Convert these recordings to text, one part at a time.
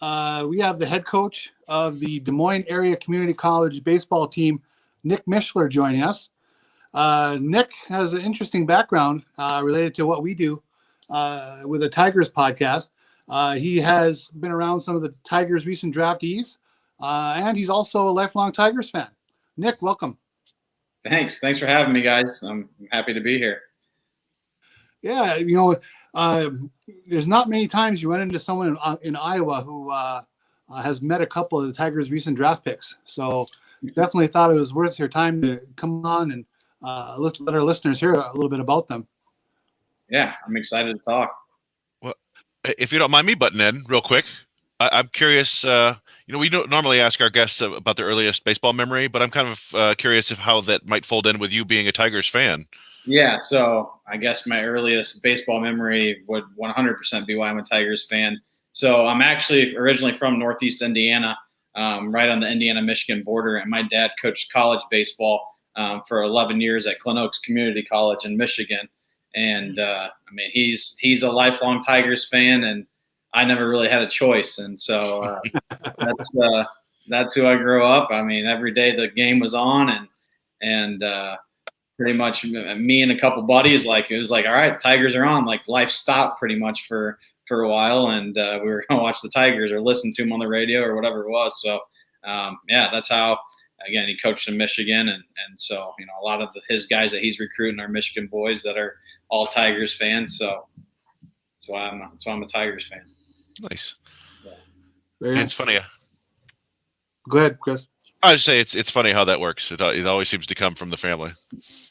we have the head coach of the Des Moines Area Community College baseball team, Nic Mishler, joining us. Nic has an interesting background related to what we do with the Tigers podcast. He has been around some of the Tigers' recent draftees, and he's also a lifelong Tigers fan. Nic, welcome. Thanks for having me, guys. I'm happy to be here. Yeah, there's not many times you run into someone in Iowa who has met a couple of the Tigers' recent draft picks. So definitely thought it was worth your time to come on and let our listeners hear a little bit about them. Yeah, I'm excited to talk. Well, if you don't mind me butting in real quick, I'm curious. We don't normally ask our guests about their earliest baseball memory, but I'm kind of curious of how that might fold in with you being a Tigers fan. Yeah, so I guess my earliest baseball memory would 100% be why I'm a Tigers fan. So I'm actually originally from Northeast Indiana, right on the Indiana-Michigan border, and my dad coached college baseball for 11 years at Glen Oaks Community College in Michigan. And he's a lifelong Tigers fan, and I never really had a choice. And so that's who I grew up. I mean, every day the game was on, and pretty much me and a couple buddies, it was like, all right, Tigers are on. Like, life stopped pretty much for a while, and we were going to watch the Tigers or listen to them on the radio or whatever it was. So, that's how, again, he coached in Michigan. And so, a lot of his guys that he's recruiting are Michigan boys that are all Tigers fans. So that's why I'm a Tigers fan. Nice. Yeah. And it's funny. Go ahead, Chris. I would say it's funny how that works. It always seems to come from the family.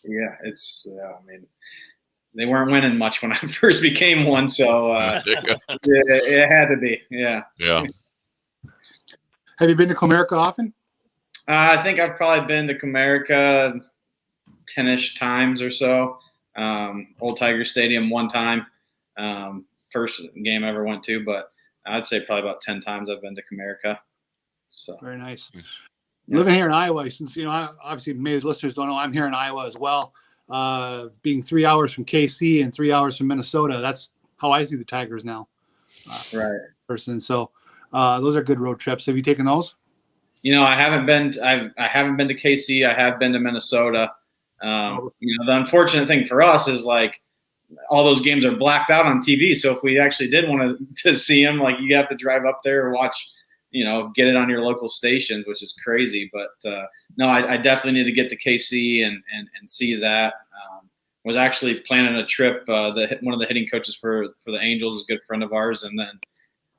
Yeah, they weren't winning much when I first became one, so it had to be. Yeah. Yeah. Have you been to Comerica often? I think I've probably been to Comerica 10-ish times or so. Old Tiger Stadium one time, first game I ever went to, but I'd say probably about 10 times I've been to Comerica. So very nice. Living here in Iowa, since obviously maybe listeners don't know, I'm here in Iowa as well. Being 3 hours from KC and 3 hours from Minnesota, that's how I see the Tigers now. Right. Person. So those are good road trips. Have you taken those? I haven't been. I haven't been to KC. I have been to Minnesota. The unfortunate thing for us is all those games are blacked out on TV. So if we actually did want to see them, you have to drive up there and watch. Get it on your local stations, which is crazy. But no, I definitely need to get to KC and see that. Was actually planning a trip. One of the hitting coaches for the Angels is a good friend of ours, and then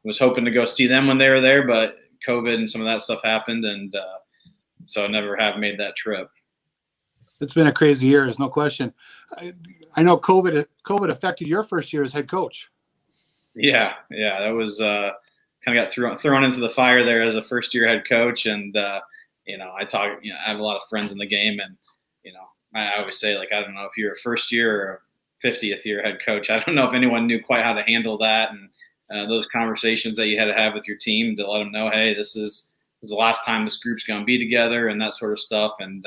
was hoping to go see them when they were there, but COVID and some of that stuff happened, and so I never have made that trip. It's been a crazy year, there's no question. I know COVID affected your first year as head coach. Yeah, that was kind of got thrown into the fire there as a first-year head coach, and I have a lot of friends in the game, and I always say, I don't know if you're a first-year or 50th year head coach. I don't know if anyone knew quite how to handle that, and those conversations that you had to have with your team to let them know, hey, this is the last time this group's going to be together, and that sort of stuff. And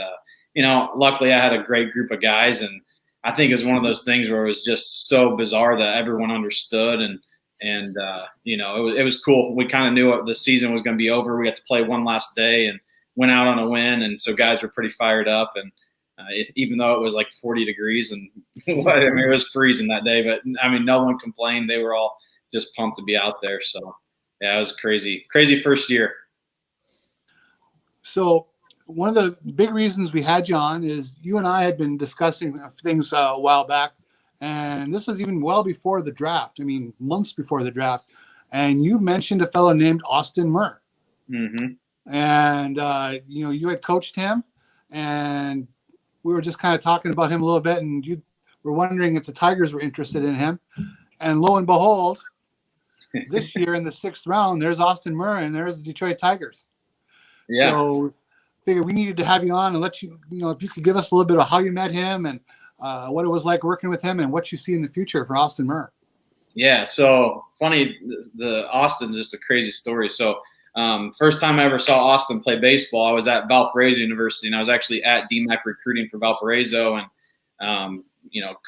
luckily I had a great group of guys, and I think it was one of those things where it was just so bizarre that everyone understood, and it was cool. We kind of knew the season was going to be over. We had to play one last day and went out on a win, and so guys were pretty fired up. And even though it was 40 degrees and it was freezing that day, but no one complained. They were all just pumped to be out there. So yeah, it was crazy first year. So one of the big reasons we had you on is you and I had been discussing things a while back. And this was even well before the draft. Months before the draft. And you mentioned a fellow named Austin Murr. Mm-hmm. And, you had coached him. And we were just kind of talking about him a little bit. And you were wondering if the Tigers were interested in him. And lo and behold, this year in the 6th round, there's Austin Murr and there's the Detroit Tigers. Yeah. So figured we needed to have you on and let you, if you could give us a little bit of how you met him and what it was like working with him and what you see in the future for Austin Murr. Yeah, so funny, the Austin's just a crazy story. So first time I ever saw Austin play baseball, I was at Valparaiso University, and I was actually at DMAC recruiting for Valparaiso. And,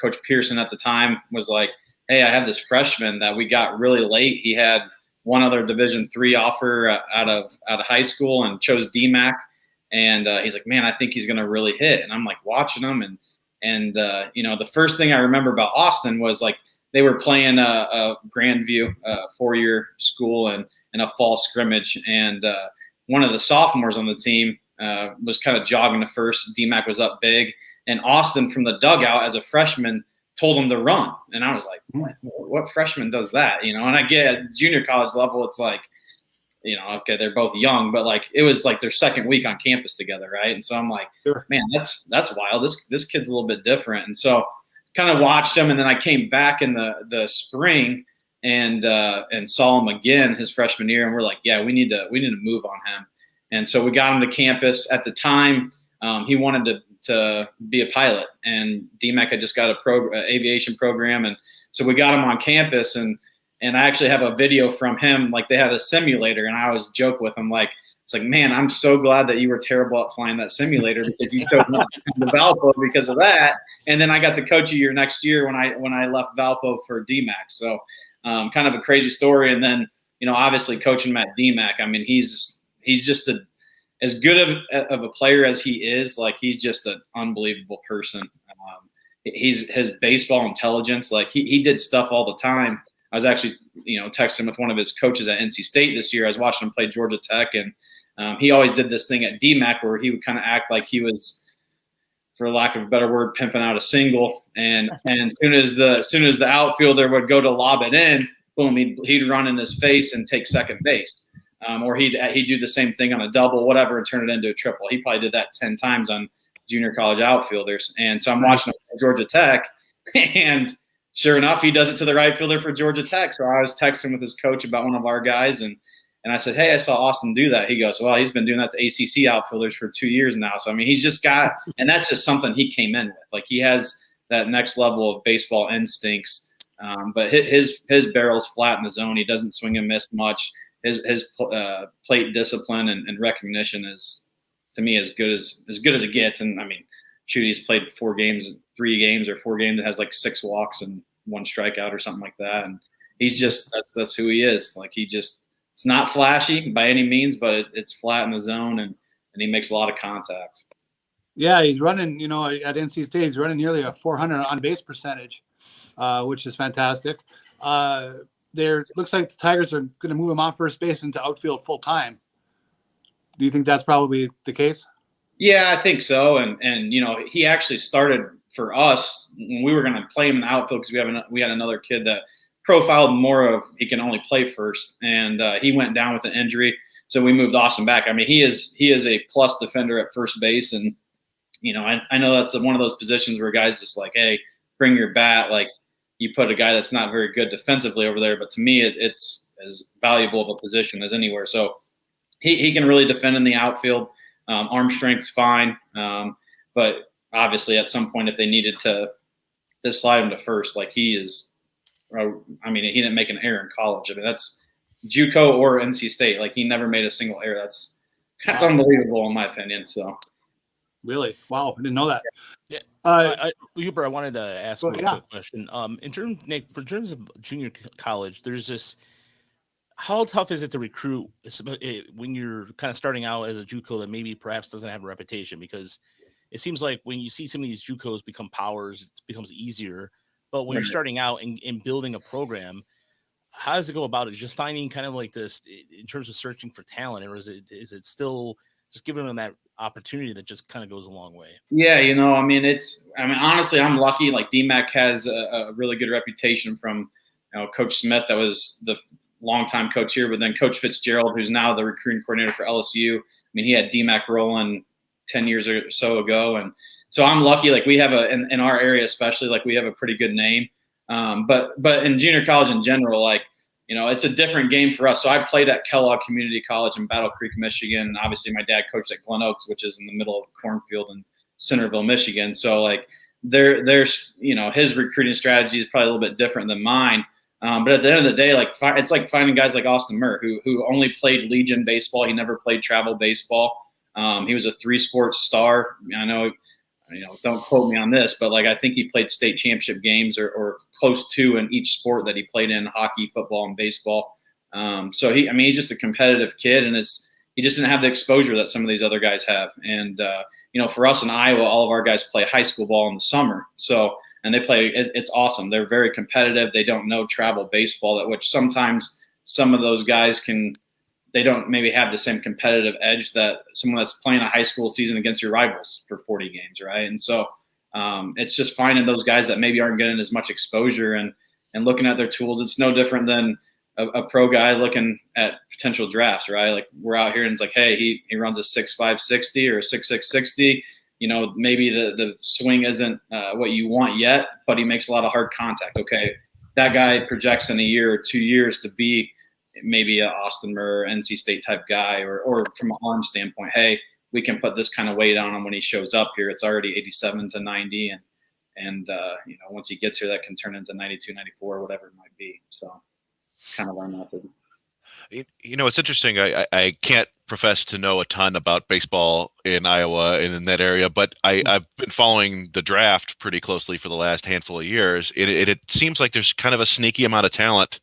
Coach Pearson at the time was like, hey, I have this freshman that we got really late. He had one other Division III offer out of high school and chose DMAC. And he's like, man, I think he's going to really hit. And I'm like watching him. And the first thing I remember about Austin was like they were playing a Grandview, 4-year school, and in a fall scrimmage. And one of the sophomores on the team was kind of jogging to first. DMAC was up big. And Austin from the dugout as a freshman told him to run. And I was like, what freshman does that? And I get at junior college level, it's like, okay, they're both young, but like it was like their second week on campus together, right? And so I'm like, Sure. Man, that's wild. This kid's a little bit different. And so kind of watched him, and then I came back in the spring and saw him again his freshman year, and we're like, yeah, we need to move on him. And so we got him to campus. At the time, he wanted to be a pilot, and DMAC had just got a aviation program, and so we got him on campus, and I actually have a video from him. Like they had a simulator, and I always joke with him like, it's like, man, I'm so glad that you were terrible at flying that simulator because you chose not to come to Valpo because of that. And then I got to coach you your next year when I left Valpo for DMAC. So kind of a crazy story. And then obviously coaching him at DMAC, I mean he's just as good of a player as he is. Like he's just an unbelievable person. His baseball intelligence, like he did stuff all the time. I was actually, texting with one of his coaches at NC State this year. I was watching him play Georgia Tech, and he always did this thing at DMAC where he would kind of act like he was, for lack of a better word, pimping out a single. And as soon as the outfielder would go to lob it in, boom, he'd run in his face and take second base. Or he'd do the same thing on a double, whatever, and turn it into a triple. He probably did that 10 times on junior college outfielders. And so I'm watching him at Georgia Tech, and sure enough, he does it to the right fielder for Georgia Tech. So I was texting with his coach about one of our guys, and I said, hey, I saw Austin do that. He goes, well, he's been doing that to ACC outfielders for 2 years now. So, I mean, he's just got – and that's just something he came in with. Like he has that next level of baseball instincts. But his barrel's flat in the zone. He doesn't swing and miss much. His plate discipline and recognition is, to me, as good as it gets. And, I mean, shoot, he's played 3 games or 4 games and has like 6 walks and 1 strikeout or something like that. And he's just that's who he is. Like it's not flashy by any means, but it's flat in the zone, and he makes a lot of contact. Yeah, he's running, at NC State, he's running nearly a 400 on base percentage, which is fantastic. Looks like the Tigers are going to move him off first base into outfield full time. Do you think that's probably the case? Yeah, I think so. And he actually started for us when we were going to play him in the outfield because we had another kid that profiled more of he can only play first, and he went down with an injury, so we moved Austin back. I mean, he is a plus defender at first base, and I know that's one of those positions where guys just like, hey, bring your bat. Like you put a guy that's not very good defensively over there, but to me, it's as valuable of a position as anywhere. So he can really defend in the outfield. Arm strength's fine, but obviously at some point if they needed to slide him to first, like he is. I mean, he didn't make an error in college. I mean, that's JUCO or NC State. Like he never made a single error. That's unbelievable in my opinion. So, really, wow, I didn't know that. Yeah, Huber, I wanted to ask a quick question. In terms of junior college, there's this. How tough is it to recruit when you're kind of starting out as a JUCO that maybe perhaps doesn't have a reputation? Because it seems like when you see some of these JUCOs become powers, it becomes easier. But when you're starting out and building a program, how does it go about it? Just finding kind of like this in terms of searching for talent, or is it still just giving them that opportunity that just kind of goes a long way? Yeah, I mean, honestly, I'm lucky. Like DMAC has a really good reputation from Coach Smith, that was the longtime coach here, but then Coach Fitzgerald, who's now the recruiting coordinator for LSU. I mean, he had DMAC rolling 10 years or so ago, and so I'm lucky. Like we have in our area, especially, like we have a pretty good name. But in junior college in general, like, it's a different game for us. So I played at Kellogg Community College in Battle Creek, Michigan. Obviously my dad coached at Glen Oaks, which is in the middle of cornfield in Centerville, Michigan. So like there's, his recruiting strategy is probably a little bit different than mine. But at the end of the day, like it's like finding guys like Austin Murr, who only played Legion baseball. He never played travel baseball. He was a 3-sports star. I know, don't quote me on this, but like I think he played state championship games or close to in each sport that he played in: hockey, football, and baseball. So he's just a competitive kid, and he just didn't have the exposure that some of these other guys have. And for us in Iowa, all of our guys play high school ball in the summer. So, and they play, it's awesome. They're very competitive. They don't know travel baseball, which sometimes some of those guys they don't maybe have the same competitive edge that someone that's playing a high school season against your rivals for 40 games. Right. And so it's just finding those guys that maybe aren't getting as much exposure and looking at their tools. It's no different than a pro guy looking at potential drafts, right? Like we're out here and it's like, hey, he runs a 6.5 60 or a 6.6 60. Maybe the swing isn't what you want yet, but he makes a lot of hard contact. Okay, that guy projects in a year or 2 years to be maybe a Austin Murr, NC State type guy, or from an arm standpoint, hey, we can put this kind of weight on him when he shows up here. It's already 87 to 90, and once he gets here, that can turn into 92, 94, whatever it might be. So, kind of our method. It's interesting. I can't profess to know a ton about baseball in Iowa and in that area, but I've been following the draft pretty closely for the last handful of years. It seems like there's kind of a sneaky amount of talent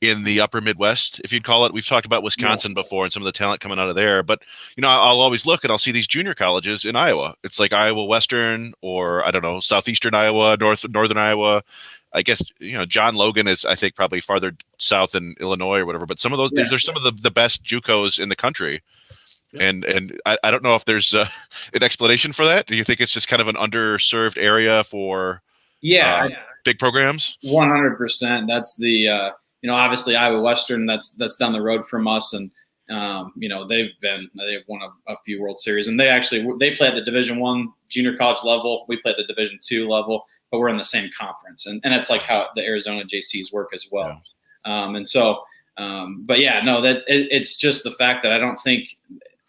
in the upper Midwest, if you'd call it. We've talked about Wisconsin before and some of the talent coming out of there, but I'll always look and I'll see these junior colleges in Iowa. It's like Iowa Western, or I don't know, southeastern Iowa, northern Iowa. I guess John Logan is, I think, probably farther south in Illinois or whatever. But some of those, there's some of the best JUCOs in the country, and I don't know if there's an explanation for that. Do you think it's just kind of an underserved area for big programs? 100%. That's the obviously Iowa Western. That's down the road from us, and they've won a few World Series, and they play at the Division I junior college level. We play at the Division II level, but we're in the same conference, and it's like how the Arizona JCs work as well. It's just the fact that I don't think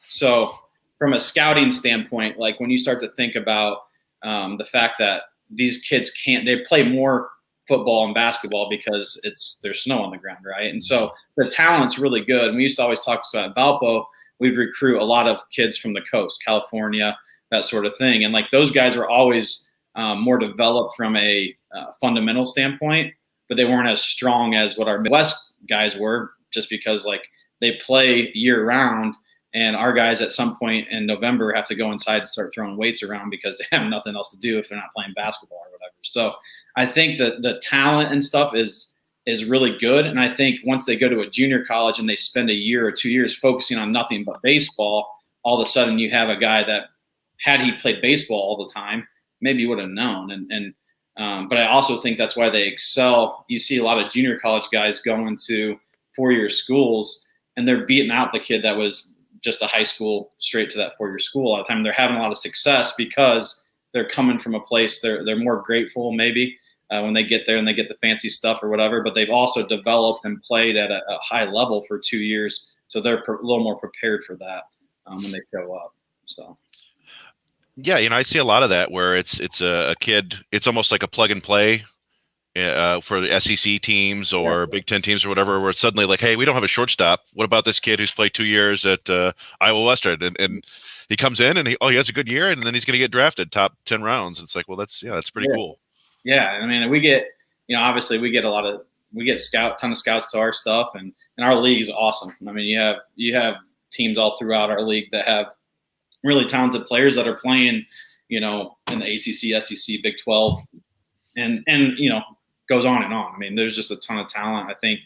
so. From a scouting standpoint, like when you start to think about the fact that these kids they play more football and basketball because there's snow on the ground, right? And so the talent's really good. And we used to always talk about Valpo. We'd recruit a lot of kids from the coast, California, that sort of thing, and like those guys were always more developed from a fundamental standpoint, but they weren't as strong as what our Midwest guys were, just because like they play year round, and our guys at some point in November have to go inside and start throwing weights around because they have nothing else to do if they're not playing basketball or whatever. So I think that the talent and stuff is really good, and I think once they go to a junior college and they spend a year or 2 years focusing on nothing but baseball, all of a sudden you have a guy that, had he played baseball all the time, maybe you would have known. But I also think that's why they excel. You see a lot of junior college guys going to 4-year schools, and they're beating out the kid that was just a high school straight to that 4-year school. A lot of time they're having a lot of success because they're coming from a place they're more grateful maybe when they get there and they get the fancy stuff or whatever, but they've also developed and played at a high level for 2 years. So they're a little more prepared for that when they show up. So. Yeah, I see a lot of that where it's a kid. It's almost like a plug and play for the SEC teams or Big Ten teams or whatever, where it's suddenly like, hey, we don't have a shortstop. What about this kid who's played 2 years at Iowa Western? And he comes in and he has a good year, and then he's going to get drafted top 10 rounds. It's like, well, that's pretty cool. Yeah, I mean, we get obviously we get ton of scouts to our stuff, and our league is awesome. I mean, you have teams all throughout our league that have really talented players that are playing, in the ACC, SEC, Big 12, and goes on and on. I mean, there's just a ton of talent. I think,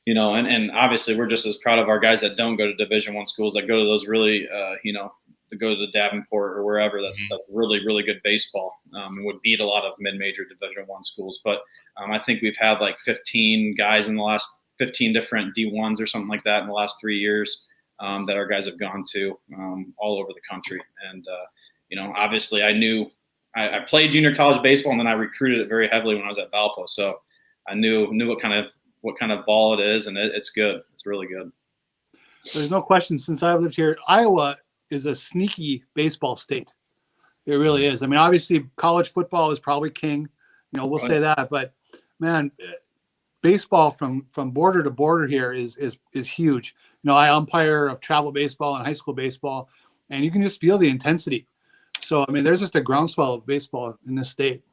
and obviously we're just as proud of our guys that don't go to Division I schools, that go to those really, to go to Davenport or wherever. That's really, really good baseball, and would beat a lot of mid-major Division I schools. But I think we've had like 15 guys in the last 15 different D1s or something like that in the last 3 years. That our guys have gone to all over the country. And, obviously I played junior college baseball, and then I recruited it very heavily when I was at Valpo. So I knew what kind of ball it is, and it's good. It's really good. There's no question, since I've lived here, Iowa is a sneaky baseball state. It really is. I mean, obviously college football is probably king, we'll say that, but man, baseball from border to border here is huge. I umpire of travel baseball and high school baseball, and you can just feel the intensity. So, I mean, there's just a groundswell of baseball in this state.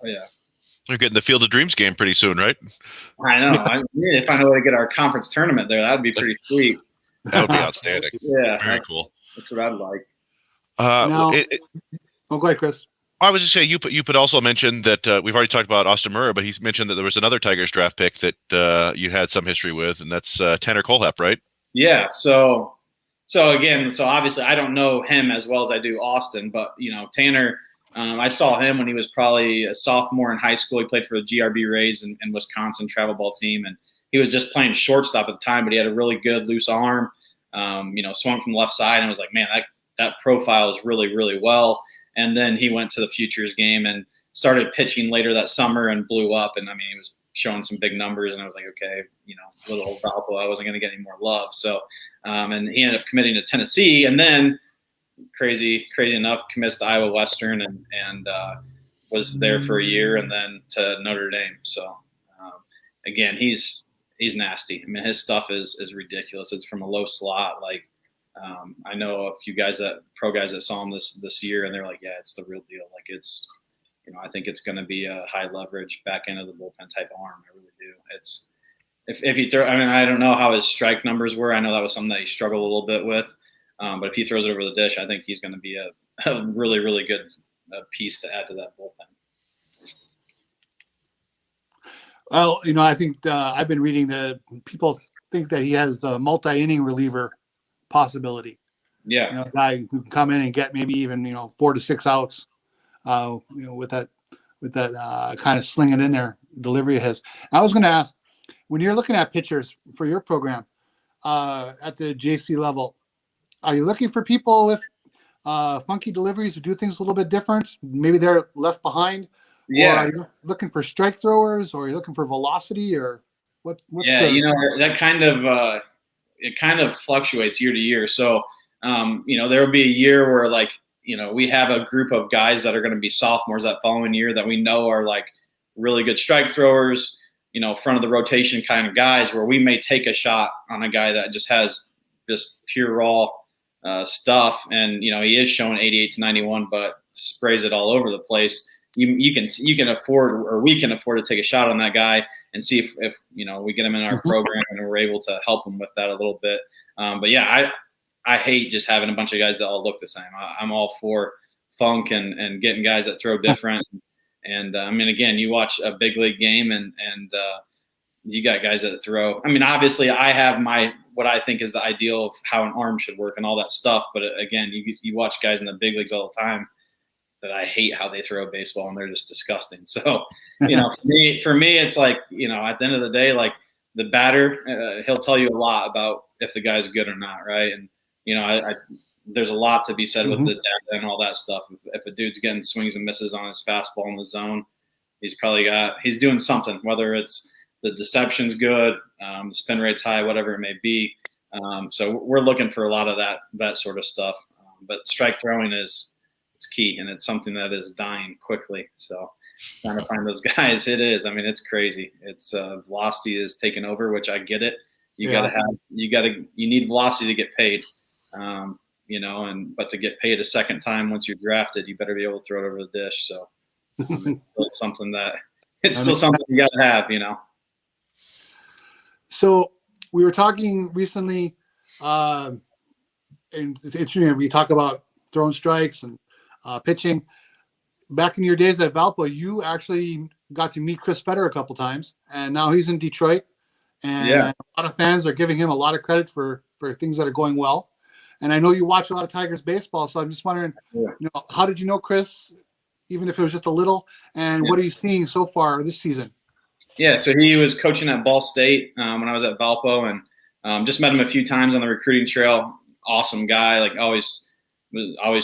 Oh, yeah. You're getting the Field of Dreams game pretty soon, right? I know. I need to find a way to get our conference tournament there. That would be pretty sweet. That would be outstanding. Yeah, Very cool. That's what I'd like. Now, go ahead, Chris. I was just saying, you put also mentioned that we've already talked about Austin Murr, but he's mentioned that there was another Tigers draft pick that you had some history with, and that's Tanner Kohlhepp, right? Yeah. So obviously I don't know him as well as I do Austin, but Tanner, I saw him when he was probably a sophomore in high school. He played for the GRB Rays in Wisconsin travel ball team, and he was just playing shortstop at the time, but he had a really good loose arm. Swung from the left side, and I was like, man, that profile is really, really well. And then he went to the Futures game and started pitching later that summer and blew up. And I mean, he was showing some big numbers, and I was like, okay, little old Valpo, I wasn't going to get any more love. So, and he ended up committing to Tennessee, and then crazy enough, commits to Iowa Western and was there for a year, and then to Notre Dame. So, again, he's nasty. I mean, his stuff is ridiculous. It's from a low slot, like. I know a few pro guys that saw him this year, and they're like, yeah, it's the real deal. Like it's, I think it's going to be a high leverage back end of the bullpen type arm. I really do. It's if you throw, I mean, I don't know how his strike numbers were. I know that was something that he struggled a little bit with. But if he throws it over the dish, I think he's going to be a really, really good piece to add to that bullpen. Well, I think I've been reading that people think that he has the multi-inning reliever possibility. Yeah. A guy who can come in and get maybe even 4 to 6 outs. With that kind of slinging in there delivery of his. I was going to ask, when you're looking at pitchers for your program at the JC level, are you looking for people with funky deliveries who do things a little bit different? Maybe they're left behind. Yeah. Or are you looking for strike throwers, or are you looking for velocity, or what's that kind of it kind of fluctuates year to year. So, there will be a year where we have a group of guys that are going to be sophomores that following year that we know are like really good strike throwers, front of the rotation kind of guys, where we may take a shot on a guy that just has this pure raw stuff. And, he is showing 88 to 91, but sprays it all over the place. You can afford, or we can afford to take a shot on that guy and see if we get him in our program and we're able to help him with that a little bit. But yeah, I hate just having a bunch of guys that all look the same. I'm all for funk and getting guys that throw different. And I mean, again, you watch a big league game and you got guys that throw. I mean, obviously I have what I think is the ideal of how an arm should work and all that stuff. But again, you watch guys in the big leagues all the time that I hate how they throw a baseball, and they're just disgusting. So, for me, it's like, at the end of the day, like the batter, he'll tell you a lot about if the guy's good or not. Right. And, there's a lot to be said with the data and all that stuff. If a dude's getting swings and misses on his fastball in the zone, he's doing something, whether it's the deception's good, the spin rate's high, whatever it may be. So we're looking for a lot of that sort of stuff. But strike throwing it's key, and it's something that is dying quickly. So trying to find those guys, it is. I mean, it's crazy. It's velocity is taking over, which I get it. You need velocity to get paid. But to get paid a second time once you're drafted, you better be able to throw it over the dish. So it's something you got to have, So we were talking recently, and it's interesting. We talk about throwing strikes and pitching. Back in your days at Valpo, you actually got to meet Chris Fetter a couple times, and now he's in Detroit. And a lot of fans are giving him a lot of credit for things that are going well. And I know you watch a lot of Tigers baseball, so I'm just wondering, how did you know Chris, even if it was just a little, and what are you seeing so far this season? Yeah, so he was coaching at Ball State when I was at Valpo, and just met him a few times on the recruiting trail. Awesome guy, like always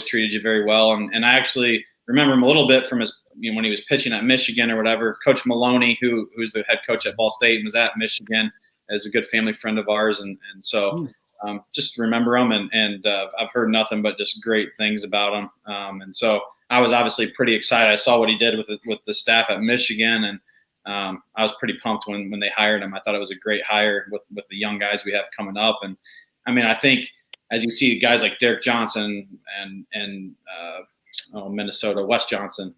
treated you very well. And I actually remember him a little bit from his, when he was pitching at Michigan or whatever. Coach Maloney, who's the head coach at Ball State and was at Michigan, is a good family friend of ours, and so. Just remember him, and I've heard nothing but just great things about him. And so I was obviously pretty excited. I saw what he did with the staff at Michigan, and I was pretty pumped when they hired him. I thought it was a great hire with the young guys we have coming up. And I mean, I think as you see guys like Derek Johnson and Minnesota, Wes Johnson,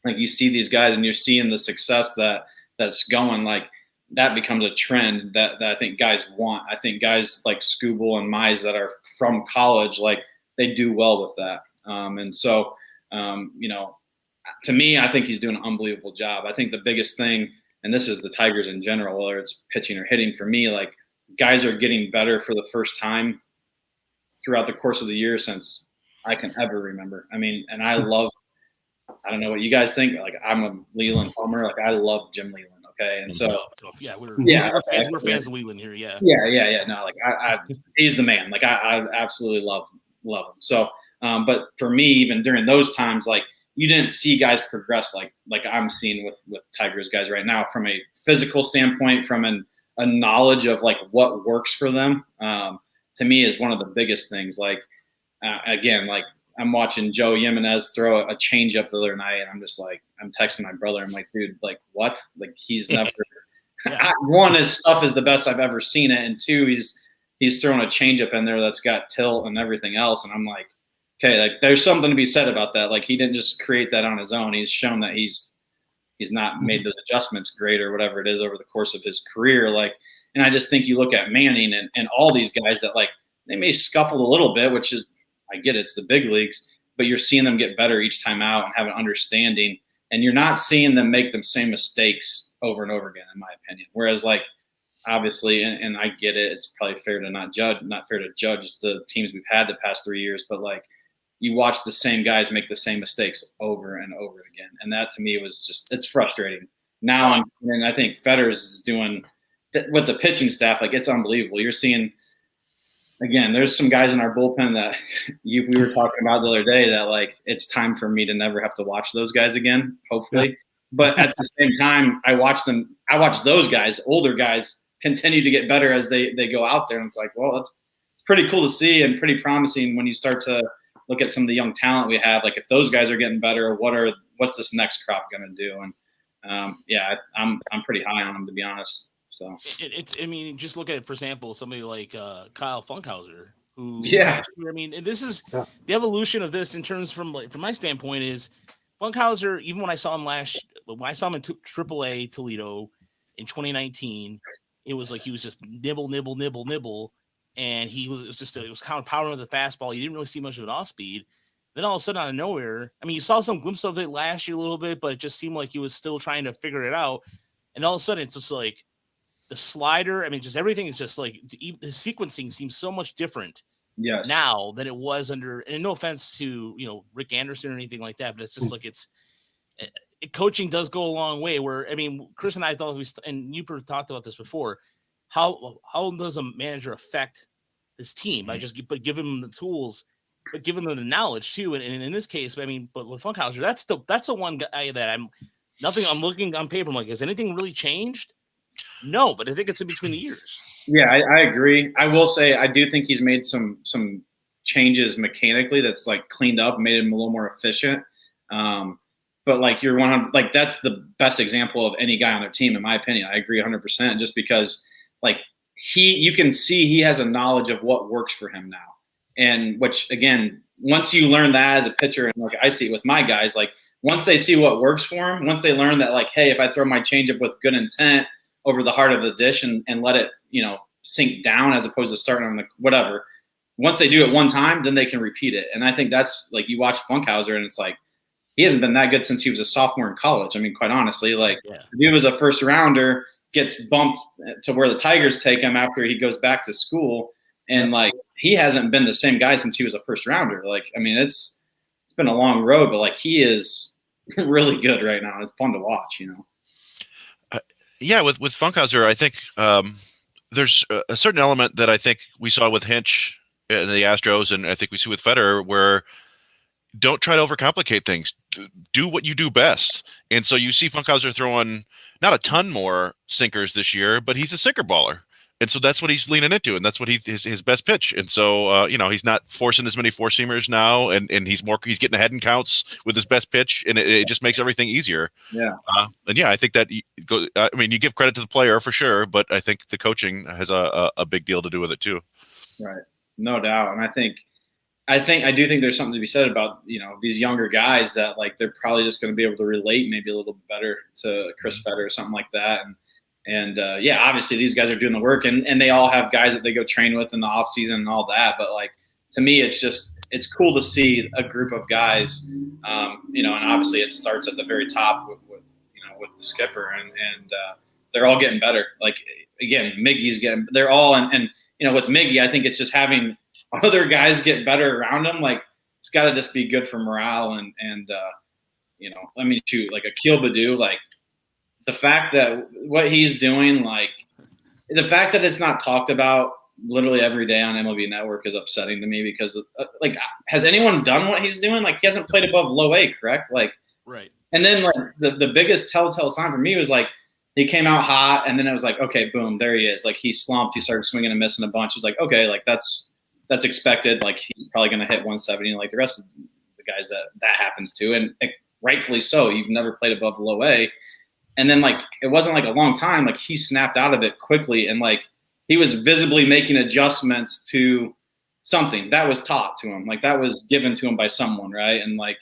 like you see these guys and you're seeing the success that's going, like that becomes a trend that I think guys want. I think guys like Scooble and Mize that are from college, like they do well with that. And so, you know, to me, I think he's doing an unbelievable job. I think the biggest thing, and this is the Tigers in general, whether it's pitching or hitting, for me, like guys are getting better for the first time throughout the course of the year since I can ever remember. I mean, and I don't know what you guys think. Like I'm a Leland homer. Like I love Jim Leland. Okay. And so, we're fans of Leland here. Yeah. No, like he's the man. Like I absolutely love him. So, but for me, even during those times, like you didn't see guys progress like I'm seeing with Tigers guys right now from a physical standpoint, from a knowledge of like what works for them. To me is one of the biggest things. Like, again, like I'm watching Joe Jimenez throw a changeup the other night, and I'm just like, I'm texting my brother. I'm like, dude, like what? Like he's never. One, his stuff is the best I've ever seen it, and two, he's throwing a changeup in there that's got tilt and everything else, and I'm like, okay, like there's something to be said about that. Like he didn't just create that on his own. He's shown that he's not made those adjustments great or whatever it is over the course of his career. Like, and I just think you look at Manning and all these guys that like they may scuffle a little bit, which is, I get it, it's the big leagues, but you're seeing them get better each time out and have an understanding, and you're not seeing them make the same mistakes over and over again, in my opinion. Whereas like, obviously, and I get it, it's probably not fair to judge the teams we've had the past 3 years, but like you watch the same guys make the same mistakes over and over again. And that to me was just, it's frustrating. Now I think Fetter's is doing with the pitching staff, like it's unbelievable. You're seeing, again, there's some guys in our bullpen that we were talking about the other day that like, it's time for me to never have to watch those guys again, hopefully. But at the same time, I watch those guys, older guys, continue to get better as they go out there. And it's like, well, that's pretty cool to see and pretty promising when you start to look at some of the young talent we have. Like if those guys are getting better, what's this next crop going to do? And I'm pretty high on them, to be honest. So I mean, just look at it, for example, somebody like Kyle Funkhouser, who, yeah, I mean, and this is the evolution of this in terms from my standpoint is Funkhouser, even when I saw him in AAA Toledo in 2019, it was like he was just nibble, and it was kind of powering with the fastball. You didn't really see much of an off speed. Then all of a sudden, out of nowhere, I mean, you saw some glimpse of it last year a little bit, but it just seemed like he was still trying to figure it out. And all of a sudden, it's just like the slider. I mean, just everything is just like the sequencing seems so much different now than it was under. And no offense to Rick Anderson or anything like that, but it's just like coaching does go a long way. Where I mean, Chris and I thought and you talked about this before. How does a manager affect his team by just giving them the tools, but giving them the knowledge too? And in this case, I mean, but with Funkhouser, that's the one guy that I'm looking on paper. I'm like, has anything really changed? No, but I think it's in between the years. Yeah, I agree. I will say I do think he's made some changes mechanically that's like cleaned up, made him a little more efficient. But like you're 100, like that's the best example of any guy on their team, in my opinion. I agree 100%, just because like you can see he has a knowledge of what works for him now. And which again, once you learn that as a pitcher, and like I see it with my guys, like once they see what works for them, once they learn that like, hey, if I throw my changeup with good intent over the heart of the dish and let it, sink down as opposed to starting on the whatever. Once they do it one time, then they can repeat it. And I think that's like you watch Funkhouser and it's like he hasn't been that good since he was a sophomore in college. I mean, quite honestly, like he was a first rounder, gets bumped to where the Tigers take him after he goes back to school, and like he hasn't been the same guy since he was a first rounder. Like, I mean, it's been a long road, but like he is really good right now. It's fun to watch, Yeah, with Funkhouser, I think there's a certain element that I think we saw with Hinch in the Astros, and I think we see with Fetter, where don't try to overcomplicate things. Do what you do best. And so you see Funkhouser throwing not a ton more sinkers this year, but he's a sinker baller. And so that's what he's leaning into, and that's what his best pitch. And so he's not forcing as many four-seamers now, and he's getting ahead in counts with his best pitch, and it just makes everything easier. Yeah. I think that you give credit to the player for sure, but I think the coaching has a big deal to do with it too. Right. No doubt. And I think I do think there's something to be said about, these younger guys that like they're probably just going to be able to relate maybe a little bit better to Chris Fetter or something like that. And yeah, obviously these guys are doing the work, and they all have guys that they go train with in the off season and all that. But like, to me, it's cool to see a group of guys, and obviously it starts at the very top with the skipper, and they're all getting better. Like, again, they're all, and with Miggy, I think it's just having other guys get better around him. Like, it's got to just be good for morale, and I mean, shoot, like Akil Badu, like the fact that what he's doing, like the fact that it's not talked about literally every day on MLB Network is upsetting to me, because like, has anyone done what he's doing? Like, he hasn't played above low A, correct? Like, right. And then like the biggest telltale sign for me was like, he came out hot, and then it was like, okay, boom, there he is. Like, he slumped, he started swinging and missing a bunch. It was like, okay, like that's expected. Like, he's probably going to hit 170 like the rest of the guys that happens to, and rightfully so. You've never played above low A. And then like, it wasn't like a long time. Like, he snapped out of it quickly, and like, he was visibly making adjustments to something that was taught to him. Like, that was given to him by someone, right? And like,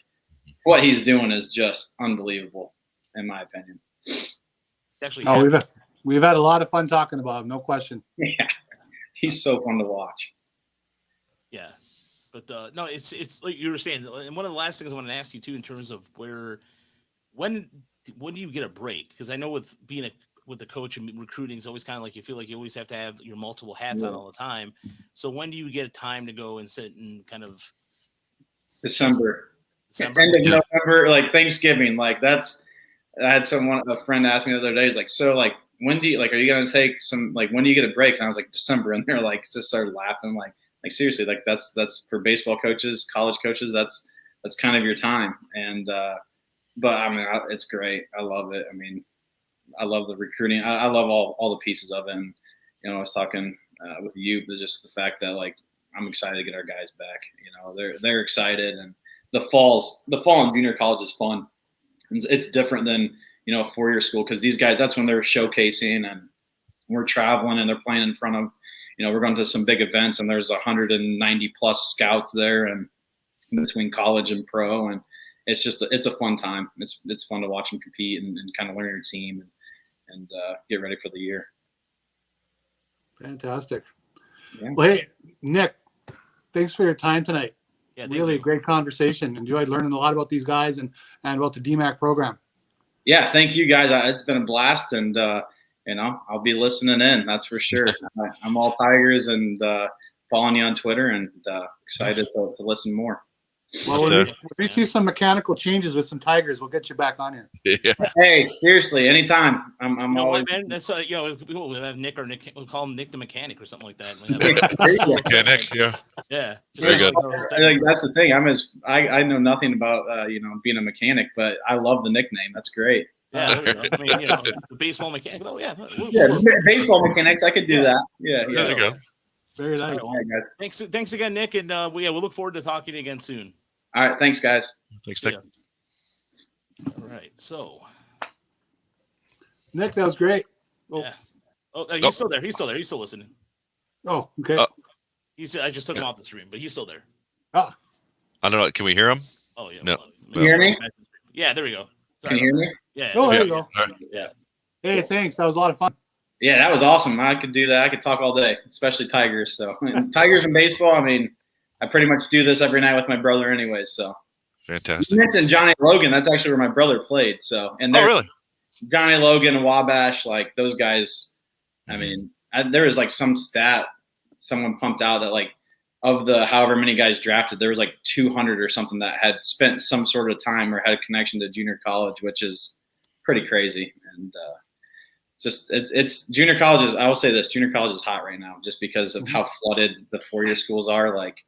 what he's doing is just unbelievable, in my opinion. Actually, we've had a lot of fun talking about him, no question. Yeah, he's so fun to watch. Yeah, but no, it's like you were saying, and one of the last things I want to ask you too, in terms of when do you get a break? Because I know with being with the coach and recruiting, it's always kind of like you feel like you always have to have your multiple hats on all the time. So when do you get time to go and sit and kind of December. End of November, like Thanksgiving, like that's. I had a friend ask me the other day, he's like, so like, when do you, like, are you going to take some, like, when do you get a break? And I was like, December. And they're like, just started laughing. Like seriously, like that's for baseball coaches, college coaches, that's kind of your time. And, but I mean, it's great. I love it. I mean, I love the recruiting. I love all the pieces of it. And, I was talking with you, but just the fact that like, I'm excited to get our guys back. They're excited. And the fall in junior college is fun. It's different than, a four-year school, because these guys, that's when they're showcasing, and we're traveling and they're playing in front of, we're going to some big events, and there's 190 plus scouts there, and between college and pro, and it's a fun time. It's fun to watch them compete and kind of learn your team and get ready for the year. Fantastic. Yeah. Well, hey, Nic, thanks for your time tonight. Yeah, really a great conversation. Enjoyed learning a lot about these guys and about the DMAC program. Yeah, thank you guys. It's been a blast, and I'll be listening in. That's for sure. I'm all Tigers, and following you on Twitter, and excited to listen more. Well, when we see some mechanical changes with some Tigers, we'll get you back on here. Yeah. Hey, seriously, anytime. I'm always. Man, that's we'll have Nick, or Nick. We'll call him Nick the Mechanic or something like that. Mechanic, yeah. Yeah. Very good. That's the thing. I know nothing about being a mechanic, but I love the nickname. That's great. Yeah, there we go. I mean, the baseball mechanic. Oh yeah. Baseball mechanics. I could do that. Yeah. There you go. Very nice. Thanks again, Nick, and we'll look forward to talking again soon. All right, thanks, guys. Thanks, Nick. Yeah. All right, so Nick, that was great. Yeah. Oh, he's still there. He's still listening. Oh, okay. I just took him off the stream, but he's still there. Oh. I don't know. Can we hear him? Oh yeah. No. Can you hear me? Yeah, there we go. Sorry, can you hear me? Yeah. Oh, there you go. Right. Yeah. Hey, thanks. That was a lot of fun. Yeah, that was awesome. I could do that. I could talk all day, especially Tigers. So Tigers and baseball. I mean, I pretty much do this every night with my brother anyway. So fantastic. You mentioned Johnny Logan. That's actually where my brother played. So really? Johnny Logan and Wabash, like those guys. I mean, there was like some stat someone pumped out that like of the however many guys drafted, there was like 200 or something that had spent some sort of time or had a connection to junior college, which is pretty crazy. And it's junior colleges. I will say this: junior college is hot right now, just because of how flooded the four-year schools are. Like,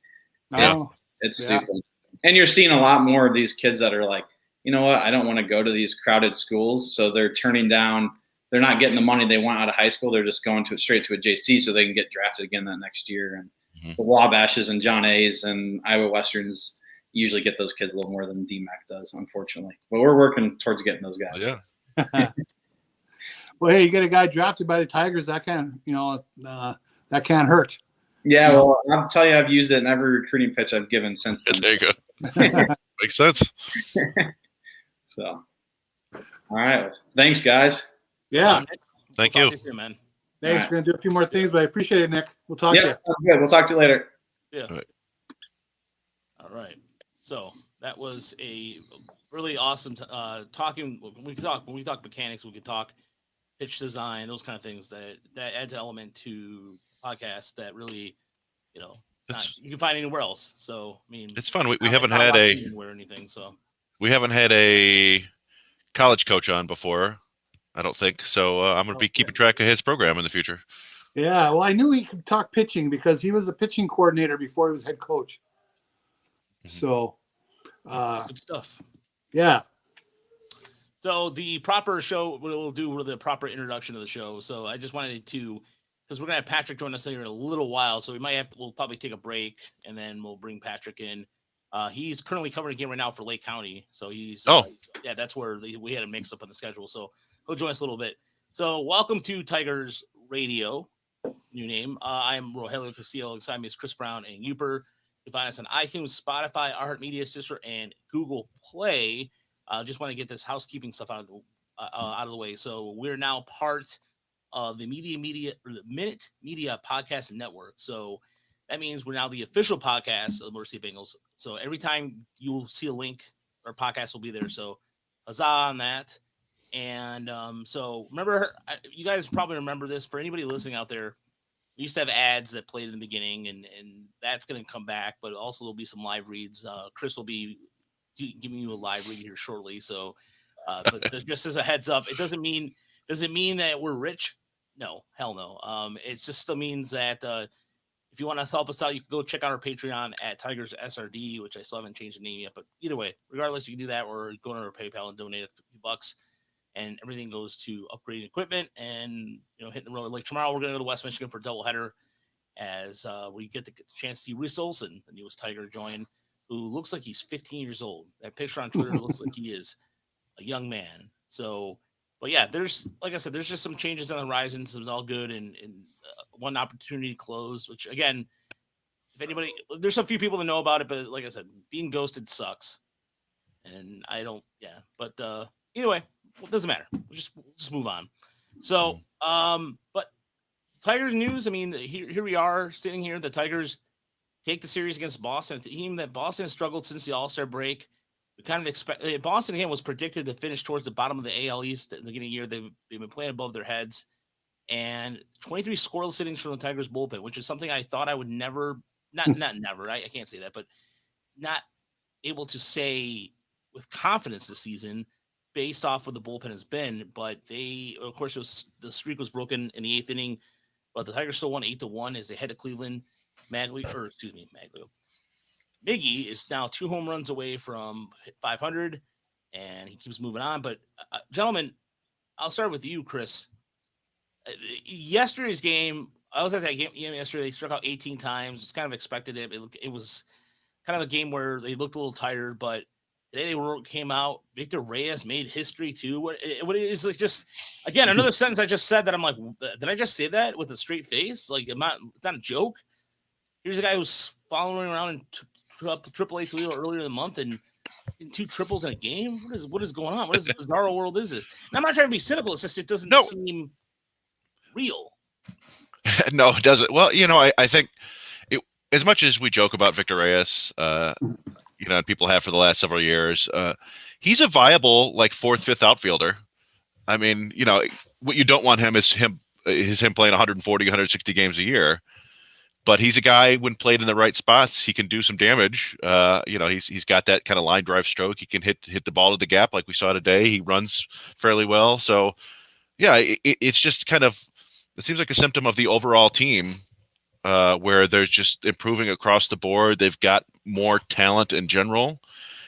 it's stupid. And you're seeing a lot more of these kids that are like, you know what? I don't want to go to these crowded schools, so they're turning down. They're not getting the money they want out of high school. They're just going straight to a JC so they can get drafted again that next year. And the Wabashes and John A's and Iowa Westerns usually get those kids a little more than DMAC does, unfortunately. But we're working towards getting those guys. Oh, yeah. Well, hey, you get a guy drafted by the Tigers, that can't hurt. Yeah, well, I'll tell you, I've used it in every recruiting pitch I've given since then. There you go. Makes sense. So, all right. Thanks, guys. Yeah. Nick, Thank we'll you. talk to you, man. Thanks. Right. We're going to do a few more things, but I appreciate it, Nick. We'll talk to Yeah, you. sounds good. We'll talk to you later. Yeah. All right. All right. So that was a really awesome talking. When we talk mechanics, we could talk pitch design, those kind of things that adds an element to podcasts that really, you can find anywhere else. So I mean, It's fun. We it's haven't not had locked a anywhere or anything. So we haven't had a college coach on before, I don't think. So I'm going to be keeping track of his program in the future. Yeah. Well, I knew he could talk pitching because he was a pitching coordinator before he was head coach. So, that's good stuff. yeah. So the proper show, we'll do the proper introduction of the show. So I just wanted to, because we're gonna have Patrick join us here in a little while, so we'll probably take a break and then we'll bring Patrick in. He's currently covering a game right now for Lake County, so he's that's where we had a mix up on the schedule. So he'll join us a little bit. So welcome to Tigers Radio, new name. I'm Rogelio Castillo. Alongside me is Chris Brown and Uper. You can find us on iTunes, Spotify, iHeartMedia, Stitcher, and Google Play. Just want to get this housekeeping stuff out of the way. So we're now part of the Minute Media Podcast Network. So that means we're now the official podcast of the Murr Bengals. So every time you'll see a link, our podcast will be there. So huzzah on that. And so remember, you guys probably remember this. For anybody listening out there, we used to have ads that played in the beginning, and that's going to come back. But also there'll be some live reads. Chris will be giving you a live read here shortly. So, but just as a heads up, does it mean that we're rich? No, hell no. It just still means that if you want to help us out, you can go check out our Patreon at Tigers SRD, which I still haven't changed the name yet. But either way, regardless, you can do that or go to our PayPal and donate a few bucks, and everything goes to upgrading equipment and hitting the road. Like tomorrow, we're going to go to West Michigan for a doubleheader as we get the chance to see Reese Olson, the newest Tiger, join, who looks like he's 15 years old. That picture on Twitter looks like he is a young man. So, but yeah, like I said, there's just some changes on the horizon. So it's all good. And one opportunity closed, which again, if anybody, there's a few people that know about it, but like I said, being ghosted sucks. And but either way, it doesn't matter. We'll just move on. So, but Tigers news, I mean, here we are sitting here. The Tigers take the series against Boston, a team that Boston has struggled since the All-Star break. We kind of expect Boston again was predicted to finish towards the bottom of the AL East at the beginning of the year. They've been playing above their heads, and 23 scoreless innings from the Tigers bullpen, which is something I thought I would never, not never. I can't say that, but not able to say with confidence this season based off what the bullpen has been. But of course, the streak was broken in the 8th inning, but the Tigers still won 8-1 as they head to Cleveland. Miggy is now 2 home runs away from 500, and he keeps moving on. But gentlemen, I'll start with you, Chris. Yesterday's game, I was at that game yesterday. They struck out 18 times. It's kind of expected. It was kind of a game where they looked a little tired, but today they came out. Victor Reyes made history too. What is like just again another sentence I just said that I'm like, did I just say that with a straight face? Like, it's not a joke. Here's a guy who's following around in AAA Toledo earlier in the month and 2 triples in a game. What is going on? What is bizarre world is this? And I'm not trying to be cynical. It's just it doesn't seem real. No, it doesn't. Well, I think as much as we joke about Victor Reyes, and people have for the last several years, he's a viable 4th, 5th outfielder. I mean, what you don't want him is him playing 140, 160 games a year. But he's a guy when played in the right spots, he can do some damage. He's got that kind of line drive stroke. He can hit the ball to the gap like we saw today. He runs fairly well. So, yeah, it's just kind of it seems like a symptom of the overall team where they're just improving across the board. They've got more talent in general.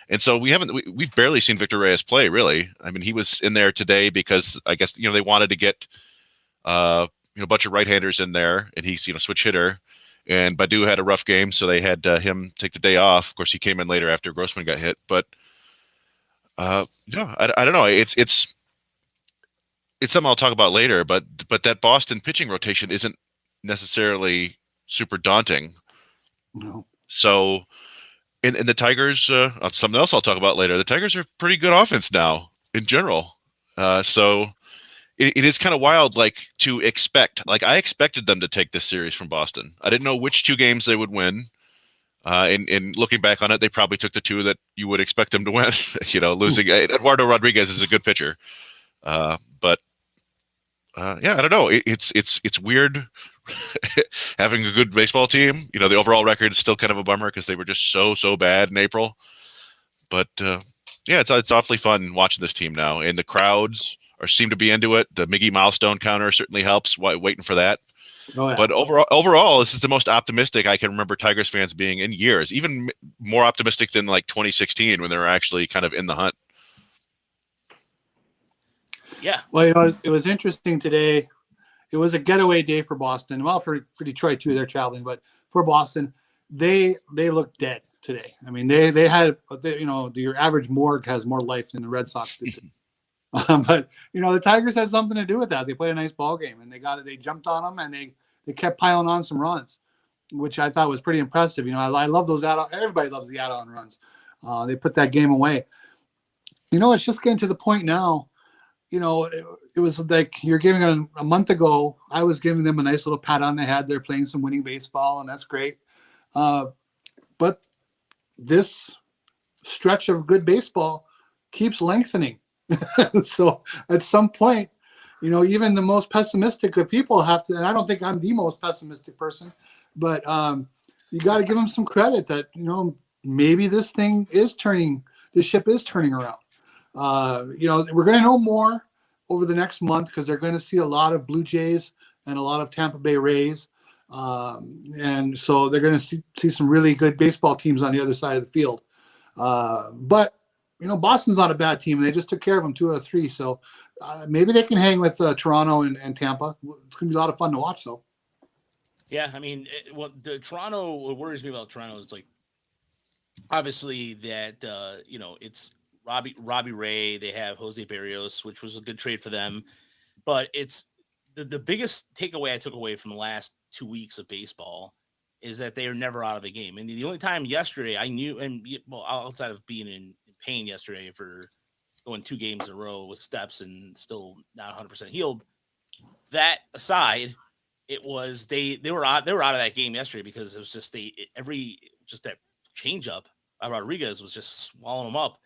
And so we've barely seen Victor Reyes play, really. I mean, he was in there today because I guess, they wanted to get a bunch of right-handers in there, and he's, switch hitter. And Badu had a rough game, so they had him take the day off. Of course, he came in later after Grossman got hit. But I don't know. It's something I'll talk about later. But that Boston pitching rotation isn't necessarily super daunting. No. So, and the Tigers, something else I'll talk about later. The Tigers are pretty good offense now in general. So it is kind of wild, like to expect. Like I expected them to take this series from Boston. I didn't know which 2 games they would win. And looking back on it, they probably took the 2 that you would expect them to win. Losing Eduardo Rodriguez is a good pitcher, but yeah, I don't know. It's weird having a good baseball team. The overall record is still kind of a bummer because they were just so bad in April. But yeah, it's awfully fun watching this team now, and the crowds seem to be into it. The Miggy milestone counter certainly helps. Waiting for that. Oh, yeah. But overall, this is the most optimistic I can remember Tigers fans being in years. Even more optimistic than like 2016 when they were actually kind of in the hunt. Yeah. Well, it was interesting today. It was a getaway day for Boston. Well, for Detroit too, they're traveling, but for Boston, they looked dead today. I mean, they had, your average morgue has more life than the Red Sox did. But the Tigers had something to do with that. They played a nice ball game, and they jumped on them, and they kept piling on some runs, which I thought was pretty impressive. I love those everybody loves the add-on runs. They put that game away. It's just getting to the point now. It was like you're giving them a month ago. I was giving them a nice little pat on the head. They're playing some winning baseball, and that's great. But this stretch of good baseball keeps lengthening. So at some point, even the most pessimistic of people have to, and I don't think I'm the most pessimistic person, but you got to give them some credit that, maybe this ship is turning around. We're going to know more over the next month because they're going to see a lot of Blue Jays and a lot of Tampa Bay Rays. And so they're going to see some really good baseball teams on the other side of the field. But Boston's not a bad team. They just took care of them 2 out of 3. So maybe they can hang with Toronto and Tampa. It's going to be a lot of fun to watch, though. Yeah, I mean, what worries me about Toronto is like, obviously that it's Robbie Ray. They have Jose Barrios, which was a good trade for them. But it's the biggest takeaway I took away from the last 2 weeks of baseball is that they are never out of a game. And the only time yesterday I knew, outside of being in pain yesterday for going 2 games in a row with steps and still not 100% healed, that aside, it was they were out of that game yesterday because it was just that change up by Rodriguez was just swallowing them up.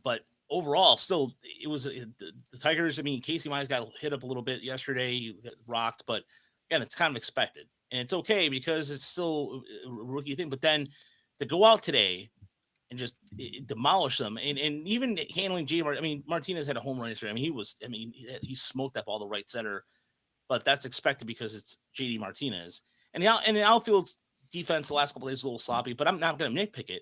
But overall, still, it was the Tigers. I mean, Casey Mize got hit up a little bit yesterday. He got rocked, but again, it's kind of expected. And it's okay because it's still a rookie thing. But then to go out today and just demolish them and even handling Martinez had a home run yesterday. He smoked that ball to right center, but that's expected because it's JD Martinez. And the outfield defense the last couple of days was a little sloppy, but I'm not going to nitpick it.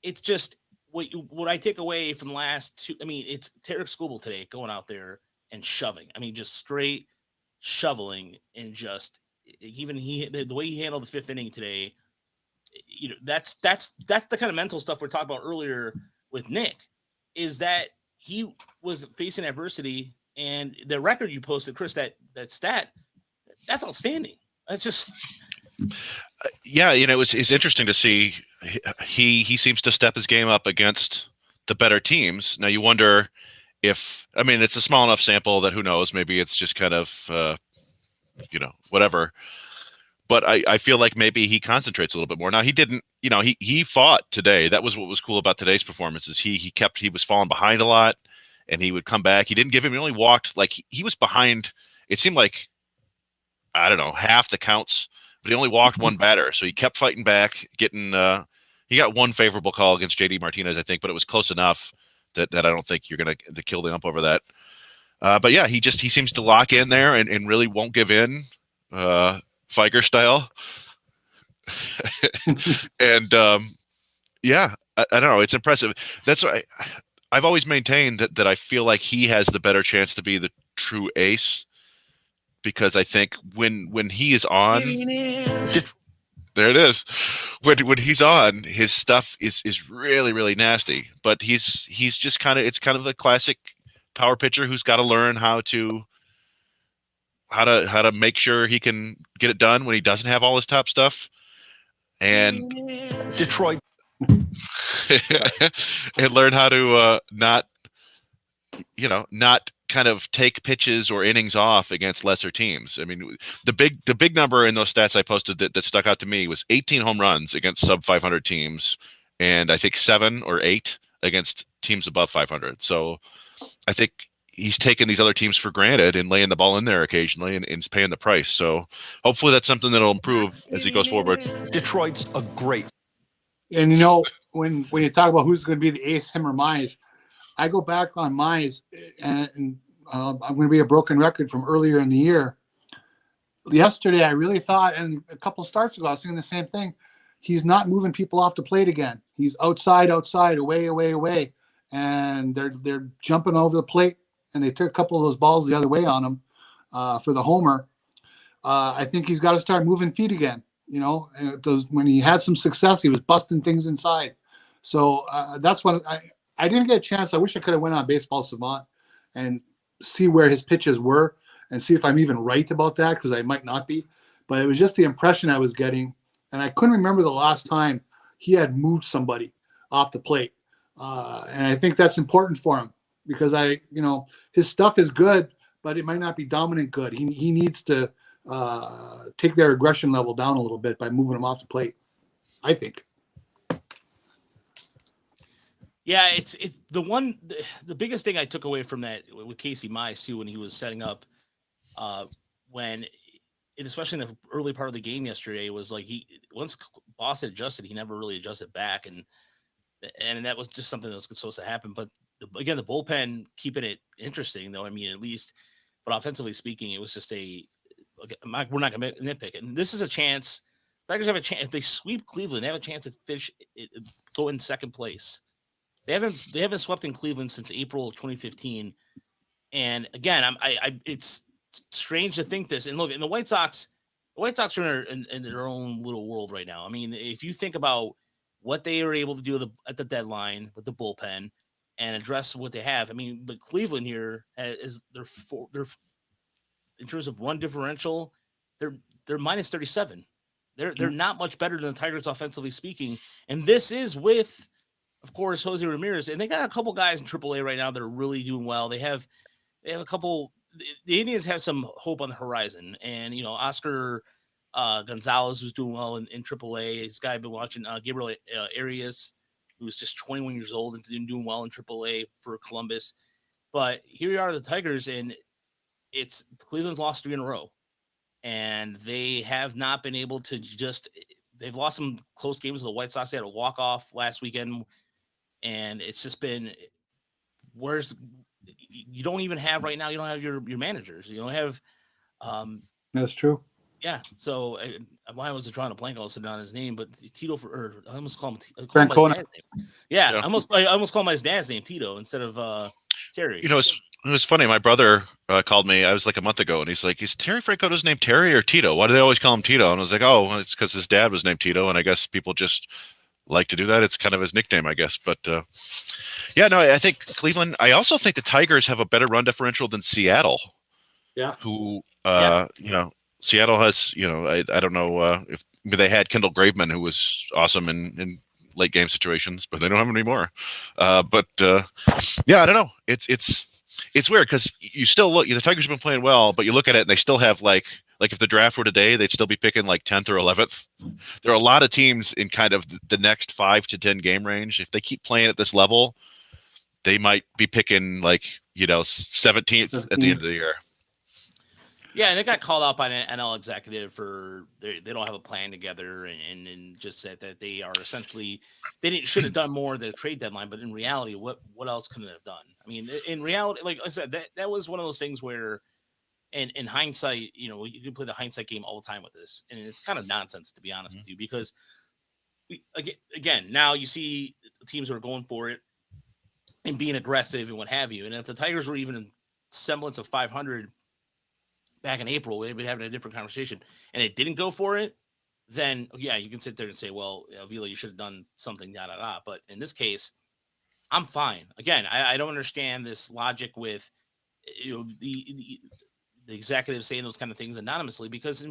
It's just what I take away from the last 2. It's Tarek Skubal today going out there and shoving. Just straight shoveling and just even the way he handled the 5th inning today. That's the kind of mental stuff we're talking about earlier with Nick, is that he was facing adversity, and the record you posted, Chris, that stat, that's outstanding. That's just yeah. It's interesting to see. He seems to step his game up against the better teams. Now you wonder if it's a small enough sample that who knows, maybe it's just kind of whatever. But I feel like maybe he concentrates a little bit more. Now he didn't, he fought today. That was what was cool about today's performance is he was falling behind a lot and he would come back. He didn't give him, he only walked like he was behind. It seemed like, I don't know, half the counts, but he only walked one batter. So he kept fighting back, getting, he got one favorable call against JD Martinez, I think, but it was close enough that I don't think you're going to kill the ump over that. But yeah, he seems to lock in there and really won't give in. Figer style. And yeah, I don't know. It's impressive. That's why I've always maintained that I feel like he has the better chance to be the true ace, because I think when he is on, there it is. When he's on, his stuff is really, really nasty. But he's just it's kind of the classic power pitcher who's got to learn how to how to make sure he can get it done when he doesn't have all his top stuff, and Detroit. and learn how to not kind of take pitches or innings off against lesser teams. I mean, the big number in those stats I posted that stuck out to me was 18 home runs against sub 500 teams, and I think 7 or 8 against teams above 500. So I think he's taking these other teams for granted and laying the ball in there occasionally and is paying the price. So hopefully that's something that'll improve as he goes forward. Detroit's a great. And when you talk about who's going to be the ace, him or Mize, I go back on Mize, and I'm going to be a broken record from earlier in the year. Yesterday, I really thought, and a couple starts ago, I was thinking the same thing. He's not moving people off the plate again. He's outside, away, and they're jumping over the plate. And they took a couple of those balls the other way on him for the homer. I think he's got to start moving feet again. When he had some success, he was busting things inside. So that's what I didn't get a chance. I wish I could have went on Baseball Savant and see where his pitches were and see if I'm even right about that, because I might not be. But it was just the impression I was getting. And I couldn't remember the last time he had moved somebody off the plate. And I think that's important for him because his stuff is good, but it might not be dominant good. He needs to take their aggression level down a little bit by moving them off the plate, I think. Yeah, it's the biggest thing I took away from that with Casey Mize too, when he was setting up, especially in the early part of the game yesterday, was like once Boston adjusted, he never really adjusted back, and that was just something that was supposed to happen. But again, the bullpen keeping it interesting, though. I mean, at least, but offensively speaking, it was just we're not going to nitpick. And this is a chance. Tigers have a chance if they sweep Cleveland. They have a chance to go in second place. They haven't swept in Cleveland since April of 2015. And again, it's strange to think this. And look, in the White Sox are in their own little world right now. I mean, if you think about what they were able to do at the deadline with the bullpen and address what they have, I mean, but Cleveland here is they're in terms of run differential, they're minus 37. They're not much better than the Tigers offensively speaking, and this is with, of course, Jose Ramirez, and they got a couple guys in AAA right now that are really doing well. They have a couple. The Indians have some hope on the horizon, and Oscar Gonzalez, who's doing well in AAA. This guy I've been watching, Gabriel Arias, who's just 21 years old and doing well in AAA for Columbus. But here you are, the Tigers, and it's Cleveland's lost 3 in a row, and they have not been able to they've lost some close games. The White Sox, they had a walk-off last weekend, and it's just been you don't even have right now. You don't have your managers. You don't have. That's true. Yeah. So I was drawing a blank. I was sitting on his name, but Tito I almost call him Francona. his dad's name. Yeah. I almost call him his dad's name, Tito, instead of Terry. It was funny. My brother called me. I was like a month ago, and he's like, "Is Terry Francona's name Terry or Tito? Why do they always call him Tito?" And I was like, "Oh, it's because his dad was named Tito, and I guess people just like to do that. It's kind of his nickname, I guess." But yeah, no, I think Cleveland. I also think the Tigers have a better run differential than Seattle. Yeah. Who Seattle has. I don't know if they had Kendall Graveman, who was awesome in late game situations, but they don't have him anymore. Yeah, I don't know. It's weird because you still look. The Tigers have been playing well, but you look at it and they still have like if the draft were today, they'd still be picking like 10th or 11th. There are a lot of teams in kind of the next 5 to 10 game range. If they keep playing at this level, they might be picking 17th at the end of the year. Yeah, and they got called out by an NL executive for they don't have a plan together, and just said that they are essentially should have done more at the trade deadline. But in reality, what else could they have done? I mean, in reality, like I said, that was one of those things where, in hindsight, you can play the hindsight game all the time with this, and it's kind of nonsense, to be honest with you, because again now you see teams who are going for it and being aggressive and what have you. And if the Tigers were even in semblance of 500 back in April, we'd be having a different conversation, and it didn't go for it, then yeah, you can sit there and say, well, Vila, you should have done something, But in this case, I'm fine. Again, I don't understand this logic with, the the executives saying those kind of things anonymously because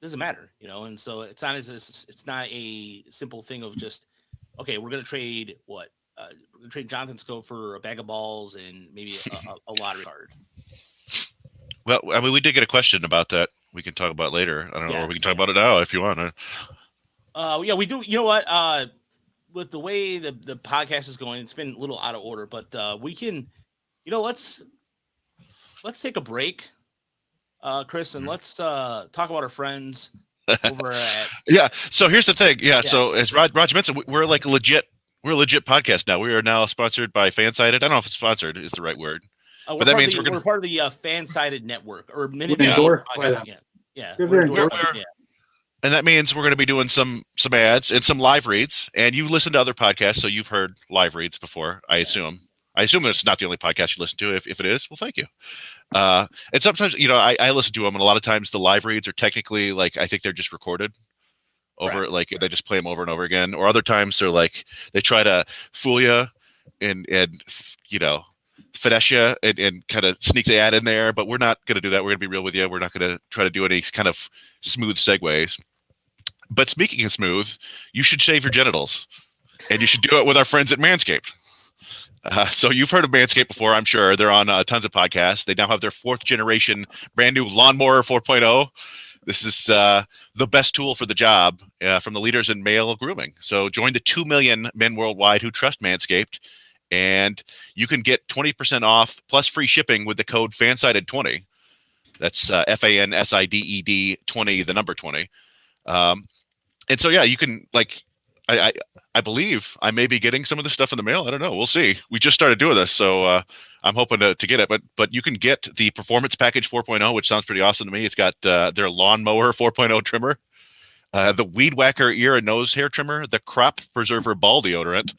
doesn't matter, and so it's not a simple thing of just, okay, we're going to trade we're going to trade Jonathan Scope for a bag of balls and maybe a lottery card. Well, I mean, we did get a question about that. We can talk about later. I don't know, or we can talk about it now if you want. Yeah, we do. You know what? With the way the podcast is going, it's been a little out of order, but we can, let's take a break, Chris, and let's talk about our friends over at. Yeah. So here's the thing. Yeah. So as Roger mentioned, we're like legit. We're a legit podcast now. We are now sponsored by Fansided. I don't know if it's sponsored is the right word. But that means we're part of the Fansided network or Minute endorsed by them. Yeah. And that means we're going to be doing some ads and some live reads. And you listen to other podcasts, so you've heard live reads before, I assume. I assume it's not the only podcast you listen to. If it is, well, thank you. And sometimes, I listen to them, and a lot of times the live reads are technically like, I think they're just recorded over, like they just play them over and over again. Or other times they're like, they try to fool you and finesse you and kind of sneak the ad in there, but we're not going to do that. We're going to be real with you. We're not going to try to do any kind of smooth segues. But speaking of smooth, you should shave your genitals, and you should do it with our friends at Manscaped. So you've heard of Manscaped before, I'm sure. They're on tons of podcasts. They now have their 4th generation brand new Lawnmower 4.0. This is the best tool for the job from the leaders in male grooming. So join the 2 million men worldwide who trust Manscaped. And you can get 20% off plus free shipping with the code FANSIDED20. That's FANSIDED 20, the number 20. And so, you can I believe I may be getting some of the stuff in the mail. I don't know. We'll see. We just started doing this, so I'm hoping to get it. But you can get the Performance Package 4.0, which sounds pretty awesome to me. It's got their Lawnmower 4.0 trimmer, the Weed Whacker ear and nose hair trimmer, the Crop Preserver ball deodorant,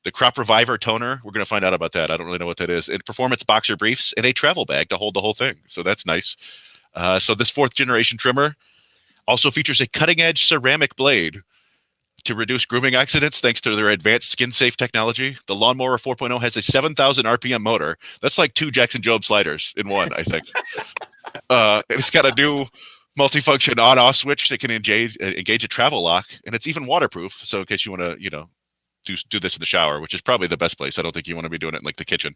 the Crop Reviver toner. We're going to find out about that. I don't really know what that is. And Performance Boxer briefs and a travel bag to hold the whole thing. So that's nice. So this 4th generation trimmer also features a cutting-edge ceramic blade to reduce grooming accidents thanks to their advanced skin-safe technology. The Lawnmower 4.0 has a 7,000 RPM motor. That's like 2 Jackson Job sliders in one, I think. And it's got a new multifunction on-off switch that can engage a travel lock, and it's even waterproof. So in case you want to, do this in the shower, which is probably the best place. I don't think you want to be doing it in like the kitchen.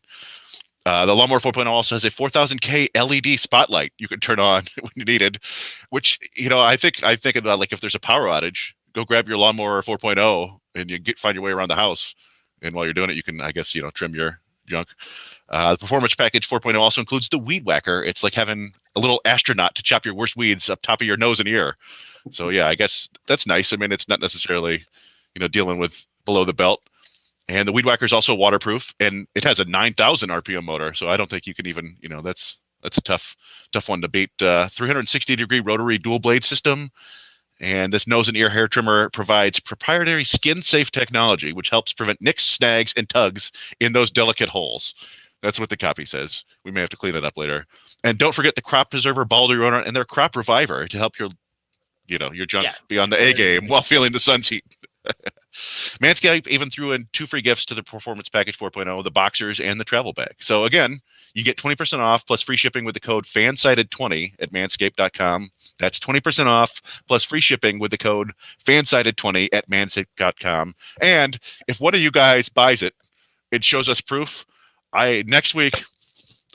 The Lawnmower 4.0 also has a 4000K LED spotlight you can turn on when you need it, which, I think about like if there's a power outage, go grab your Lawnmower 4.0 and you find your way around the house. And while you're doing it, you can, I guess, trim your junk. The Performance Package 4.0 also includes the Weed Whacker. It's like having a little astronaut to chop your worst weeds up top of your nose and ear. So I guess that's nice. I mean, it's not necessarily, dealing with below the belt. And the Weed Whacker is also waterproof, and it has a 9,000 RPM motor. So I don't think you can even, that's a tough one to beat. 360-degree rotary dual blade system. And this nose and ear hair trimmer provides proprietary skin-safe technology, which helps prevent nicks, snags, and tugs in those delicate holes. That's what the copy says. We may have to clean it up later. And don't forget the Crop Preserver ball deodorant and their Crop Reviver to help your junk be on the A game while feeling the sun's heat. Manscaped even threw in 2 free gifts to the Performance Package 4.0, the boxers and the travel bag. So again, you get 20% off plus free shipping with the code FANSIDED20 at manscaped.com. That's 20% off plus free shipping with the code FANSIDED20 at manscaped.com. And if one of you guys buys it, it shows us proof. Next week,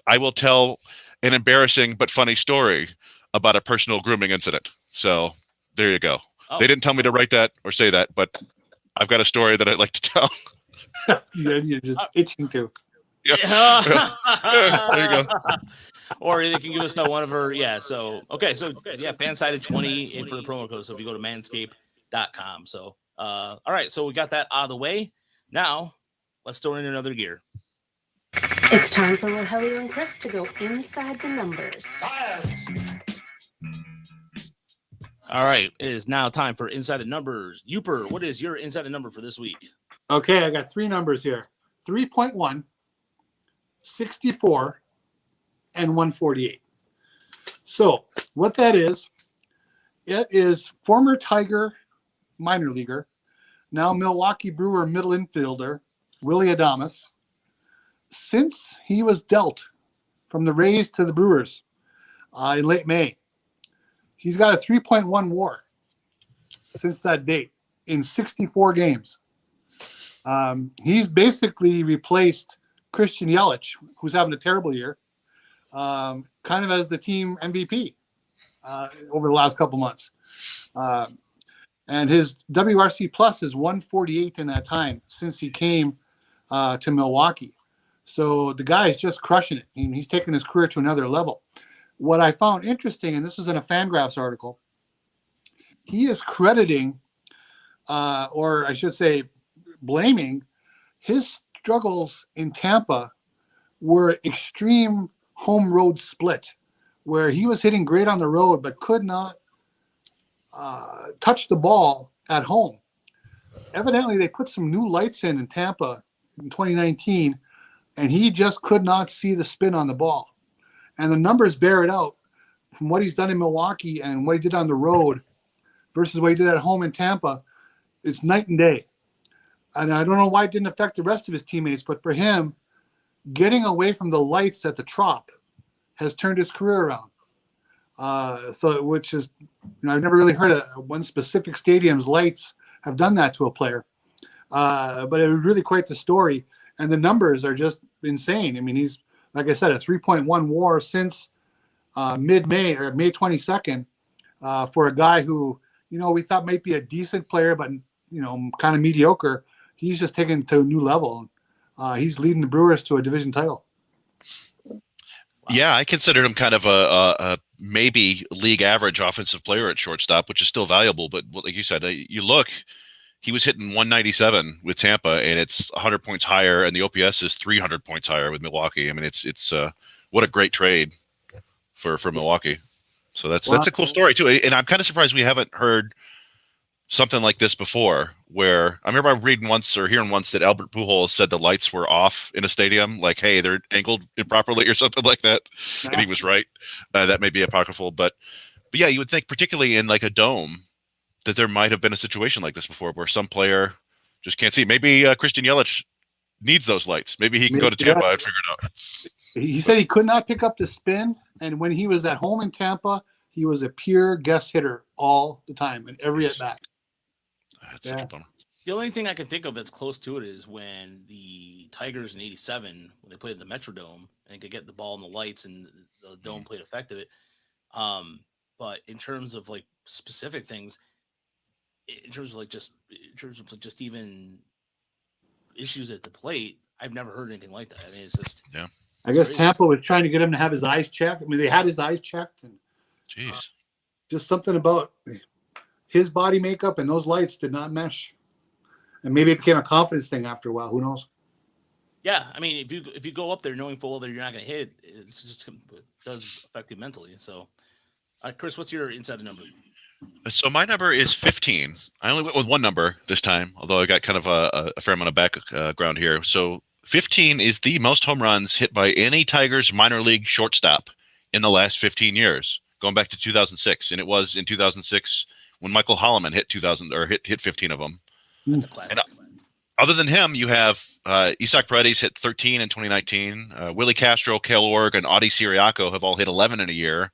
I will tell an embarrassing but funny story about a personal grooming incident. So there you go. Oh. They didn't tell me to write that or say that, but I've got a story that I'd like to tell. You're just itching to. Yeah. There you go. Or they can give us one of her. Yeah. So, okay. So, FANSIDED20 in for the promo code. So if you go to manscaped.com. So, all right. So we got that out of the way. Now let's throw in another gear. It's time for Rogelio and Chris to go inside the numbers. All right, it is now time for Inside the Numbers. Uper, what is your Inside the Number for this week? Okay, I got 3 numbers here. 3.1, 64, and 148. So what that is, it is former Tiger minor leaguer, now Milwaukee Brewer middle infielder, Willie Adames. Since he was dealt from the Rays to the Brewers in late May. He's got a 3.1 WAR since that date in 64 games. He's basically replaced Christian Yelich, who's having a terrible year, kind of as the team MVP over the last couple months. And his WRC plus is 148 in that time since he came to Milwaukee. So the guy is just crushing it. He's taking his career to another level. What I found interesting, and this was in a Fangraphs article, he is crediting, or I should say blaming, his struggles in Tampa were extreme home road split, where he was hitting great on the road but could not touch the ball at home. Evidently, they put some new lights in Tampa in 2019, and he just could not see the spin on the ball. And the numbers bear it out from what he's done in Milwaukee and what he did on the road versus what he did at home in Tampa. It's night and day. And I don't know why it didn't affect the rest of his teammates, but for him, getting away from the lights at the Trop has turned his career around. Which is, I've never really heard of one specific stadium's lights have done that to a player. But it was really quite the story. And the numbers are just insane. I mean, he's, like I said, a 3.1 WAR since mid-May or May 22nd for a guy who, we thought might be a decent player, but, kind of mediocre. He's just taken it to a new level. He's leading the Brewers to a division title. Yeah, I considered him kind of a maybe league average offensive player at shortstop, which is still valuable. But like you said, you look, he was hitting 197 with Tampa, and it's 100 points higher, and the OPS is 300 points higher with Milwaukee. I mean, it's what a great trade for Milwaukee. So that's a cool story too. And I'm kind of surprised we haven't heard something like this before, where I remember reading once or hearing once that Albert Pujols said the lights were off in a stadium, like, hey, they're angled improperly or something like that. Yeah. And he was right. That may be apocryphal, but yeah, you would think particularly in like a dome that there might have been a situation like this before where some player just can't see. Maybe Christian Yelich needs those lights. Maybe he can go to Tampa and figure it out. He said he could not pick up the spin, and when he was at home in Tampa, he was a pure guest hitter all the time and every at bat. That's such a bummer. The only thing I can think of that's close to it is when the Tigers in '87, when they played the Metrodome and could get the ball in the lights and the dome played effective. But in terms of like specific things, in terms of just even issues at the plate, I've never heard anything like that. I mean, it's just I guess crazy. Tampa was trying to get him to have his eyes checked. I mean, they had his eyes checked, and just something about his body makeup and those lights did not mesh. And maybe it became a confidence thing after a while. Who knows? Yeah, I mean, if you go up there knowing full well that you're not going to hit, it does affect you mentally. So, Chris, what's your inside number? So my number is 15. I only went with one number this time, although I got kind of a fair amount of background here. So 15 is the most home runs hit by any Tigers minor league shortstop in the last 15 years, going back to 2006. And it was in 2006 when Michael Holloman hit 15 of them. That's a classic. And other than him, you have Isaac Paredes hit 13 in 2019. Willie Castro, Cale Org, and Audie Siriaco have all hit 11 in a year.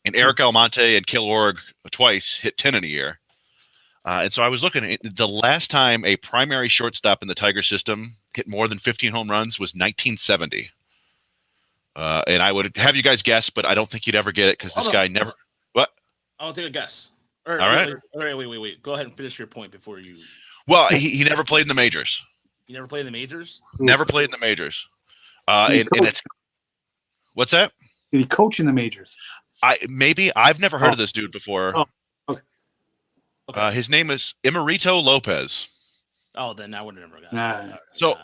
And Eric Almonte and Cale Org twice hit 10 in a year. And so I was looking at the last time a primary shortstop in the Tiger system hit more than 15 home runs was 1970. And I would have you guys guess, but I don't think you'd ever get it because this guy never. What? I'll take a guess. All right. Wait. Go ahead and finish your point before you. Well, he never played in the majors. You never played in the majors? Never played in the majors. And it's what's that? Did he coach in the majors? I've never heard of this dude before. Oh, okay. His name is Emerito Lopez. Oh, then I would have never gotten it. So,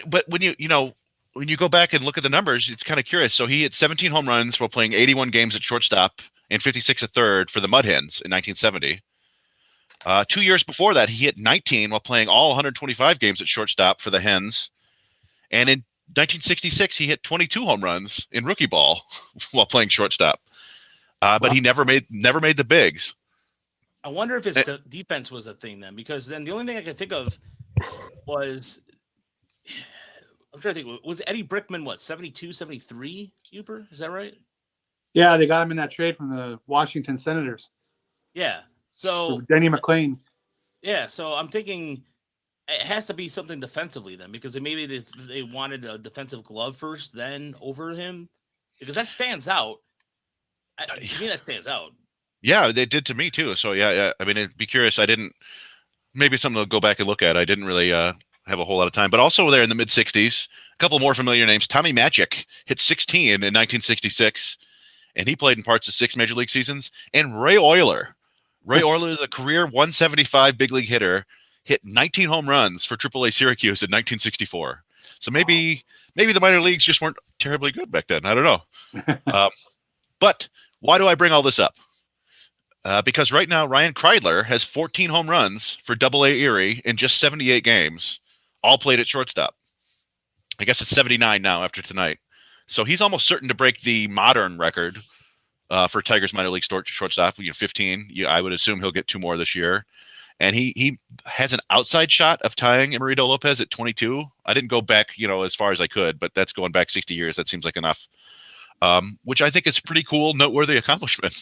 but when you go back and look at the numbers, it's kind of curious. So he hit 17 home runs while playing 81 games at shortstop and 56 at third for the Mud Hens in 1970. 2 years before that, he hit 19 while playing all 125 games at shortstop for the Hens. And in 1966, he hit 22 home runs in rookie ball while playing shortstop. But he never made the bigs. I wonder if his defense was a thing then, because then the only thing I could think of was I'm trying to think. Was Eddie Brickman what 72, 73? Uber, is that right? Yeah, they got him in that trade from the Washington Senators. Yeah. So Denny McLain. Yeah, so I'm thinking it has to be something defensively then, because maybe they wanted a defensive glove first, then over him, because that stands out. To me, that stands out. Yeah, they did to me too. So yeah. I mean, I'd be curious. I didn't. Maybe something to go back and look at. I didn't really have a whole lot of time. But also there in the mid '60s, a couple more familiar names. Tommy Magic hit 16 in 1966, and he played in parts of 6 major league seasons. And Ray Oyler, the career 175 big league hitter, hit 19 home runs for AAA Syracuse in 1964. So maybe the minor leagues just weren't terribly good back then. I don't know. But why do I bring all this up? Because right now Ryan Kreidler has 14 home runs for AA Erie in just 78 games, all played at shortstop. I guess it's 79 now after tonight. So he's almost certain to break the modern record for Tigers minor league shortstop. 15. I would assume he'll get 2 more this year. And he has an outside shot of tying Emerito Lopez at 22. I didn't go back, as far as I could, but that's going back 60 years. That seems like enough. Which I think is a pretty cool, noteworthy accomplishment.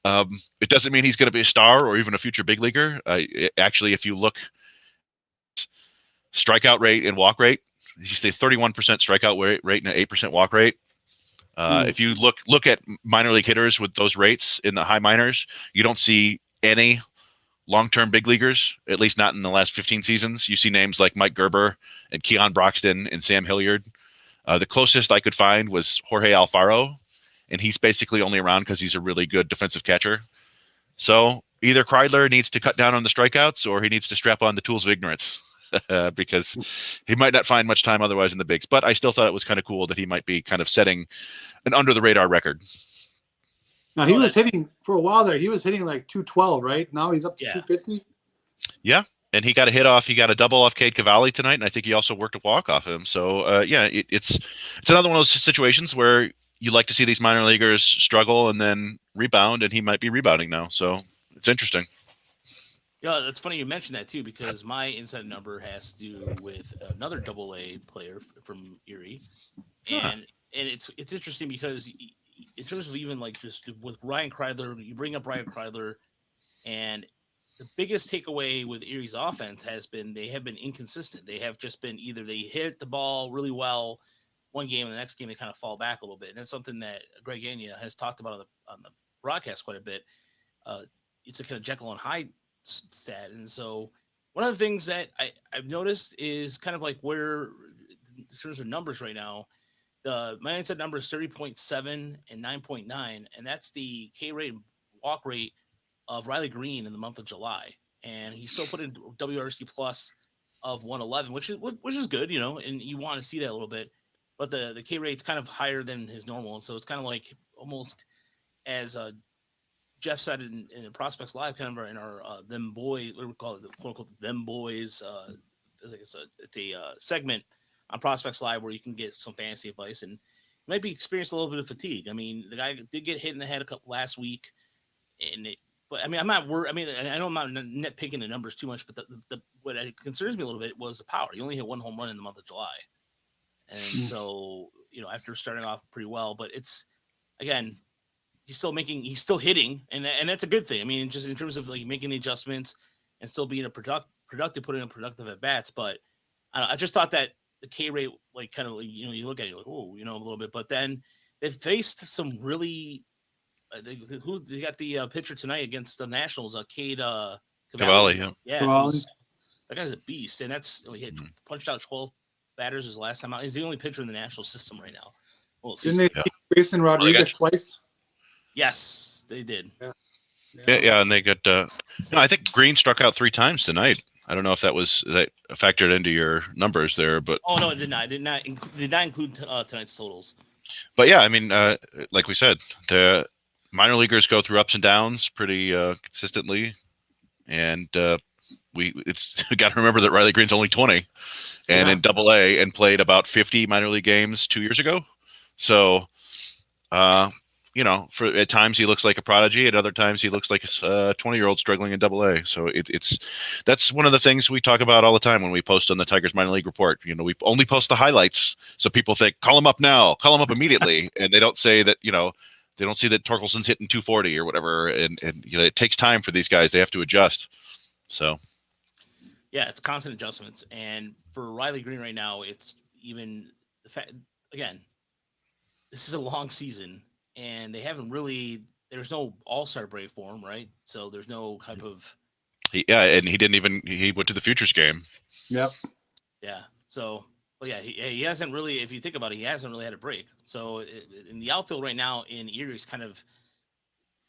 It doesn't mean he's going to be a star or even a future big leaguer. Actually, if you look strikeout rate and walk rate, you see 31% strikeout rate and an 8% walk rate. If you look at minor league hitters with those rates in the high minors, you don't see any long-term big leaguers, at least not in the last 15 seasons. You see names like Mike Gerber and Keon Broxton and Sam Hilliard. The closest I could find was Jorge Alfaro, and he's basically only around because he's a really good defensive catcher. So either Kreidler needs to cut down on the strikeouts or he needs to strap on the tools of ignorance because he might not find much time otherwise in the bigs. But I still thought it was kind of cool that he might be kind of setting an under-the-radar record. Now, he was hitting for a while there. He was hitting like 212, right? Now he's up to 250. Yeah. And he got a hit off. He got a double off Cade Cavalli tonight, and I think he also worked a walk off him. So, it's another one of those situations where you like to see these minor leaguers struggle and then rebound, and he might be rebounding now. So it's interesting. Yeah, that's funny you mentioned that too, because my inside number has to do with another AA player from Erie, and it's interesting because in terms of even like just with Ryan Kreidler, you bring up Ryan Kreidler, and the biggest takeaway with Erie's offense has been they have been inconsistent. They have just been either they hit the ball really well one game and the next game they kind of fall back a little bit. And that's something that Greg Anya has talked about on the broadcast quite a bit. It's a kind of Jekyll and Hyde stat. And so one of the things that I've noticed is kind of like where in terms of numbers right now, my inside number is 30.7 and 9.9, and that's the K rate and walk rate of Riley Green in the month of July, and he still put in WRC plus of 111, which is good, and you want to see that a little bit, but the K rate's kind of higher than his normal, and so it's kind of like almost as Jeff said in Prospects Live, kind of in our them boys, what do we call it, the quote unquote them boys. It's a segment on Prospects Live where you can get some fantasy advice, and you might be experiencing a little bit of fatigue. I mean, the guy did get hit in the head last week, but I mean, I'm not worried. I mean, I know I'm not nitpicking the numbers too much, but the what concerns me a little bit was the power. He only hit 1 home run in the month of July, and so after starting off pretty well, but it's again, he's still hitting, and that's a good thing. I mean, just in terms of like making the adjustments and still being productive, putting in productive at bats. But I just thought that the K rate, like kind of like, you look at it like, oh, a little bit, but then they faced some really. They got the pitcher tonight against the Nationals, Cade Cavalli. Yeah, that guy's a beast, and he had punched out 12 batters his last time out. He's the only pitcher in the national system right now. Well, didn't they keep Grayson Rodriguez twice? Yes, they did. Yeah, and they got. I think Green struck out 3 times tonight. I don't know if that factored into your numbers there, but no, it did not. It did not include tonight's totals. But yeah, I mean, like we said, the minor leaguers go through ups and downs pretty consistently, and we got to remember that Riley Green's only 20, and in AA and played about 50 minor league games 2 years ago. So, for at times he looks like a prodigy, at other times he looks like a 20-year-old struggling in AA. So that's one of the things we talk about all the time when we post on the Tigers minor league report. We only post the highlights, so people think call him up now, call him up immediately, and they don't say that they don't see that Torkelson's hitting 240 or whatever, and it takes time for these guys. They have to adjust. So yeah, it's constant adjustments, and for Riley Green right now, it's even the fact again, this is a long season. And they haven't really. There's no All-Star break for him, right? So there's no type of. And he didn't even. He went to the Futures game. Yep. Yeah. So, well, yeah, he hasn't really. If you think about it, he hasn't really had a break. So in the outfield right now in Erie is kind of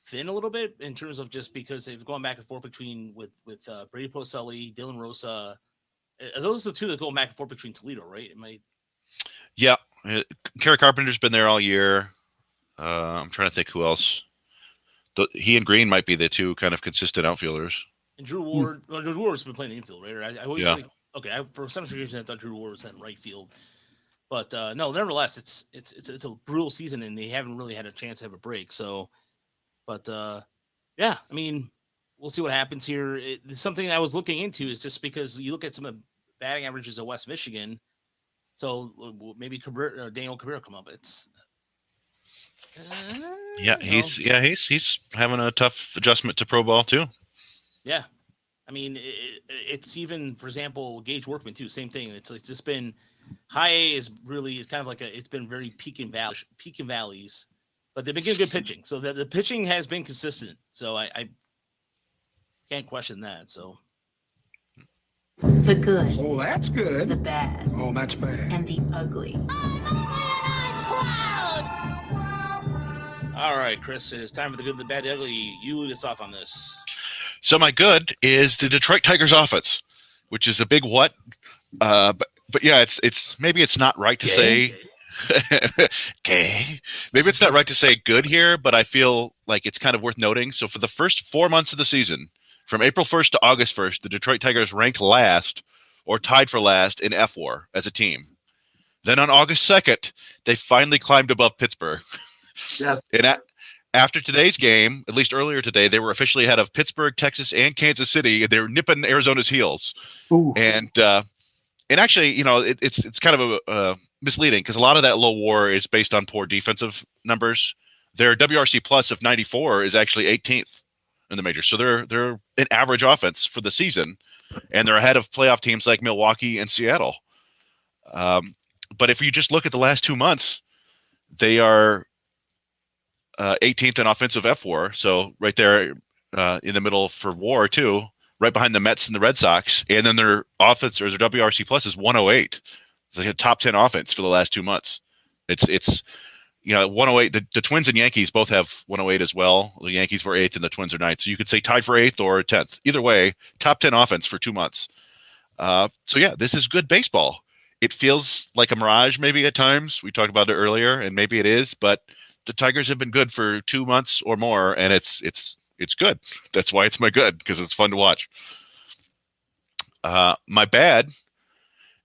thin a little bit in terms of just because they've gone back and forth between with Brady Poselli, Dylan Rosa. Those are the two that go back and forth between Toledo, right? Yeah, Kerry Carpenter's been there all year. I'm trying to think who else. He and Green might be the two kind of consistent outfielders. And Drew Ward. Well, Drew Ward's been playing the infield, right? I always think, okay. For some reason, I thought Drew Ward was in right field, but no. Nevertheless, it's a brutal season, and they haven't really had a chance to have a break. So, but yeah, I mean, we'll see what happens here. Something I was looking into is just because you look at some of the batting averages of West Michigan. So maybe Daniel Cabrera come up. It's he's having a tough adjustment to pro ball too. Yeah, I mean it's even, for example, Gage Workman too. Same thing. It's just been high A is kind of like it's been very peak and valleys, but they've been getting good pitching. So the pitching has been consistent. So I can't question that. So The good, Oh, that's good. the bad, Oh, that's bad. and the ugly. all right, Chris, it's time for the good, the bad, the ugly. You lead us off on this. So my good is the Detroit Tigers offense, which is a big what. But yeah, it's maybe it's not right to say. Okay, maybe it's not right to say good here, but I feel like it's kind of worth noting. So for the first 4 months of the season, from April 1st to August 1st, the Detroit Tigers ranked last or tied for last in FWAR as a team. Then on August 2nd, they finally climbed above Pittsburgh. Yes. And after today's game, at least earlier today, they were officially ahead of Pittsburgh, Texas, and Kansas City. They were nipping Arizona's heels. Ooh. And actually, it's kind of misleading because a lot of that low WAR is based on poor defensive numbers. Their WRC plus of 94 is actually 18th in the majors. So they're an average offense for the season, and they're ahead of playoff teams like Milwaukee and Seattle. But if you just look at the last 2 months, they are 18th in offensive FWAR. So right there in the middle for WAR too, right behind the Mets and the Red Sox. And then their offense or their WRC plus is 108. It's like a top 10 offense for the last 2 months. It's 108. The Twins and Yankees both have 108 as well. The Yankees were 8th and the Twins are 9th. So you could say tied for 8th or 10th. Either way, top 10 offense for 2 months. So yeah, this is good baseball. It feels like a mirage maybe at times. We talked about it earlier, and maybe it is, but the Tigers have been good for 2 months or more, and it's good. That's why it's my good, because it's fun to watch. My bad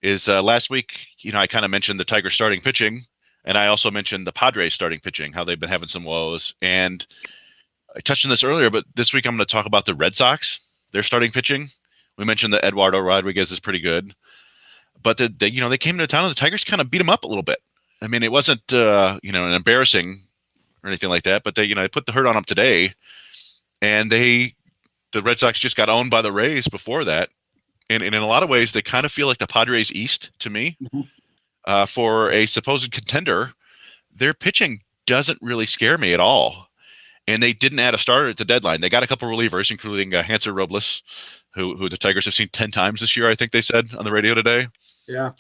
is last week, I kind of mentioned the Tigers starting pitching, and I also mentioned the Padres starting pitching, how they've been having some woes. And I touched on this earlier, but this week I'm going to talk about the Red Sox, their starting pitching. We mentioned that Eduardo Rodriguez is pretty good, but they came into town and the Tigers kind of beat them up a little bit. I mean, it wasn't an embarrassing or anything like that, but they put the hurt on them today, and the Red Sox just got owned by the Rays before that. And in a lot of ways, they kind of feel like the Padres East to me. For a supposed contender, their pitching doesn't really scare me at all. And they didn't add a starter at the deadline. They got a couple relievers, including Hanser Robles, who the Tigers have seen 10 times this year, I think they said on the radio today. Yeah.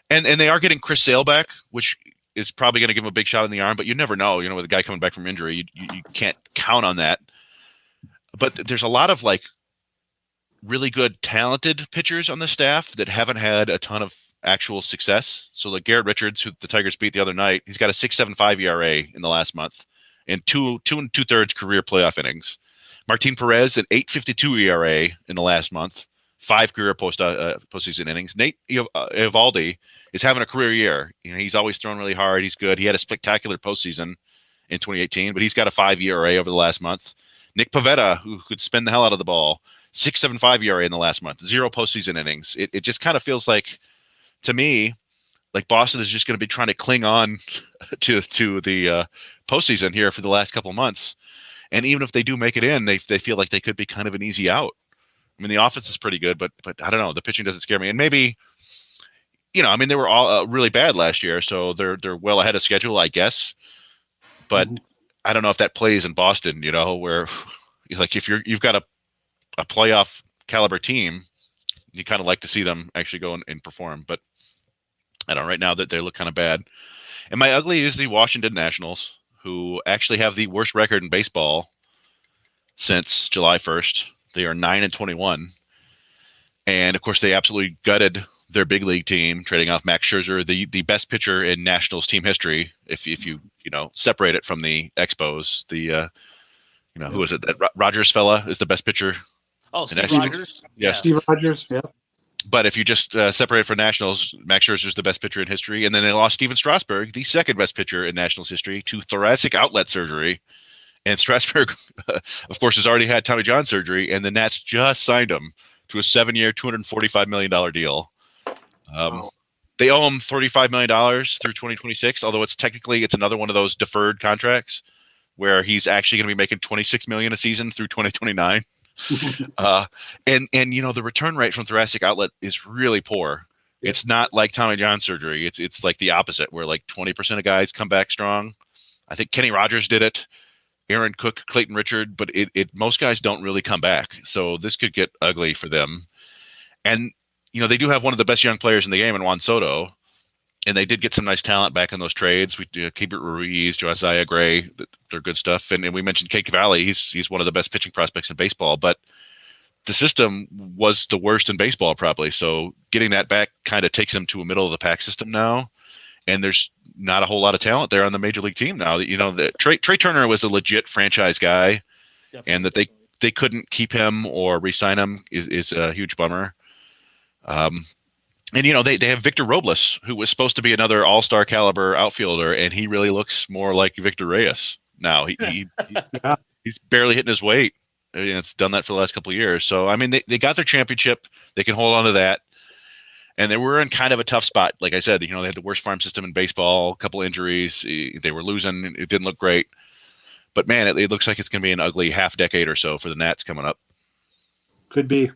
And they are getting Chris Sale back, which is probably going to give him a big shot in the arm, but you never know. With a guy coming back from injury, you can't count on that. But there's a lot of really good, talented pitchers on the staff that haven't had a ton of actual success. So like Garrett Richards, who the Tigers beat the other night, he's got a 6.75 ERA in the last month and 2 2/3 career playoff innings. Martin Perez, an 8.52 ERA in the last month, 5 career postseason innings. Nate Eovaldi is having a career year. He's always thrown really hard. He's good. He had a spectacular postseason, in 2018, but he's got a 5 ERA over the last month. Nick Pivetta, who could spin the hell out of the ball, 6.75 ERA in the last month, 0 postseason innings. It just kind of feels like, to me, like Boston is just going to be trying to cling on to the postseason here for the last couple of months. And even if they do make it in, they feel like they could be kind of an easy out. I mean, the offense is pretty good, but I don't know. The pitching doesn't scare me. And maybe, I mean, they were all really bad last year, so they're well ahead of schedule, I guess. But I don't know if that plays in Boston, where like if you've got a playoff caliber team, you kind of like to see them actually go and perform. But I don't know, right now that they look kind of bad. And my ugly is the Washington Nationals, who actually have the worst record in baseball since July 1st. They are 9-21. And of course, they absolutely gutted their big league team, trading off Max Scherzer, the best pitcher in Nationals team history. If you separate it from the Expos, who is it? That Rogers fella is the best pitcher. Oh, Steve Nationals? Rogers. Yeah, Steve Rogers. Yeah. But if you just separate it from Nationals, Max Scherzer is the best pitcher in history. And then they lost Steven Strasburg, the second best pitcher in Nationals history, to thoracic outlet surgery. And Strasburg, of course, has already had Tommy John surgery, and the Nats just signed him to a 7-year, $245 million deal. They owe him $35 million through 2026, although it's another one of those deferred contracts where he's actually going to be making $26 million a season through 2029. And the return rate from thoracic outlet is really poor. Yeah. It's not like Tommy John surgery. It's like the opposite, where like 20% of guys come back strong. I think Kenny Rogers did it. Aaron Cook, Clayton Richard, but most guys don't really come back. So this could get ugly for them. And, they do have one of the best young players in the game in Juan Soto, and they did get some nice talent back in those trades. We Keibert Ruiz, Josiah Gray, they're good stuff. And we mentioned Cade Cavalli. He's one of the best pitching prospects in baseball, but the system was the worst in baseball probably. So getting that back kind of takes them to a middle of the pack system now. And there's not a whole lot of talent there on the major league team now. Trey Turner was a legit franchise guy. Definitely. And that they couldn't keep him or re-sign him is a huge bummer. And they have Victor Robles, who was supposed to be another all-star caliber outfielder, and he really looks more like Victor Reyes now. He's barely hitting his weight. It's done that for the last couple of years. So I mean, they got their championship. They can hold on to that. And they were in kind of a tough spot. Like I said, they had the worst farm system in baseball, a couple injuries. They were losing. It didn't look great. But, man, it looks like it's going to be an ugly half decade or so for the Nats coming up. Could be.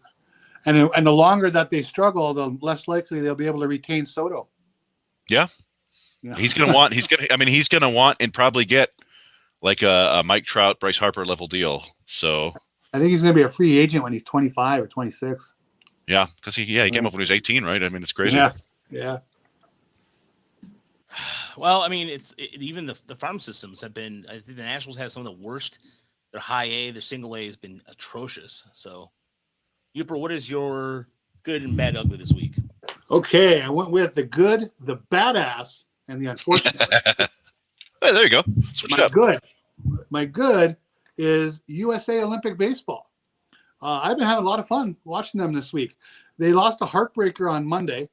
And the longer that they struggle, the less likely they'll be able to retain Soto. Yeah. He's going to want and probably get like a Mike Trout, Bryce Harper level deal. So I think he's going to be a free agent when he's 25 or 26. Yeah, because he came up when he was 18, right? I mean, it's crazy. Yeah. Well, I mean, even the farm systems have been. I think the Nationals had some of the worst. Their high A, their single A has been atrocious. So, Uper, what is your good and bad ugly this week? Okay, I went with the good, the badass, and the unfortunate. Hey, there you go. Switch it up. My good is USA Olympic baseball. I've been having a lot of fun watching them this week. They lost a heartbreaker on Monday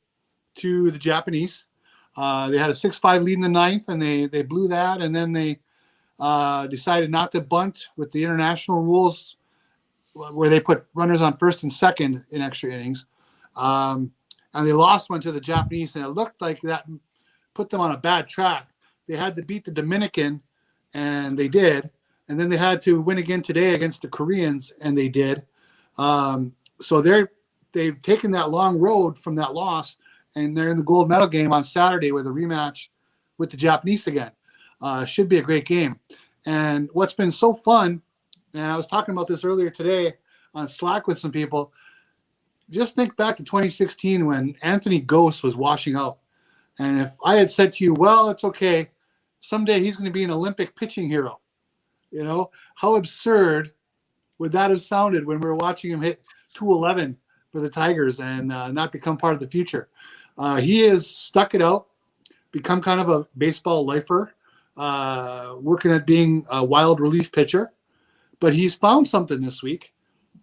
to the Japanese. They had a 6-5 lead in the ninth, and they blew that. And then they decided not to bunt with the international rules where they put runners on first and second in extra innings. And they lost one to the Japanese, and it looked like that put them on a bad track. They had to beat the Dominican, and they did. And then they had to win again today against the Koreans, and they did. So they've taken that long road from that loss, and they're in the gold medal game on Saturday with a rematch with the Japanese again. Should be a great game. And what's been so fun, and I was talking about this earlier today on Slack with some people, just think back to 2016 when Anthony Gose was washing out. And if I had said to you, well, it's okay, someday he's going to be an Olympic pitching hero. How absurd would that have sounded when we were watching him hit 211 for the Tigers and not become part of the future? He has stuck it out, become kind of a baseball lifer, working at being a wild relief pitcher. But he's found something this week.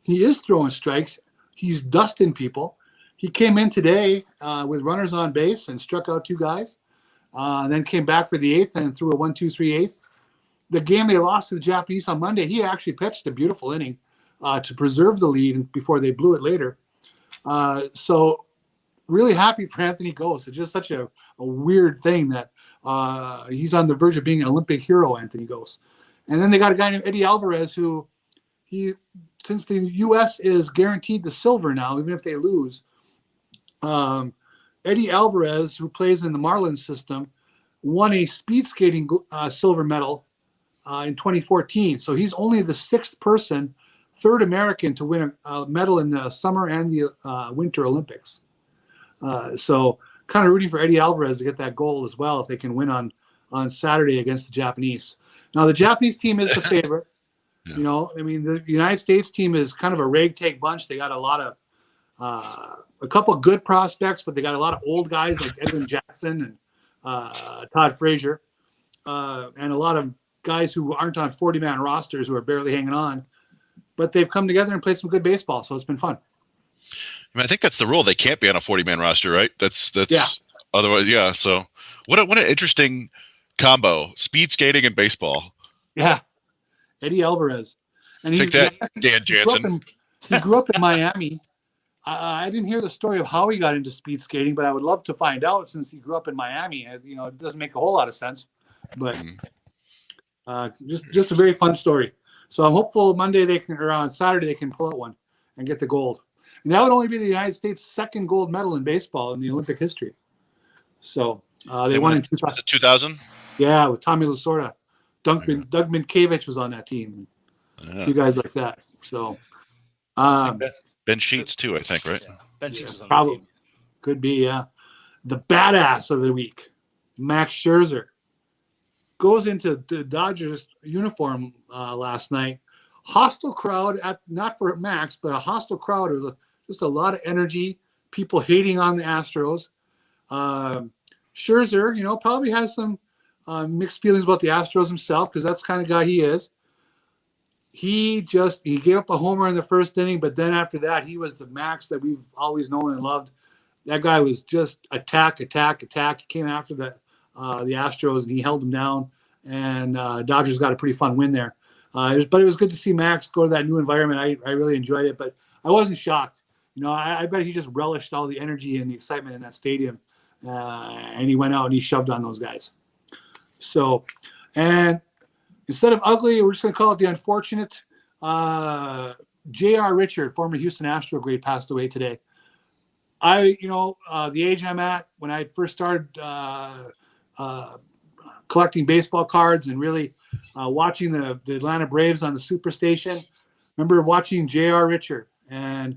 He is throwing strikes. He's dusting people. He came in today with runners on base and struck out 2 guys, and then came back for the 8th and threw a 1-2-3 8th. the game they lost to the Japanese on Monday, he actually pitched a beautiful inning to preserve the lead before they blew it later. So really happy for Anthony Gose. It's just such a weird thing that he's on the verge of being an Olympic hero, Anthony Gose. And then they got a guy named Eddie Alvarez who since the U.S. is guaranteed the silver now, even if they lose, Eddie Alvarez, who plays in the Marlins system, won a speed skating silver medal in 2014. So he's only the sixth person, third American to win a medal in the summer and the winter Olympics. So kind of rooting for Eddie Alvarez to get that gold as well if they can win on Saturday against the Japanese. Now, the Japanese team is the favorite. Yeah. You know, I mean, the United States team is kind of a ragtag bunch. They got a couple of good prospects, but they got a lot of old guys like Edwin Jackson and Todd Frazier, and a lot of guys who aren't on 40-man rosters who are barely hanging on. But they've come together and played some good baseball, so it's been fun. I mean, I think that's the rule. They can't be on a 40-man roster, right? That's yeah. Otherwise, yeah. So what an interesting combo: speed skating and baseball. Yeah, Eddie Alvarez, and take that, Dan Jansen. He grew up in Miami. I didn't hear the story of how he got into speed skating, but I would love to find out since he grew up in Miami. You know, it doesn't make a whole lot of sense, but just a very fun story. So I'm hopeful Monday or on Saturday they can pull out one and get the gold. And that would only be the United States' second gold medal in baseball in the Olympic history. So they won in 2000. Yeah, with Tommy Lasorda. Doug Minkiewicz was on that team. You guys like that. So Ben Sheets too, I think, right? Yeah. Ben Sheets was on probably the team. Could be, yeah. The badass of the week, Max Scherzer, goes into the Dodgers uniform last night. Hostile crowd not for Max, but a hostile crowd. It was just a lot of energy. People hating on the Astros. Scherzer, you know, probably has some mixed feelings about the Astros himself because that's the kind of guy he is. He gave up a homer in the first inning, but then after that, he was the Max that we've always known and loved. That guy was just attack. He came after the Astros and he held them down. And Dodgers got a pretty fun win there. But it was good to see Max go to that new environment. I really enjoyed it, but I wasn't shocked. You know, I bet he just relished all the energy and the excitement in that stadium. And he went out and he shoved on those guys. So, and instead of ugly, we're just going to call it the unfortunate. J.R. Richard, former Houston Astro great, passed away today. The age I'm at, when I first started collecting baseball cards and really watching the Atlanta Braves on the Superstation, remember watching J.R. Richard, and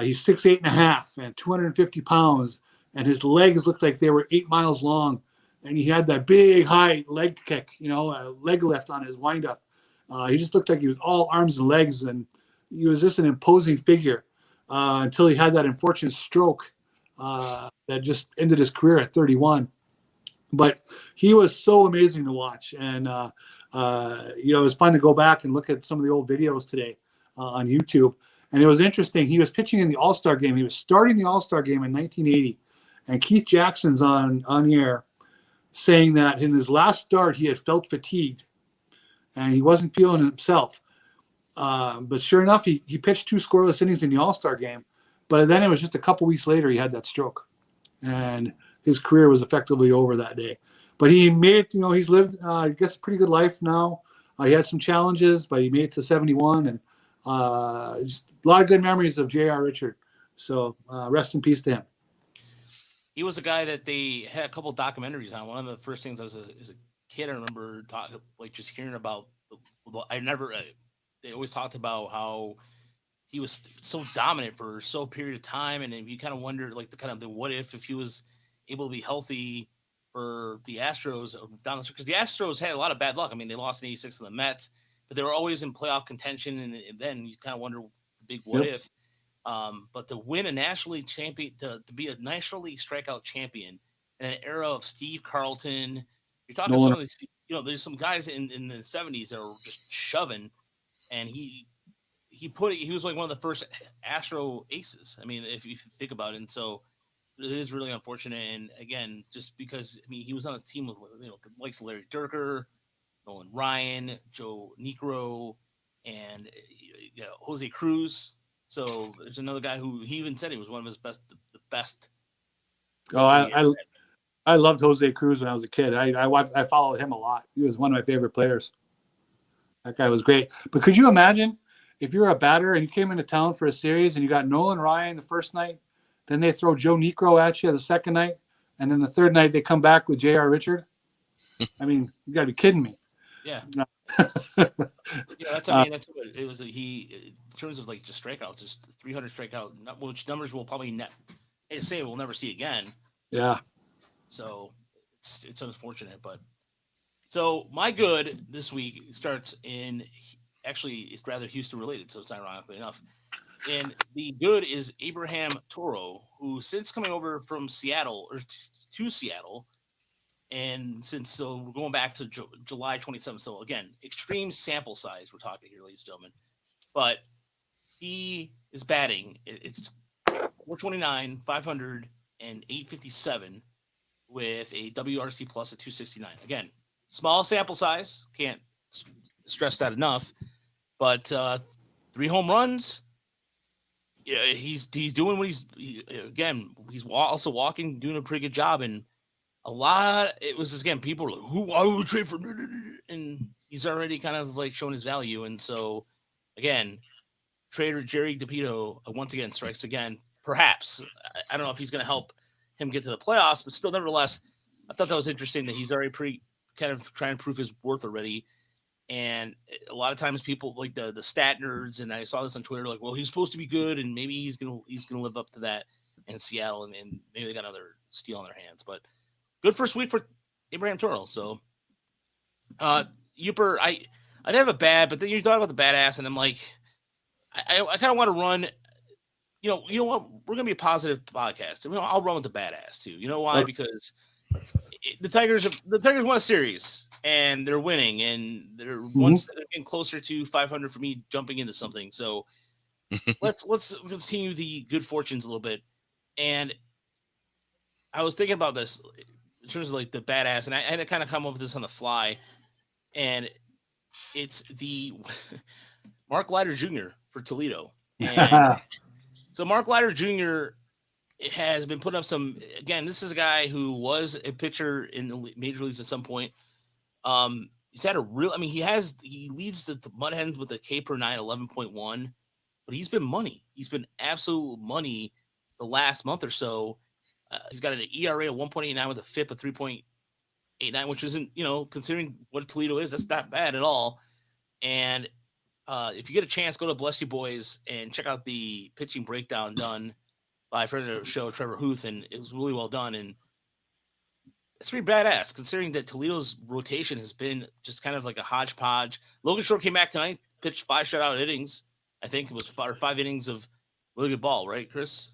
he's 6'8.5" and 250 pounds, and his legs looked like they were 8 miles long. And he had that big, high leg kick, you know, a leg lift on his windup. He just looked like he was all arms and legs, and he was just an imposing figure until he had that unfortunate stroke that just ended his career at 31. But he was so amazing to watch. And, it was fun to go back and look at some of the old videos today on YouTube. And it was interesting. He was pitching in the All-Star game. He was starting the All-Star game in 1980. And Keith Jackson's on the air, saying that in his last start, he had felt fatigued and he wasn't feeling himself. But sure enough, he pitched 2 scoreless innings in the All-Star game. But then it was just a couple weeks later, he had that stroke. And his career was effectively over that day. But he made it, you know, he's lived, I guess, a pretty good life now. He had some challenges, but he made it to 71. And just a lot of good memories of J.R. Richard. So rest in peace to him. He was a guy that they had a couple of documentaries on. One of the first things as a kid, I remember just hearing about. They always talked about how he was so dominant for so period of time, and you kind of wondered the what if he was able to be healthy for the Astros down the stretch, because the Astros had a lot of bad luck. I mean, they lost in '86 to the Mets, but they were always in playoff contention, and then you kind of wonder the big what if. But to win a National League champion, to be a National League strikeout champion in an era of Steve Carlton, you're talking some of these, there's some guys in the 70s that are just shoving, and he was like one of the first Astro aces. I mean, if you think about it, and so it is really unfortunate. And again, just because he was on a team with likes Larry Durker, Nolan Ryan, Joe Negro, and Jose Cruz. So there's another guy who he even said he was one of his best, the best. Oh, I loved Jose Cruz when I was a kid. I followed him a lot. He was one of my favorite players. That guy was great. But could you imagine if you were a batter and you came into town for a series and you got Nolan Ryan the first night, then they throw Joe Negro at you the second night, and then the third night they come back with J.R. Richard? I mean, you got to be kidding me. Yeah. Yeah, that's what it was. He, in terms of like just strikeouts, just 300 strikeout, which numbers we'll probably we'll never see again. Yeah. So it's unfortunate, but so my good this week starts in it's rather Houston related, so it's ironically enough. And the good is Abraham Toro, who since coming over from Seattle or to Seattle, and so we're going back to July 27th. So again, extreme sample size we're talking here, ladies and gentlemen. But he is batting. It's 429, 500, and 857 with a WRC plus of 269. Again, small sample size. Can't stress that enough. But 3 home runs. Yeah, he's doing what he's also walking, doing a pretty good job. And a lot, it was just, again, people were like, why would we trade for, and he's already kind of like showing his value. And so, again, trader Jerry DePito once again strikes again. Perhaps I don't know if he's going to help him get to the playoffs, but still, nevertheless, I thought that was interesting that he's already kind of trying to prove his worth already. And a lot of times people like the stat nerds, and I saw this on Twitter, like, well, he's supposed to be good, and maybe he's gonna live up to that in Seattle, and maybe they got another steal on their hands. But good first week for Abraham Toro. So, Uper, I didn't have a bad, but then you thought about the badass, and I'm like, I kind of want to run. You know what? We're gonna be a positive podcast. I'll run with the badass too. You know why? Because the Tigers won a series and they're winning, and they're getting closer to 500 for me jumping into something. So let's continue the good fortunes a little bit. And I was thinking about this in terms of like the badass, and I had to kind of come up with this on the fly. And it's the Mark Leiter Jr. for Toledo. And so Mark Leiter Jr. has been putting up some. Again, this is a guy who was a pitcher in the major leagues at some point. He's had a real. I mean, he leads the Mud Hens with a K per 9, 11.1, but he's been money. He's been absolute money the last month or so. He's got an ERA of 1.89 with a FIP of 3.89, which isn't, considering what Toledo is, that's not bad at all. And if you get a chance, go to Bless You Boys and check out the pitching breakdown done by a friend of the show, Trevor Huth, and it was really well done. And it's pretty badass considering that Toledo's rotation has been just kind of like a hodgepodge. Logan Short came back tonight, pitched 5 shutout innings. I think it was 5 innings of really good ball, right, Chris?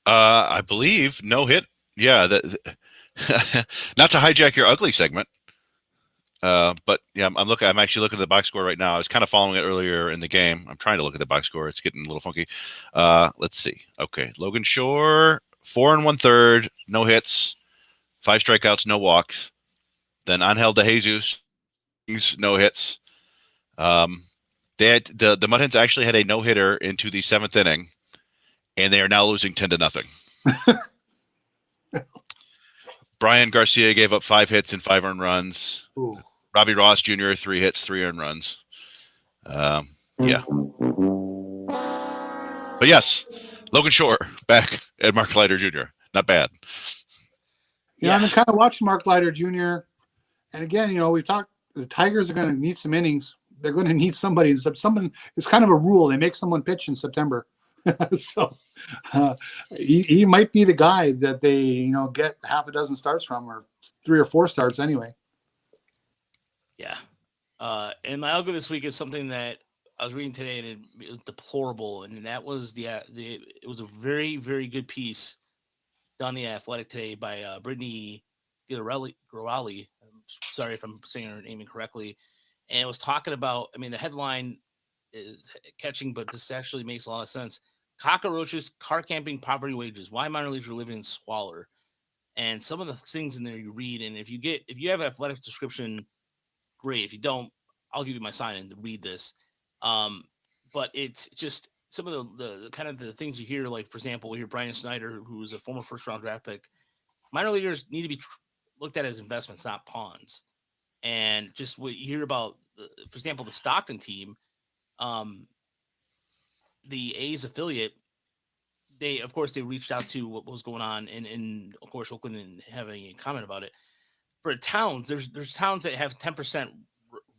I believe no hit. Yeah, not to hijack your ugly segment, but yeah, I'm actually looking at the box score right now. I was kind of following it earlier in the game. I'm trying to look at the box score. It's getting a little funky. Let's see. Okay, Logan Shore, 4 1/3, no hits, 5 strikeouts, no walks. Then Angel De Jesus, no hits. The Mud Hens actually had a no hitter into the 7th inning, and they are now losing 10-0. Brian Garcia gave up 5 hits and 5 earned runs. Ooh. Robbie Ross Jr., 3 hits, 3 earned runs. Yeah. But yes, Logan Shore back at Mark Leiter Jr. Not bad. Yeah, I've been kind of watching Mark Leiter Jr. And again, we've talked, the Tigers are going to need some innings. They're going to need somebody. It's kind of a rule. They make someone pitch in September. So he might be the guy that they, get half a dozen starts from, or 3 or 4 starts anyway. Yeah. And my algo this week is something that I was reading today, and it was deplorable. And that was it was a very, very good piece done The Athletic today by Brittany Girelli. I'm sorry if I'm saying her name incorrectly. And it was talking about, the headline is catching, but this actually makes a lot of sense. Cockroaches, car camping, poverty wages. Why minor leaguers are living in squalor. And some of the things in there you read, and if you have an Athletic description, great. If you don't, I'll give you my sign in to read this. But it's just some of the kind of the things you hear, like, for example, we hear Brian Snyder, who was a former first-round draft pick. Minor leaguers need to be looked at as investments, not pawns. And just what you hear about, for example, the Stockton team, the A's affiliate, they reached out to what was going on in of course, Oakland, and having a comment about it. For towns, there's towns that have 10%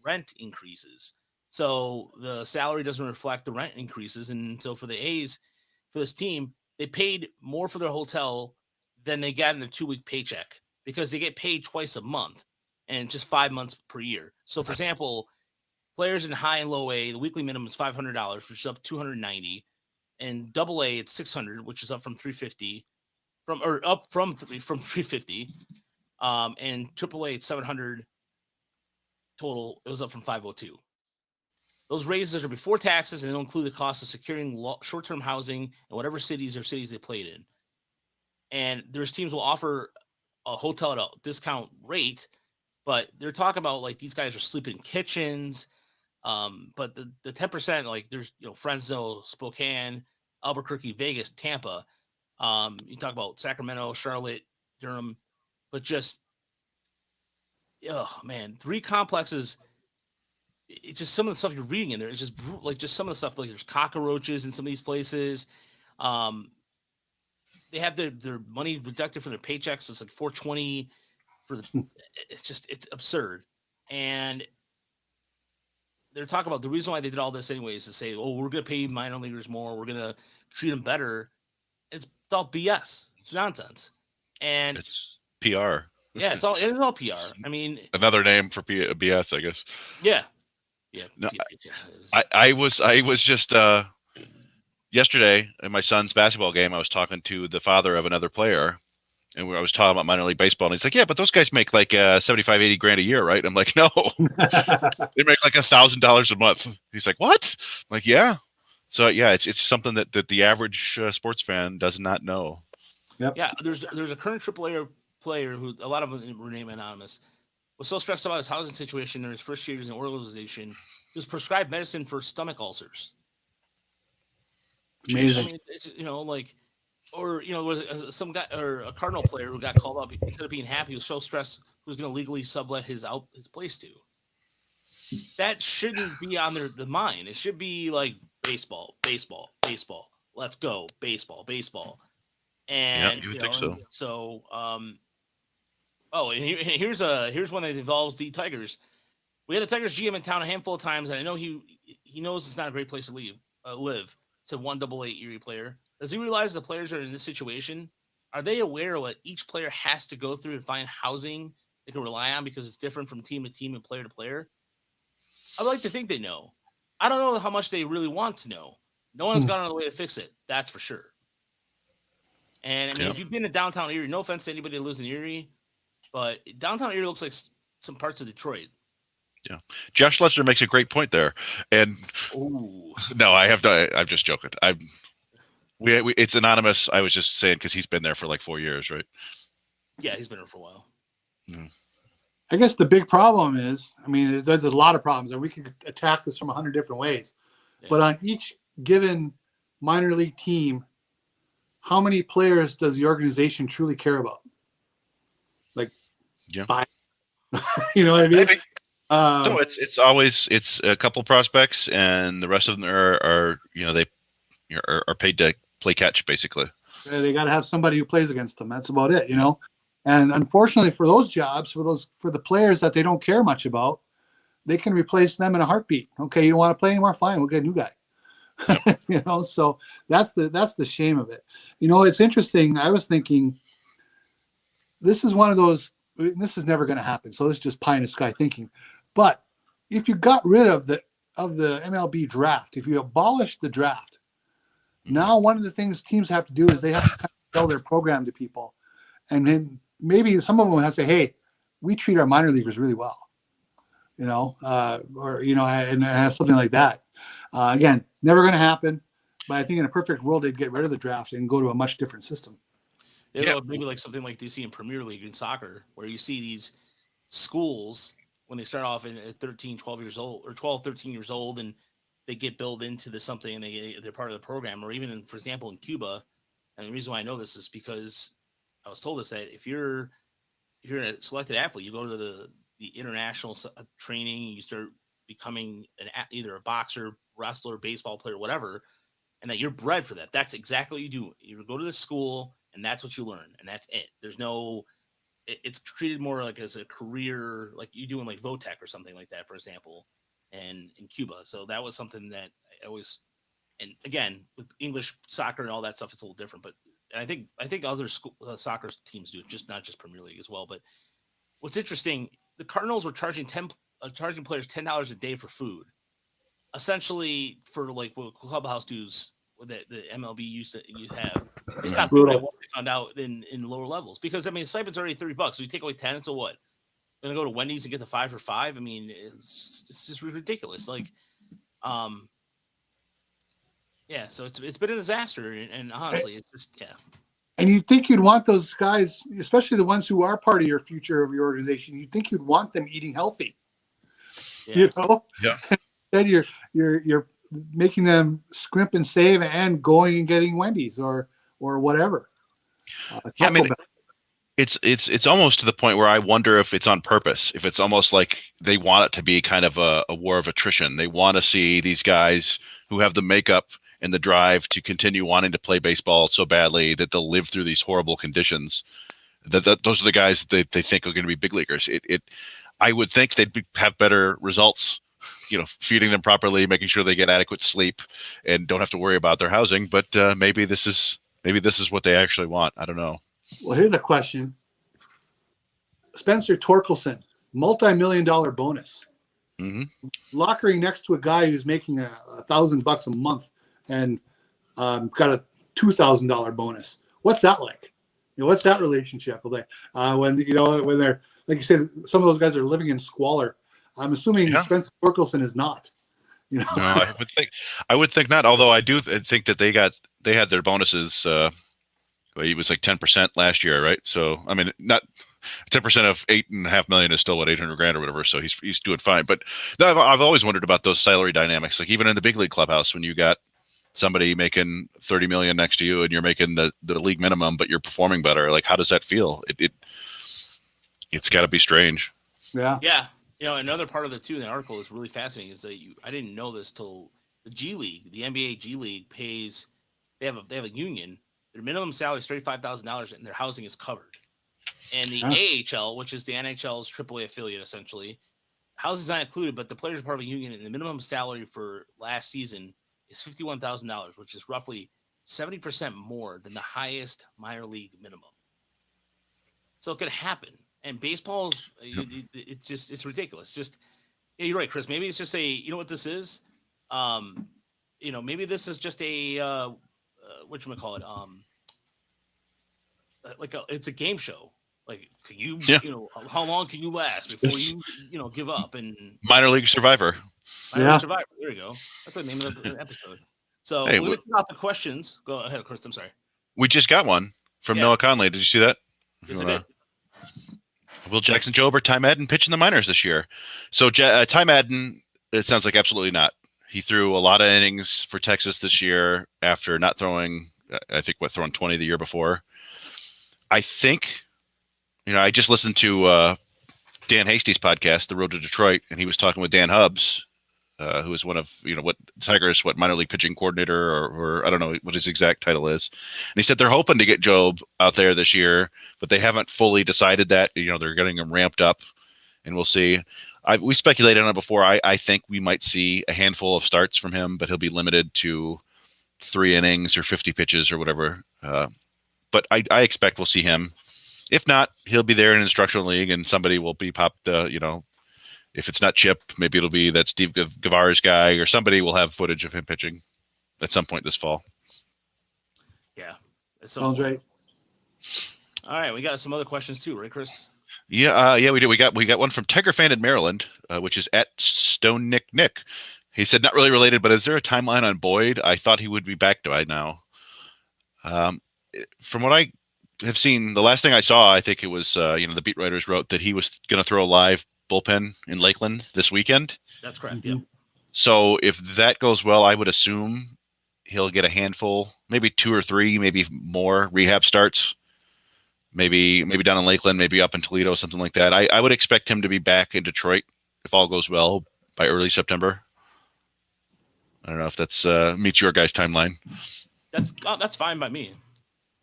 rent increases. So the salary doesn't reflect the rent increases. And so for the A's, for this team, they paid more for their hotel than they got in their 2-week paycheck, because they get paid twice a month and just 5 months per year. So, for example, players in high and low A, the weekly minimum is $500, which is up $290. And double A, it's $600, which is up from $350, from 350. And triple A, it's $700 total. It was up from $502. Those raises are before taxes, and they don't include the cost of securing short-term housing in whatever cities they played in. And there's teams will offer a hotel at a discount rate, but they're talking about, like, these guys are sleeping in kitchens. But the 10%, like, there's, Fresno, Spokane, Albuquerque, Vegas, Tampa. You talk about Sacramento, Charlotte, Durham, but just, oh man, 3 complexes. It's just some of the stuff you're reading in there. It's just like, just some of the stuff, like, there's cockroaches in some of these places. They have their money deducted from their paychecks. It's like $420 for it's absurd. And they're talking about the reason why they did all this anyway is to say, oh, we're going to pay minor leaguers more. We're going to treat them better. It's all BS. It's nonsense. And It's PR. Yeah, it's all PR. I mean, another name for BS, I guess. Yeah. No, I was just yesterday in my son's basketball game. I was talking to the father of another player, and I was talking about minor league baseball. And he's like, "Yeah, but those guys make like 75, 80 grand a year, right?" I'm like, "No, they make like $1,000 a month." He's like, "What?" I'm like, "Yeah." So yeah, it's something that the average sports fan does not know. Yep. Yeah, there's a current AAA player who, a lot of them remain anonymous, was so stressed about his housing situation during his first years in the organization, he was prescribed medicine for stomach ulcers. Amazing. I mean, it's, was some guy or a Cardinal player who got called up, instead of being happy, he was so stressed, he was going to legally sublet his place to. That shouldn't be on the mind. It should be like baseball. Let's go, baseball. And you would think so. So, here's one that involves the Tigers. We had the Tigers GM in town a handful of times, and I know he knows it's not a great place to live. To 1AA Erie player. Does he realize the players are in this situation? Are they aware of what each player has to go through to find housing they can rely on, because it's different from team to team and player to player? I'd like to think they know. I don't know how much they really want to know. No one's gone on the way to fix it. That's for sure. And I mean, if you've been to downtown Erie, no offense to anybody that lives in Erie, but downtown Erie looks like some parts of Detroit. Yeah, Josh Lesnar makes a great point there, and no, I have not. I'm just joking. It's anonymous. I was just saying because he's been there for like 4 years, right? Yeah, he's been there for a while. Mm. I guess the big problem is, I mean, there's a lot of problems, and we could attack this from 100 different ways. Yeah. But on each given minor league team, how many players does the organization truly care about? Like, 5. You know what I mean? Maybe. No, it's a couple prospects, and the rest of them are paid to play catch, basically. They got to have somebody who plays against them. That's about it, And unfortunately for those jobs, for the players that they don't care much about, they can replace them in a heartbeat. Okay, you don't want to play anymore? Fine, we'll get a new guy. Yep. So that's the shame of it. It's interesting. I was thinking, this is one of those. This is never going to happen. So this is just pie in the sky thinking. But if you got rid of the MLB draft, if you abolish the draft, now one of the things teams have to do is they have to kind of sell their program to people, and then maybe some of them have to say, "Hey, we treat our minor leaguers really well," and have something like that. Again, never going to happen. But I think in a perfect world, they'd get rid of the draft and go to a much different system. Maybe like something like you see in Premier League in soccer, where you see these schools, when they start off at 13, 12 years old, or 12, 13 years old, and they get built into something and they're part of the program, or even for example, in Cuba. And the reason why I know this is because I was told this, that if you're a selected athlete, you go to the international training, you start becoming either a boxer, wrestler, baseball player, whatever, and that you're bred for that. That's exactly what you do. You go to the school and that's what you learn, and that's it. There's no, it's treated more like as a career, like you do in like Votech or something like that, for example, and in Cuba. So that was something that I always, and again, with English soccer and all that stuff, it's a little different, but I think other school soccer teams do it, just not just Premier League as well. But what's interesting, the Cardinals were charging players $10 a day for food, essentially for like what clubhouse dues that the MLB used to have. They stopped doing that once they found out in lower levels, because I mean, stipend's already $30, so you take away 10, so what? Gonna go to Wendy's and get the 5 for 5? I mean, it's just ridiculous. Like, yeah. So it's been a disaster, and honestly, it's just And you'd think you'd want those guys, especially the ones who are part of your future of your organization. You'd think you'd want them eating healthy. Yeah. You know, Yeah. Then you're making them scrimp and save and going and getting Wendy's or whatever. Yeah, I mean, it's almost to the point where I wonder if it's on purpose. If it's almost like they want it to be kind of a war of attrition. They want to see these guys who have the makeup and the drive to continue wanting to play baseball so badly that they'll live through these horrible conditions. That those are the guys that they think are going to be big leaguers. I would think they'd have better results, you know, feeding them properly, making sure they get adequate sleep and don't have to worry about their housing. But maybe this is what they actually want. I don't know. Well, here's a question. Spencer Torkelson, multi-million-dollar bonus. Mm-hmm. Lockering next to a guy who's making $1,000 a month and got a $2,000 bonus. What's that like? You know, what's that relationship like? When they're, like you said, some of those guys are living in squalor. I'm assuming Spencer Torkelson is not. You know, no, I would think not. Although I do think that they had their bonuses. He was like 10% last year, right? So I mean, not 10% of $8.5 million is still what, $800,000 or whatever. So he's doing fine. But no, I've always wondered about those salary dynamics. Like even in the big league clubhouse, when you got somebody making $30 million next to you and you're making the league minimum, but you're performing better. Like, how does that feel? It's got to be strange. Yeah. Yeah. You know, another part of the the article is really fascinating is that I didn't know this till the G League, the NBA G League pays. They have a union. Their minimum salary is $35,000, and their housing is covered. And the AHL, which is the NHL's AAA affiliate, essentially, housing's not included, but the players are part of a union, and the minimum salary for last season is $51,000, which is roughly 70% more than the highest minor league minimum. So it could happen. And baseball, it's ridiculous. Just, yeah, you're right, Chris. Maybe it's just you know what this is? Maybe this is just a, whatchamacallit? It's a game show. Like, can you, how long can you last before you give up? And Minor League Survivor. Minor League Survivor. There you go. That's the name of the episode. So hey, we looked out the questions. Go ahead, Chris. I'm sorry. We just got one from Noah Conley. Did you see that? Yes, I did. Will Jackson Job or Ty Madden pitch in the minors this year? So Ty Madden, it sounds like absolutely not. He threw a lot of innings for Texas this year after not throwing, throwing 20 the year before. I think, I just listened to Dan Hasty's podcast, The Road to Detroit, and he was talking with Dan Hubbs, who is one of, Tigers, minor league pitching coordinator, or I don't know what his exact title is. And he said they're hoping to get Job out there this year, but they haven't fully decided that. They're getting him ramped up, and we'll see. We speculated on it before. I think we might see a handful of starts from him, but he'll be limited to 3 innings or 50 pitches or whatever. But I expect we'll see him. If not, he'll be there in an instructional league, and somebody will be popped, if it's not Chip, maybe it'll be that Steve Gavar's guy, or somebody will have footage of him pitching at some point this fall. Yeah. Sounds right. All right. We got some other questions too, right, Chris? Yeah, we do. We got one from Tiger Fan in Maryland, which is at Stone Nick. He said, not really related, but is there a timeline on Boyd? I thought he would be back by now. From what I have seen, the last thing I saw, I think it was, the beat writers wrote that he was going to throw live bullpen in Lakeland this weekend. That's correct. Mhm. Yeah. So if that goes well, I would assume he'll get a handful, maybe 2 or 3, maybe more rehab starts. Maybe down in Lakeland, maybe up in Toledo, something like that. I would expect him to be back in Detroit if all goes well by early September. I don't know if that's meets your guys' timeline. That's fine by me.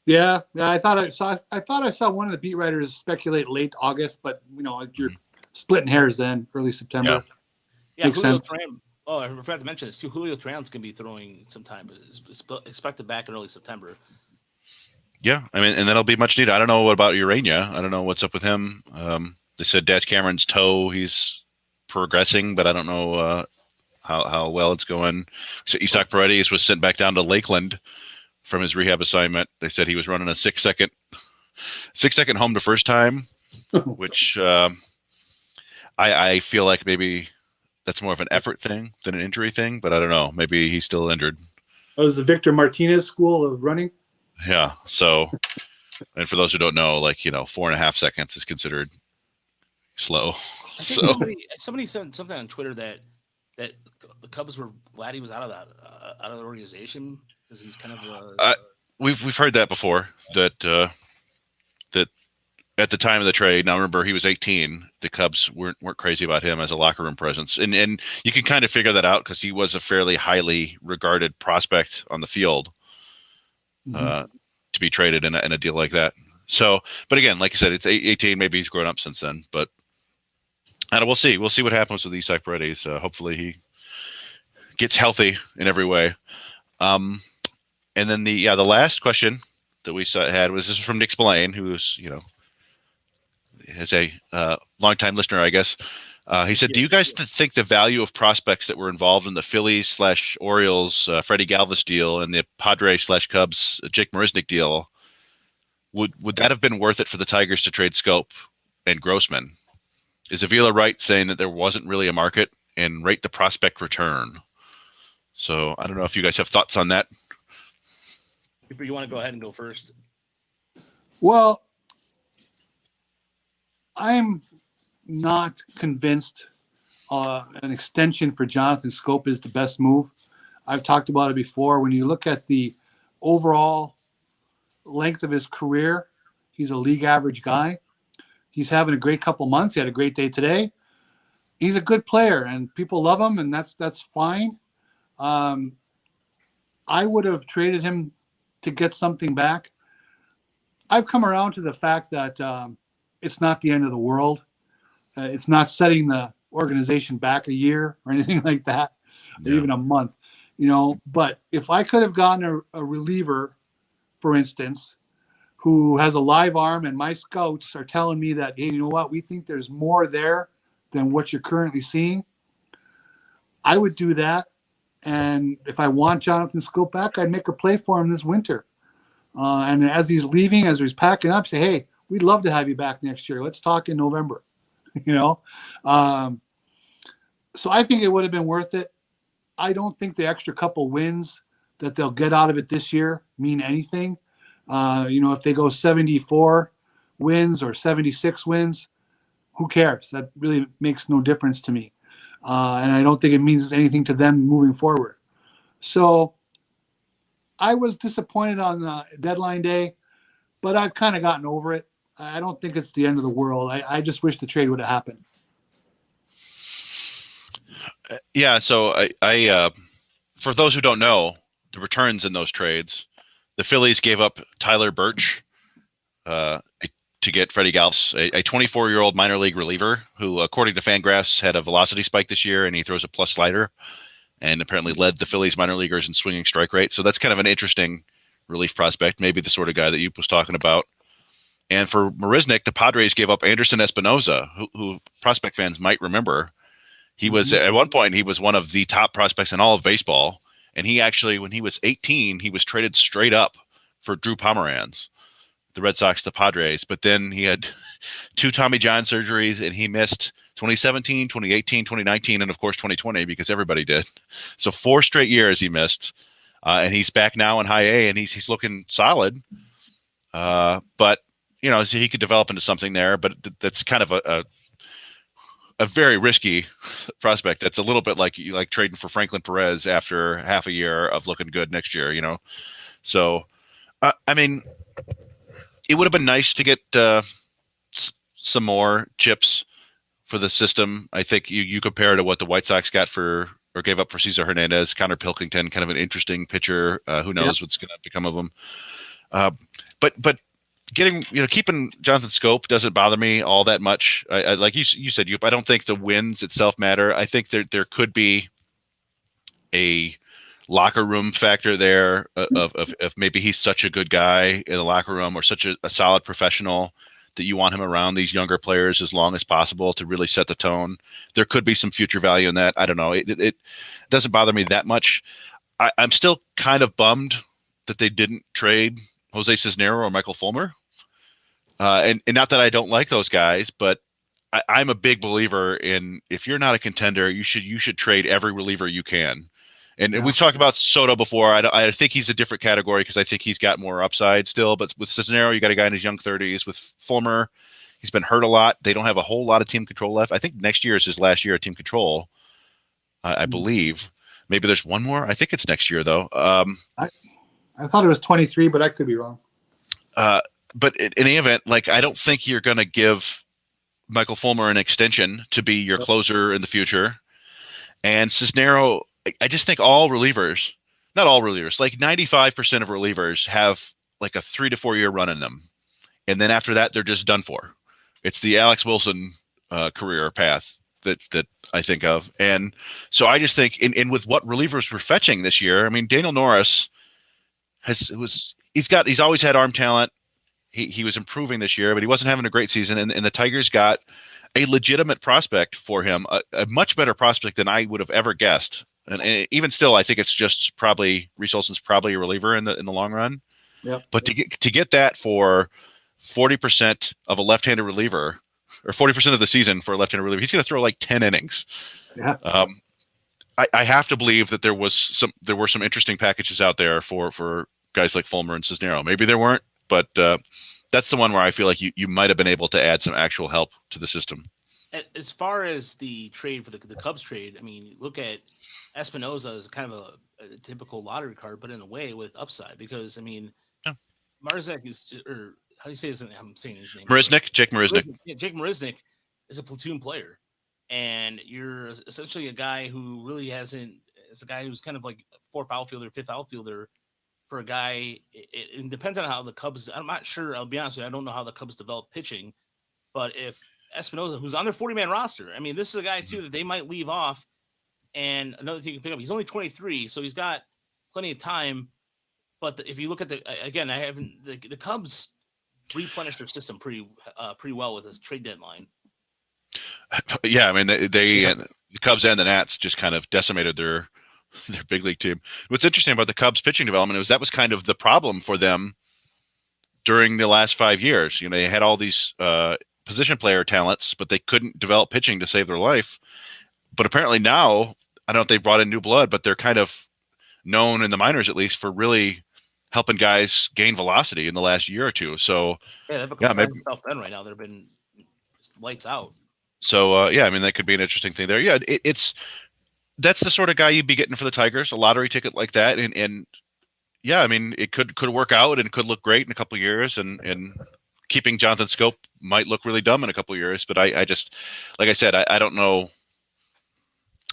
Yeah. I thought I saw one of the beat writers speculate late August, but you're splitting hairs then, early September. Yeah, Makes Julio sense. Tran. Oh, I forgot to mention this too. Julio Tran's going to be throwing sometime, but it's expected back in early September. Yeah, I mean, and that'll be much needed. I don't know what about Urania. I don't know what's up with him. They said Daz Cameron's toe, he's progressing, but I don't know how well it's going. So Isaac Paredes was sent back down to Lakeland from his rehab assignment. They said he was running a 6-second home to first time, which I feel like maybe that's more of an effort thing than an injury thing, but I don't know. Maybe he's still injured. That was the Victor Martinez school of running. Yeah. So, and for those who don't know, 4.5 seconds is considered slow. I think somebody said something on Twitter that the Cubs were glad he was out of the organization because he's kind of we've heard that before, that at the time of the trade. Now remember, he was 18. The Cubs weren't crazy about him as a locker room presence, and you can kind of figure that out because he was a fairly highly regarded prospect on the field. To be traded in a deal like that. So, but again, like I said, it's 18. Maybe he's grown up since then, but I don't know, we'll see. We'll see what happens with Isaac Paredes. Hopefully he gets healthy in every way. And then the last question that we had was, this was from Nic Spillane, who's, is a longtime listener, I guess. He said, do you guys think the value of prospects that were involved in the Phillies/Orioles Freddie Galvis deal and the Padres/Cubs Jake Marisnick deal, would that have been worth it for the Tigers to trade Scope and Grossman? Is Avila right saying that there wasn't really a market, and rate the prospect return? So I don't know if you guys have thoughts on that. You want to go ahead and go first? Well, I'm not convinced an extension for Jonathan Scope is the best move. I've talked about it before. When you look at the overall length of his career, he's a league average guy. He's having a great couple months. He had a great day today. He's a good player, and people love him, and that's fine. I would have traded him to get something back. I've come around to the fact that it's not the end of the world. It's not setting the organization back a year or anything like that, or even a month, But if I could have gotten a reliever, for instance, who has a live arm, and my scouts are telling me that, hey, you know what, we think there's more there than what you're currently seeing, I would do that. And if I want Jonathan Scope back, I'd make a play for him this winter. And as he's leaving, as he's packing up, say, hey, we'd love to have you back next year. Let's talk in November. So I think it would have been worth it. I don't think the extra couple wins that they'll get out of it this year mean anything. If they go 74 wins or 76 wins, who cares? That really makes no difference to me. And I don't think it means anything to them moving forward. So I was disappointed on deadline day, but I've kind of gotten over it. I don't think it's the end of the world. I just wish the trade would have happened. Yeah. So I for those who don't know, the returns in those trades, the Phillies gave up Tyler Birch to get Freddie Galvis, a 24-year-old minor league reliever who, according to Fangraphs, had a velocity spike this year, and he throws a plus slider, and apparently led the Phillies minor leaguers in swinging strike rate. So that's kind of an interesting relief prospect, maybe the sort of guy that you was talking about. And for Marisnick, the Padres gave up Anderson Espinoza, who prospect fans might remember. He was at one point, he was one of the top prospects in all of baseball. And he actually, when he was 18, he was traded straight up for Drew Pomeranz, the Red Sox, the Padres. But then he had 2 Tommy John surgeries, and he missed 2017, 2018, 2019, and of course 2020, because everybody did. So 4 straight years he missed. And he's back now in high A, and he's looking solid. But so he could develop into something there, but that's kind of a a very risky prospect. That's a little bit like you like trading for Franklin Perez after half a year of looking good next year, you know? So, I mean, it would have been nice to get some more chips for the system. I think you compare to what the White Sox got for or gave up for Cesar Hernandez, Connor Pilkington, kind of an interesting pitcher. Who knows what's going to become of him? But getting, keeping Jonathan Scope doesn't bother me all that much. I like you said, I don't think the wins itself matter. I think there could be a locker room factor there of maybe he's such a good guy in the locker room or such a solid professional that you want him around these younger players as long as possible to really set the tone. There could be some future value in that. I don't know. It doesn't bother me that much. I'm still kind of bummed that they didn't trade Jose Cisnero or Michael Fulmer. And not that I don't like those guys, but I'm a big believer in if you're not a contender, you should trade every reliever you can. And we've talked about Soto before. I think he's a different category because I think he's got more upside still. But with Cisnero, you got a guy in his young 30s. With Fulmer, he's been hurt a lot. They don't have a whole lot of team control left. I think next year is his last year of team control, I believe. Maybe there's one more. I think it's next year, though. I thought it was 23, but I could be wrong. But in any event, I don't think you're going to give Michael Fulmer an extension to be your closer in the future. And Cisnero, I just think all relievers, not all relievers, 95% of relievers have a 3 to 4 year run in them. And then after that, they're just done for. It's the Alex Wilson career path that I think of. And so I just think, and with what relievers were fetching this year, I mean, Daniel Norris he's always had arm talent. He was improving this year, but he wasn't having a great season. And the Tigers got a legitimate prospect for him, a much better prospect than I would have ever guessed. And even still, I think it's just probably Reese Olson's probably a reliever in the long run. Yeah. But to get that for 40% of a left-handed reliever, or 40% of the season for a left-handed reliever, he's going to throw 10 innings. Yeah. I have to believe that there were some interesting packages out there for guys like Fulmer and Cisnero. Maybe there weren't, but that's the one where I feel like you might have been able to add some actual help to the system. As far as the trade for the Cubs trade, I mean, look at Espinoza as kind of a typical lottery card, but in a way with upside because, I mean, Marisnik is, or how do you say his name? I'm saying his name. Marisnik, Jake Marisnik. Jake Marisnik is a platoon player, and you're essentially a guy who really hasn't. It's a guy who's kind of like fourth outfielder, fifth outfielder for a guy. It depends on how the Cubs. I'm not sure. I'll be honest with you. I don't know how the Cubs develop pitching, but if Espinoza, who's on their 40-man roster, I mean, this is a guy too that they might leave off, and another team can pick up. He's only 23, so he's got plenty of time. But if you look at the Cubs replenished their system pretty well with this trade deadline. Yeah, I mean the Cubs and the Nats just kind of decimated their big league team. What's interesting about the Cubs pitching development was that was kind of the problem for them during the last 5 years. They had all these position player talents, but they couldn't develop pitching to save their life. But apparently now, I don't know if they brought in new blood, but they're kind of known in the minors, at least, for really helping guys gain velocity in the last year or two. So maybe done right now. They've been lights out. So I mean, that could be an interesting thing there. Yeah, that's the sort of guy you'd be getting for the Tigers, a lottery ticket like that. And yeah, I mean, it could work out and could look great in a couple of years. And keeping Jonathan Scope might look really dumb in a couple of years. But I just, like I said, I don't know.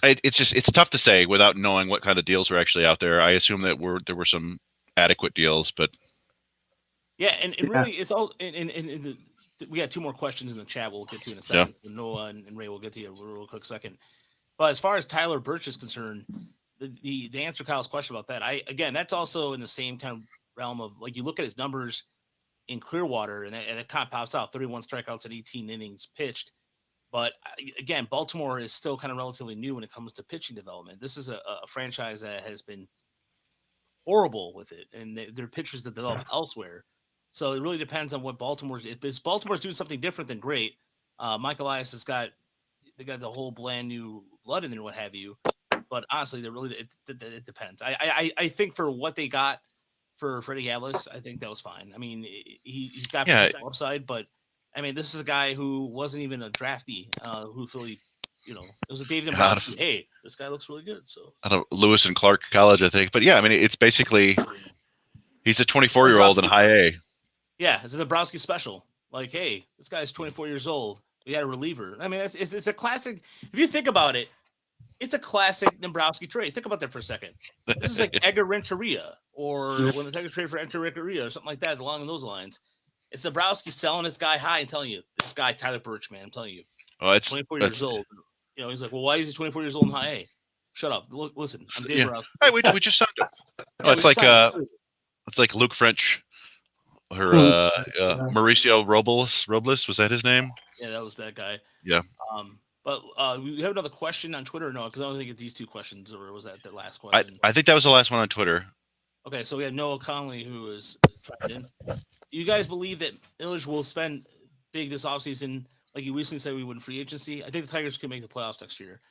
It's tough to say without knowing what kind of deals are actually out there. I assume that there were some adequate deals, but yeah, and really, it's all. We got two more questions in the chat. We'll get to in a second. Yeah. Noah and Ray will get to you in a real quick second. But as far as Tyler Birch is concerned, the answer to Kyle's question about that, that's also in the same kind of realm of you look at his numbers in Clearwater, and it kind of pops out 31 strikeouts and 18 innings pitched. But again, Baltimore is still kind of relatively new when it comes to pitching development. This is a franchise that has been horrible with it, and their pitchers that develop elsewhere. So it really depends on what Baltimore's. If Baltimore's doing something different than great, Mike Elias they got the whole brand new blood in there, what have you. But honestly, it depends. I think for what they got for Freddie Ellis, I think that was fine. I mean, he's got potential upside, but I mean, this is a guy who wasn't even a draftee, who Philly it was a Dave Dombrowski. Hey, this guy looks really good. So out of Lewis and Clark College, I think. But yeah, I mean, it's basically he's a 24-year-old in high A. Yeah, it's a Dombrowski special. Like, hey, this guy's 24 years old. We got a reliever. I mean, it's a classic. If you think about it, it's a classic Dombrowski trade. Think about that for a second. This is like Edgar Renteria, or when the Tigers traded for Renteria or something like that along those lines. It's Dombrowski selling this guy high and telling you, this guy, Tyler Birch, man, I'm telling you. Oh, it's 24 years old. He's like, well, why is he 24 years old in high A? Shut up. Look, listen, I'm Dave Dombrowski. Hey, we just signed him. It's like Luke French or Mauricio Robles. Was that his name? Yeah, that was that guy. Yeah. But we have another question on Twitter. No, because I only get these two questions, or was that the last question? I think that was the last one on Twitter. Okay, so we have Noah Conley, who is tried in. Do you guys believe that Yelich will spend big this offseason? Like you recently said, we win free agency. I think the Tigers can make the playoffs next year.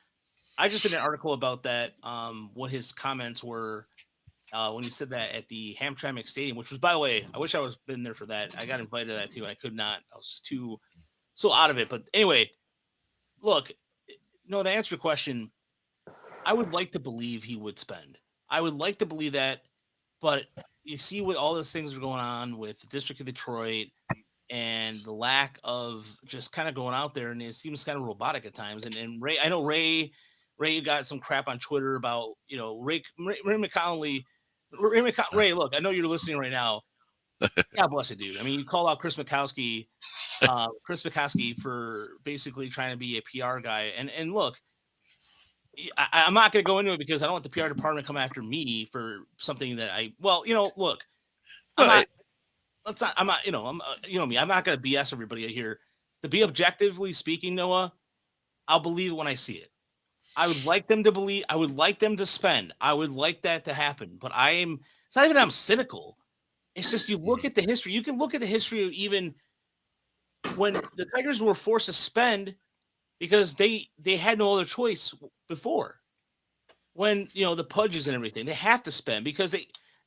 I just did an article about that. What his comments were when he said that at the Hamtramck Stadium, which was, by the way, I wish I was been there for that. I got invited to that too, and I could not. I was just so out of it. But anyway, look, no, to answer your question, I would like to believe he would spend. I would like to believe that, but you see what all those things are going on with the District of Detroit and the lack of just kind of going out there, and it seems kind of robotic at times. And Ray, I know Ray got some crap on Twitter about, Ray McConnelly. Ray, look, I know you're listening right now. God bless it, dude. I mean, you call out Chris McCoskey for basically trying to be a PR guy. And look, I'm not going to go into it because I don't want the PR department to come after me for something that look, I'm not going to BS everybody here. To be objectively speaking, Noah, I'll believe it when I see it. I would like them to believe. I would like them to spend. I would like that to happen. But it's not even that I'm cynical. It's just you look at the history. You can look at the history of even when the Tigers were forced to spend because they had no other choice before. When, the Pudges and everything, they have to spend because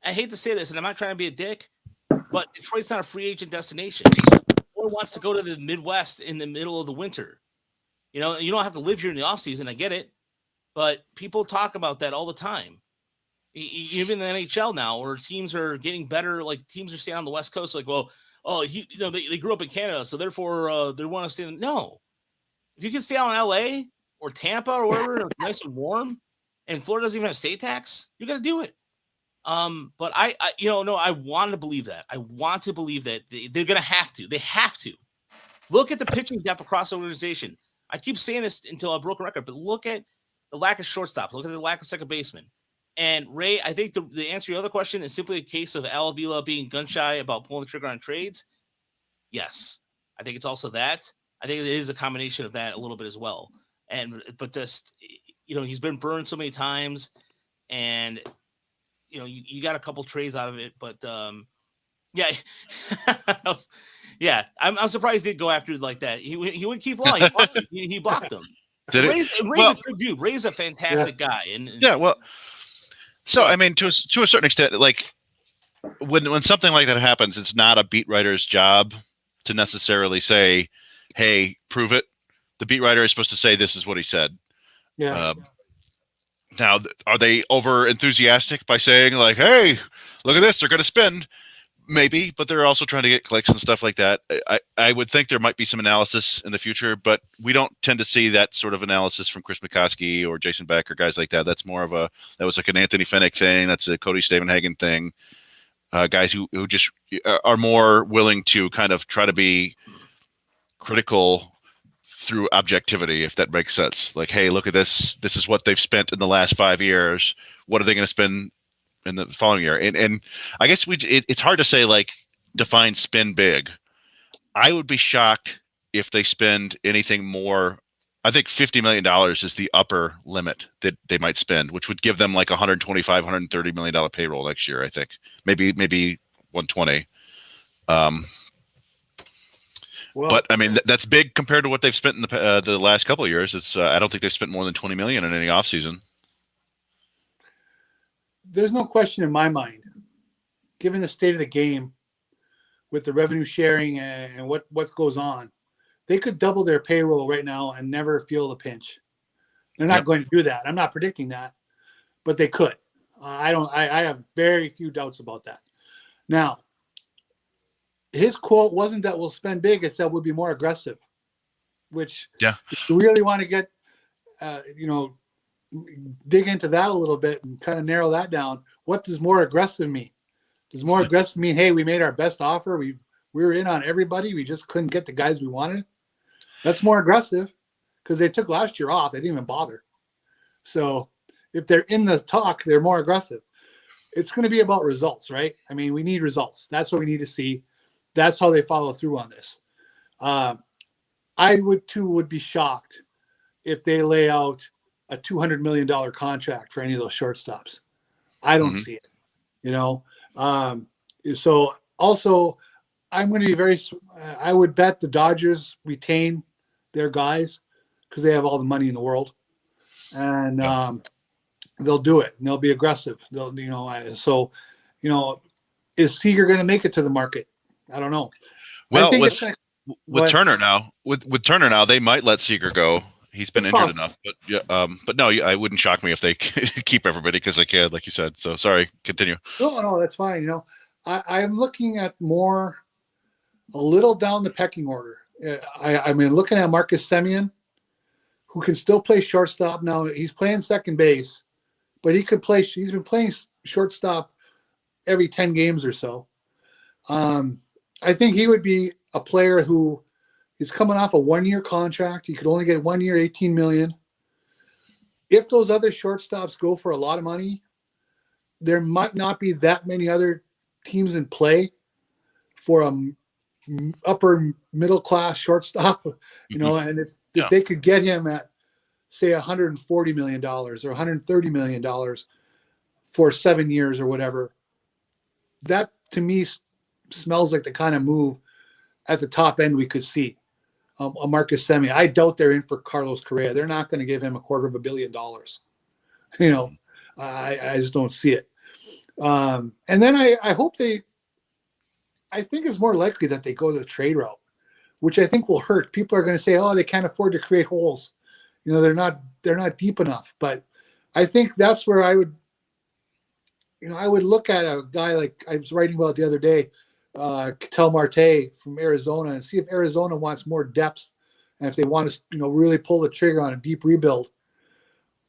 I hate to say this, and I'm not trying to be a dick, but Detroit's not a free agent destination. No one wants to go to the Midwest in the middle of the winter. You don't have to live here in the offseason. I get it. But people talk about that all the time. Even in the NHL now, where teams are getting better, like teams are staying on the West Coast, like, well, they grew up in Canada, so therefore they want to stay. No, if you can stay out in LA or Tampa or wherever, it's nice and warm, and Florida doesn't even have state tax, you're gonna do it. But I want to believe that. I want to believe that they're gonna have to. They have to look at the pitching depth across the organization. I keep saying this until I broke a record, but look at the lack of shortstop. Look at the lack of second baseman. And Ray, I think the answer to your other question is simply a case of Al Avila being gun shy about pulling the trigger on trades. Yes, I think it's also that. I think it is a combination of that a little bit as well. But just he's been burned so many times, and you got a couple trades out of it. But yeah, I'm surprised he didn't go after it like that. He wouldn't keep long. He blocked them. Ray's a good dude. Ray's a fantastic guy. So, I mean, to a certain extent, like when something like that happens, it's not a beat writer's job to necessarily say, hey, prove it. The beat writer is supposed to say, this is what he said. Yeah. Now, are they over enthusiastic by saying like, hey, look at this, they're going to spend? Maybe, but they're also trying to get clicks and stuff like that. I would think there might be some analysis in the future, but we don't tend to see that sort of analysis from Chris McCoskey or Jason Beck or guys like that. That's more of that was like an Anthony Fennick thing. That's a Cody Stavenhagen thing. Guys who just are more willing to kind of try to be critical through objectivity, if that makes sense. Like, hey, look at this. This is what they've spent in the last 5 years. What are they going to spend in the following year? And I guess it's hard to say, like, define spend big. I would be shocked if they spend anything more. I think $50 million is the upper limit that they might spend, which would give them like $130 million payroll next year. I think maybe 120. But I mean, that's big compared to what they've spent in the last couple of years. It's I don't think they've spent more than $20 million in any offseason. There's no question in my mind, given the state of the game with the revenue sharing and what goes on, they could double their payroll right now and never feel the pinch. They're not Yep. going to do that. I'm not predicting that, but they could. I have very few doubts about that. Now, his quote wasn't that we'll spend big; it said we'll be more aggressive. Which, Yeah. if you really want to get, dig into that a little bit and kind of narrow that down. What does more aggressive mean? Does more aggressive mean, hey, we made our best offer, we were in on everybody, we just couldn't get the guys we wanted? That's more aggressive because they took last year off. They didn't even bother. So if they're in the talk, they're more aggressive. It's going to be about results, right? I mean, we need results. That's what we need to see. That's how they follow through on this. I would be shocked if they lay out a $200 million contract for any of those shortstops. I don't see it, So also, I'm going to be I would bet the Dodgers retain their guys because they have all the money in the world, and they'll do it. And they'll be aggressive. Is Seager going to make it to the market? I don't know. Well, with Turner now, with Turner now, they might let Seager go. He's been injured enough, but no, I wouldn't shock me if they keep everybody because they can, like you said. So sorry, continue. No, that's fine. I'm looking at a little down the pecking order. I mean, looking at Marcus Semien, who can still play shortstop now. He's playing second base, but he could play. He's been playing shortstop every 10 games or so. I think he would be a player who is coming off a 1-year contract. He could only get 1 year, $18 million. If those other shortstops go for a lot of money, there might not be that many other teams in play for a upper middle class shortstop, and if they could get him at, say, $140 million or $130 million for 7 years or whatever, that to me smells like the kind of move at the top end we could see. A Marcus Semien. I doubt they're in for Carlos Correa. They're not going to give him $250 million. I just don't see it. And then I hope I think it's more likely that they go the trade route, which I think will hurt. People are going to say, oh, they can't afford to create holes. They're not deep enough. But I think that's where I would look at a guy like I was writing about the other day, Ketel Marte from Arizona, and see if Arizona wants more depth and if they want to, really pull the trigger on a deep rebuild.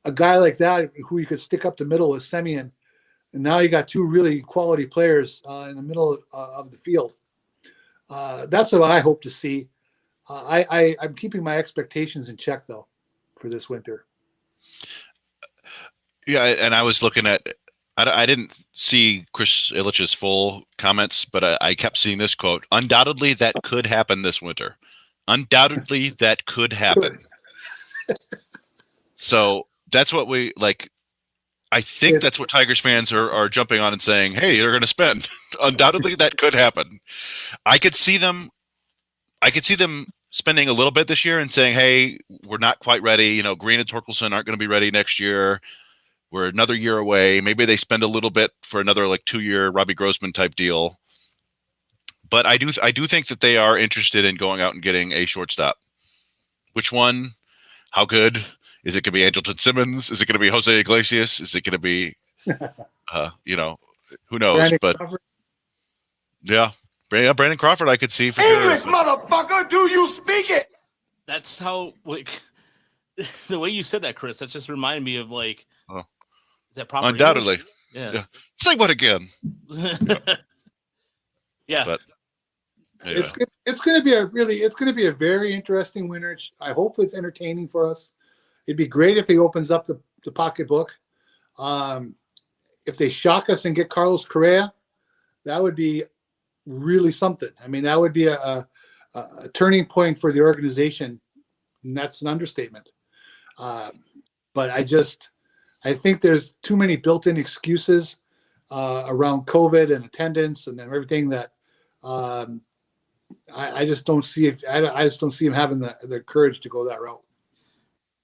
A guy like that who you could stick up the middle with Semien, and now you got two really quality players in the middle of the field. That's what I hope to see. I'm keeping my expectations in check though for this winter. Yeah, and I was looking at. I didn't see Chris Ilitch's full comments, but I kept seeing this quote. Undoubtedly, that could happen this winter. Undoubtedly, that could happen. So that's what we like. I think that's what Tigers fans are jumping on and saying, hey, they're going to spend. Undoubtedly, that could happen. I could see them spending a little bit this year and saying, hey, we're not quite ready. Green and Torkelson aren't going to be ready next year. We're another year away. Maybe they spend a little bit for another 2-year Robbie Grossman type deal. But I do think that they are interested in going out and getting a shortstop. Which one? How good? Is it going to be Andrelton Simmons? Is it going to be Jose Iglesias? Is it going to be, who knows? Brandon but Crawford. Yeah, Brandon Crawford, I could see for English, sure. motherfucker, do you speak it? That's how the way you said that, Chris. That just reminded me of is that proper? Undoubtedly, English? Yeah. Say what again? Yeah. But anyway. It's going to be a very interesting winter. I hope it's entertaining for us. It'd be great if he opens up the pocketbook. If they shock us and get Carlos Correa, that would be really something. I mean, that would be a turning point for the organization, and that's an understatement. But I think there's too many built-in excuses around COVID and attendance and everything that I just don't see I just don't see him having the courage to go that route.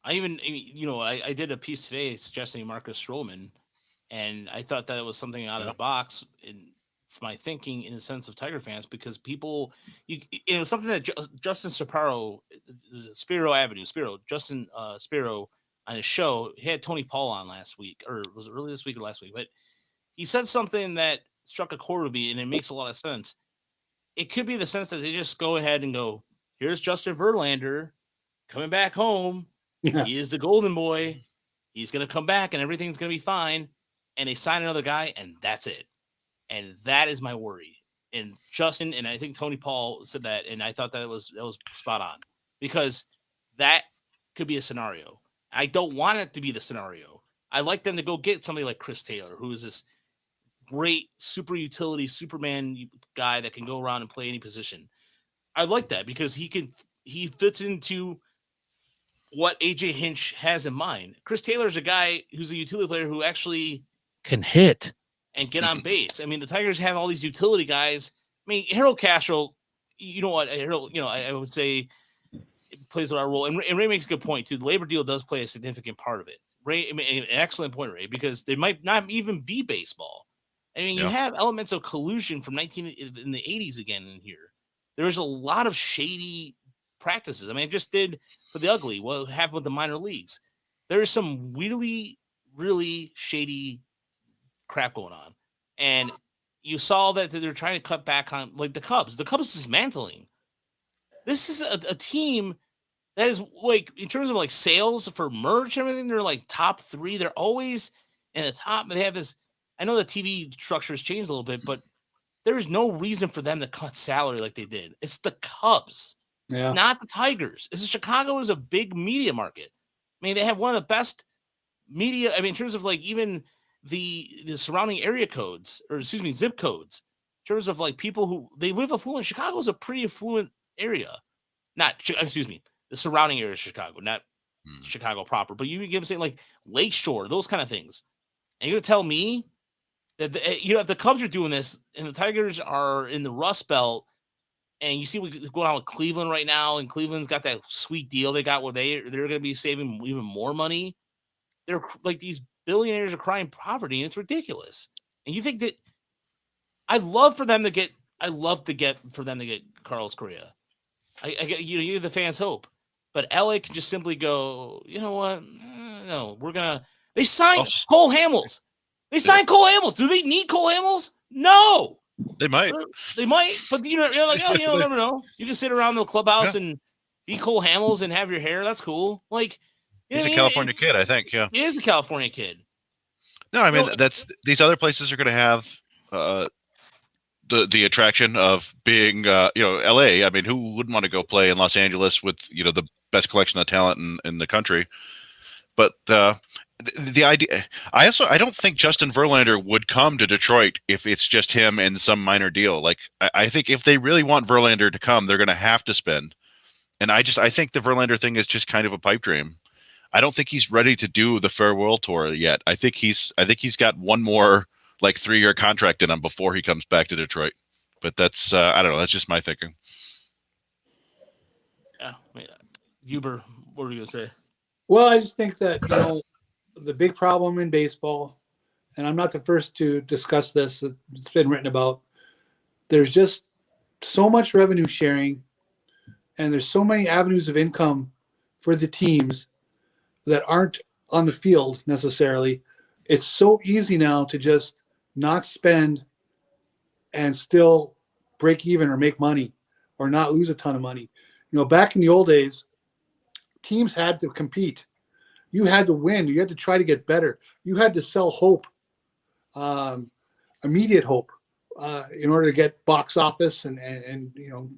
I did a piece today suggesting Marcus Stroman, and I thought that was something out of the box for my thinking in the sense of Tiger fans, because people, something that Justin Spiro Avenue, Justin Spiro on his show. He had Tony Paul on last week, or was it early this week or last week? But he said something that struck a chord with me, and it makes a lot of sense. It could be the sense that they just go ahead and go, here's Justin Verlander coming back home. Yeah. He is the golden boy. He's going to come back and everything's going to be fine. And they sign another guy, and that's it. And that is my worry. And Justin, and I think Tony Paul said that, and I thought that was spot on, because that could be a scenario. I don't want it to be the scenario. I like them to go get somebody like Chris Taylor, who is this great super utility Superman guy that can go around and play any position. I like that because he fits into what AJ Hinch has in mind. Chris Taylor's a guy who's a utility player who actually can hit and get on base. I mean, the Tigers have all these utility guys. I mean, Harold Castro, you know what, Harold, I would say plays a lot of role. And Ray makes a good point too. The labor deal does play a significant part of it. Ray, an excellent point, Ray, because they might not even be baseball. I mean, you have elements of collusion from in the 80s again in here. There's a lot of shady practices. I mean, it just did for the ugly what happened with the minor leagues. There's some really, really shady crap going on. And you saw that they're trying to cut back on, like, the Cubs. The Cubs dismantling. This is a team that is, like, in terms of like sales for merch and everything, they're like top 3. They're always in the top. They have this. I know the TV structure has changed a little bit, but there is no reason for them to cut salary like they did. It's the Cubs. Yeah. It's not the Tigers. Chicago is a big media market. I mean, they have one of the best media. I mean, in terms of like even the surrounding area codes, or excuse me, zip codes, in terms of like people who they live affluent. Chicago is a pretty affluent area. The surrounding area of Chicago, not Chicago proper. But you get saying like Lakeshore, those kind of things. And you're gonna tell me that if the Cubs are doing this and the Tigers are in the Rust Belt, and you see what's going on with Cleveland right now, and Cleveland's got that sweet deal they got where they're going to be saving even more money. They're like, these billionaires are crying poverty, and it's ridiculous. And you think that I'd love for them to get Carlos Correa. I get, you give the fans hope, but LA can just simply go, you know what? No, they signed Cole Hamels. They signed Cole Hamels. Do they need Cole Hamels? No. They might, but you're like, oh, never know. You can sit around the clubhouse and be Cole Hamels and have your hair. That's cool. Like, he's a California kid, I think. Yeah, he is a California kid. No, I mean that's these other places are going to have the attraction of being LA. I mean, who wouldn't want to go play in Los Angeles with the best collection of talent in the country? But the idea, I don't think Justin Verlander would come to Detroit if it's just him and some minor deal. Like, I think if they really want Verlander to come, they're going to have to spend. And I think the Verlander thing is just kind of a pipe dream. I don't think he's ready to do the farewell tour yet. I think he's got one more like 3-year contract in him before he comes back to Detroit. But that's I don't know. That's just my thinking. Yeah, Huber, what were you gonna say? Well, I just think that the big problem in baseball, and I'm not the first to discuss this, it's been written about, there's just so much revenue sharing and there's so many avenues of income for the teams that aren't on the field necessarily. It's so easy now to just not spend and still break even or make money or not lose a ton of money. Back in the old days, teams had to compete. You had to win. You had to try to get better. You had to sell hope, immediate hope, in order to get box office and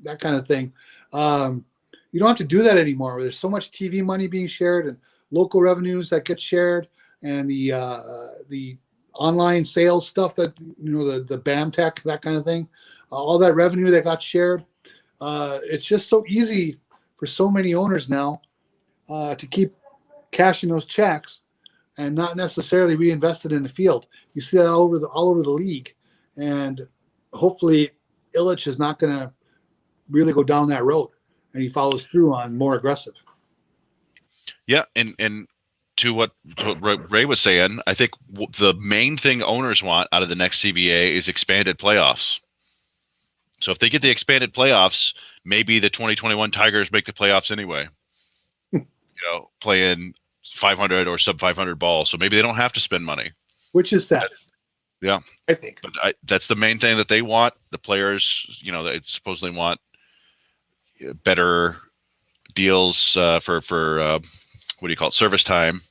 that kind of thing. You don't have to do that anymore. There's so much TV money being shared and local revenues that get shared, and the online sales stuff that the BAM tech, that kind of thing, all that revenue that got shared. It's just so easy for so many owners now to keep cashing those checks and not necessarily reinvested in the field. You see that all over the league, and hopefully Yelich is not going to really go down that road, and he follows through on more aggressive. Yeah, and to what Ray was saying, I think the main thing owners want out of the next CBA is expanded playoffs. So if they get the expanded playoffs, maybe the 2021 Tigers make the playoffs anyway. Playing 500 or sub 500 ball. So maybe they don't have to spend money. Which is sad. Yeah. I think. But that's the main thing that they want. The players, they supposedly want better deals for what do you call it, service time.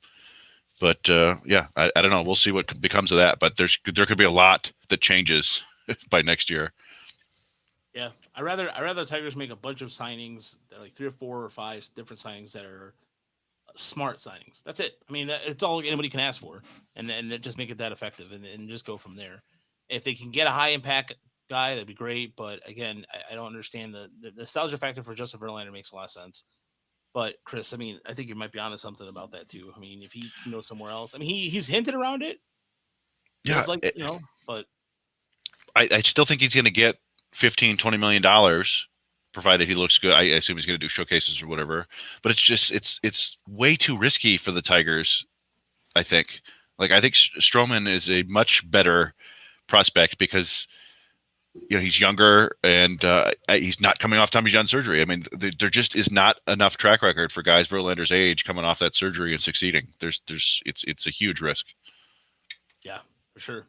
But yeah, I don't know. We'll see what becomes of that. But there could be a lot that changes by next year. Yeah, I rather the Tigers make a bunch of signings, that are like 3 or 4 or 5 different signings that are smart signings. That's it. I mean, it's all anybody can ask for, and then just make it that effective, and just go from there. If they can get a high impact guy, that'd be great. But again, I don't understand the nostalgia factor for Justin Verlander makes a lot of sense. But Chris, I mean, I think you might be onto something about that too. I mean, if he can go somewhere else, I mean, he's hinted around it. Yeah, but I still think he's going to get $15-20 million, provided he looks good. I assume he's going to do showcases or whatever. But it's just it's way too risky for the Tigers. I think Stroman is a much better prospect because he's younger and he's not coming off Tommy John surgery. I mean, there just is not enough track record for guys Verlander's age coming off that surgery and succeeding. It's a huge risk. Yeah, for sure.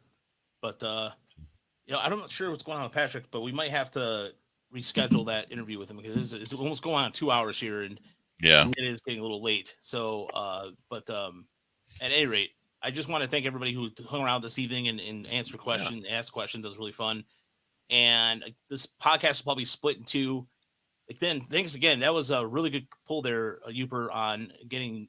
But I'm not sure what's going on with Patrick, but we might have to reschedule that interview with him because it's almost going on 2 hours here, and yeah, it is getting a little late. So, but at any rate, I just want to thank everybody who hung around this evening and answered questions, asked questions. It was really fun. And this podcast will probably split in 2. Then thanks again. That was a really good pull there, Uper, on getting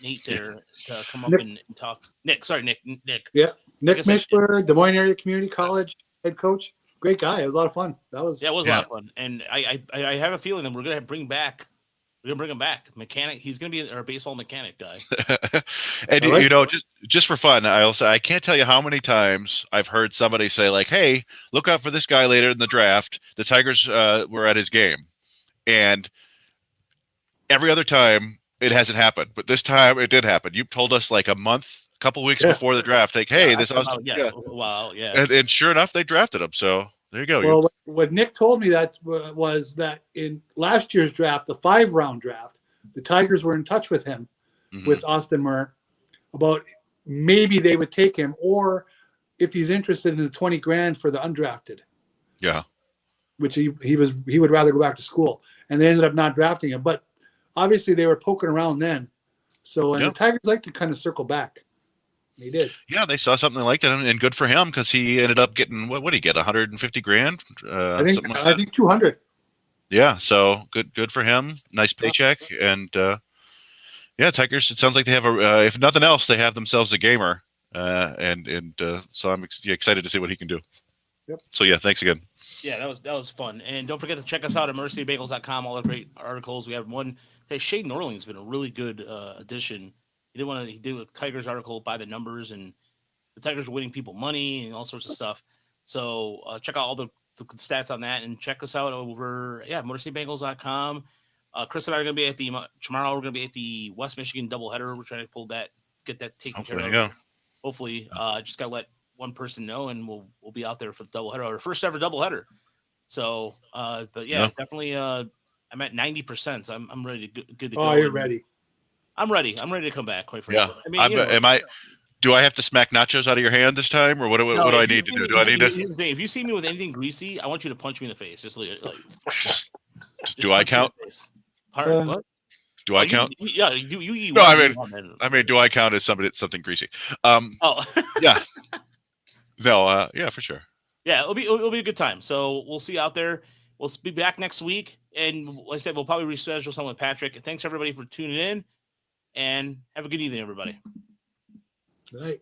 Nate there to come up and talk. Nick. Yeah. Nic Like I said, Mishler, Des Moines Area Community College head coach. Great guy. It was a lot of fun. It was a lot of fun. And I have a feeling that we're going to bring him back. Mechanic. He's going to be our baseball mechanic guy. And just for fun, I can't tell you how many times I've heard somebody say like, "Hey, look out for this guy later in the draft." The Tigers were at his game, and every other time it hasn't happened, but this time it did happen. You told us like a couple weeks before the draft, like, "Hey, this Austin." Wow, yeah. And sure enough, they drafted him. So there you go. Well, what Nick told me that was that in last year's draft, the 5-round draft, the Tigers were in touch with him, with Austin Murr, about maybe they would take him, or if he's interested in the 20 grand for the undrafted. Yeah. Which he would rather go back to school, and they ended up not drafting him. But obviously they were poking around then. So the Tigers like to kind of circle back. They did. Yeah, they saw something like that, and good for him because he ended up getting what did he get? 150 grand? I think 200. Yeah, so good for him. Nice paycheck, and Tigers. It sounds like they have if nothing else, they have themselves a gamer, and so I'm excited to see what he can do. Yep. So yeah, thanks again. Yeah, that was fun, and don't forget to check us out at murcybagels.com. All the great articles we have. One, Shade Norling's has been a really good addition. He did a Tigers article by the numbers, and the Tigers are winning people money and all sorts of stuff. So check out all the stats on that, and check us out over murcybagels.com. Chris and I are going to be tomorrow. We're going to be at the West Michigan doubleheader. We're trying to get that taken care of. Go. Hopefully, just got to let one person know, and we'll be out there for the doubleheader, our first ever doubleheader. So, but definitely. I'm at 90%. So I'm ready to good to go. Oh, you're ready. I'm ready. I'm ready to come back. Quite frankly. Yeah. I mean, do I have to smack nachos out of your hand this time, or what do I need to do? Do I need to? If you see me with anything greasy, I want you to punch me in the face. Just like do I count? What? Do I count? You eat. No, I mean, do I count as something greasy? Yeah. No. Yeah, for sure. Yeah, it'll be a good time. So we'll see you out there. We'll be back next week, and like I said, we'll probably reschedule something with Patrick. Thanks everybody for tuning in, and have a good evening, everybody. Good night.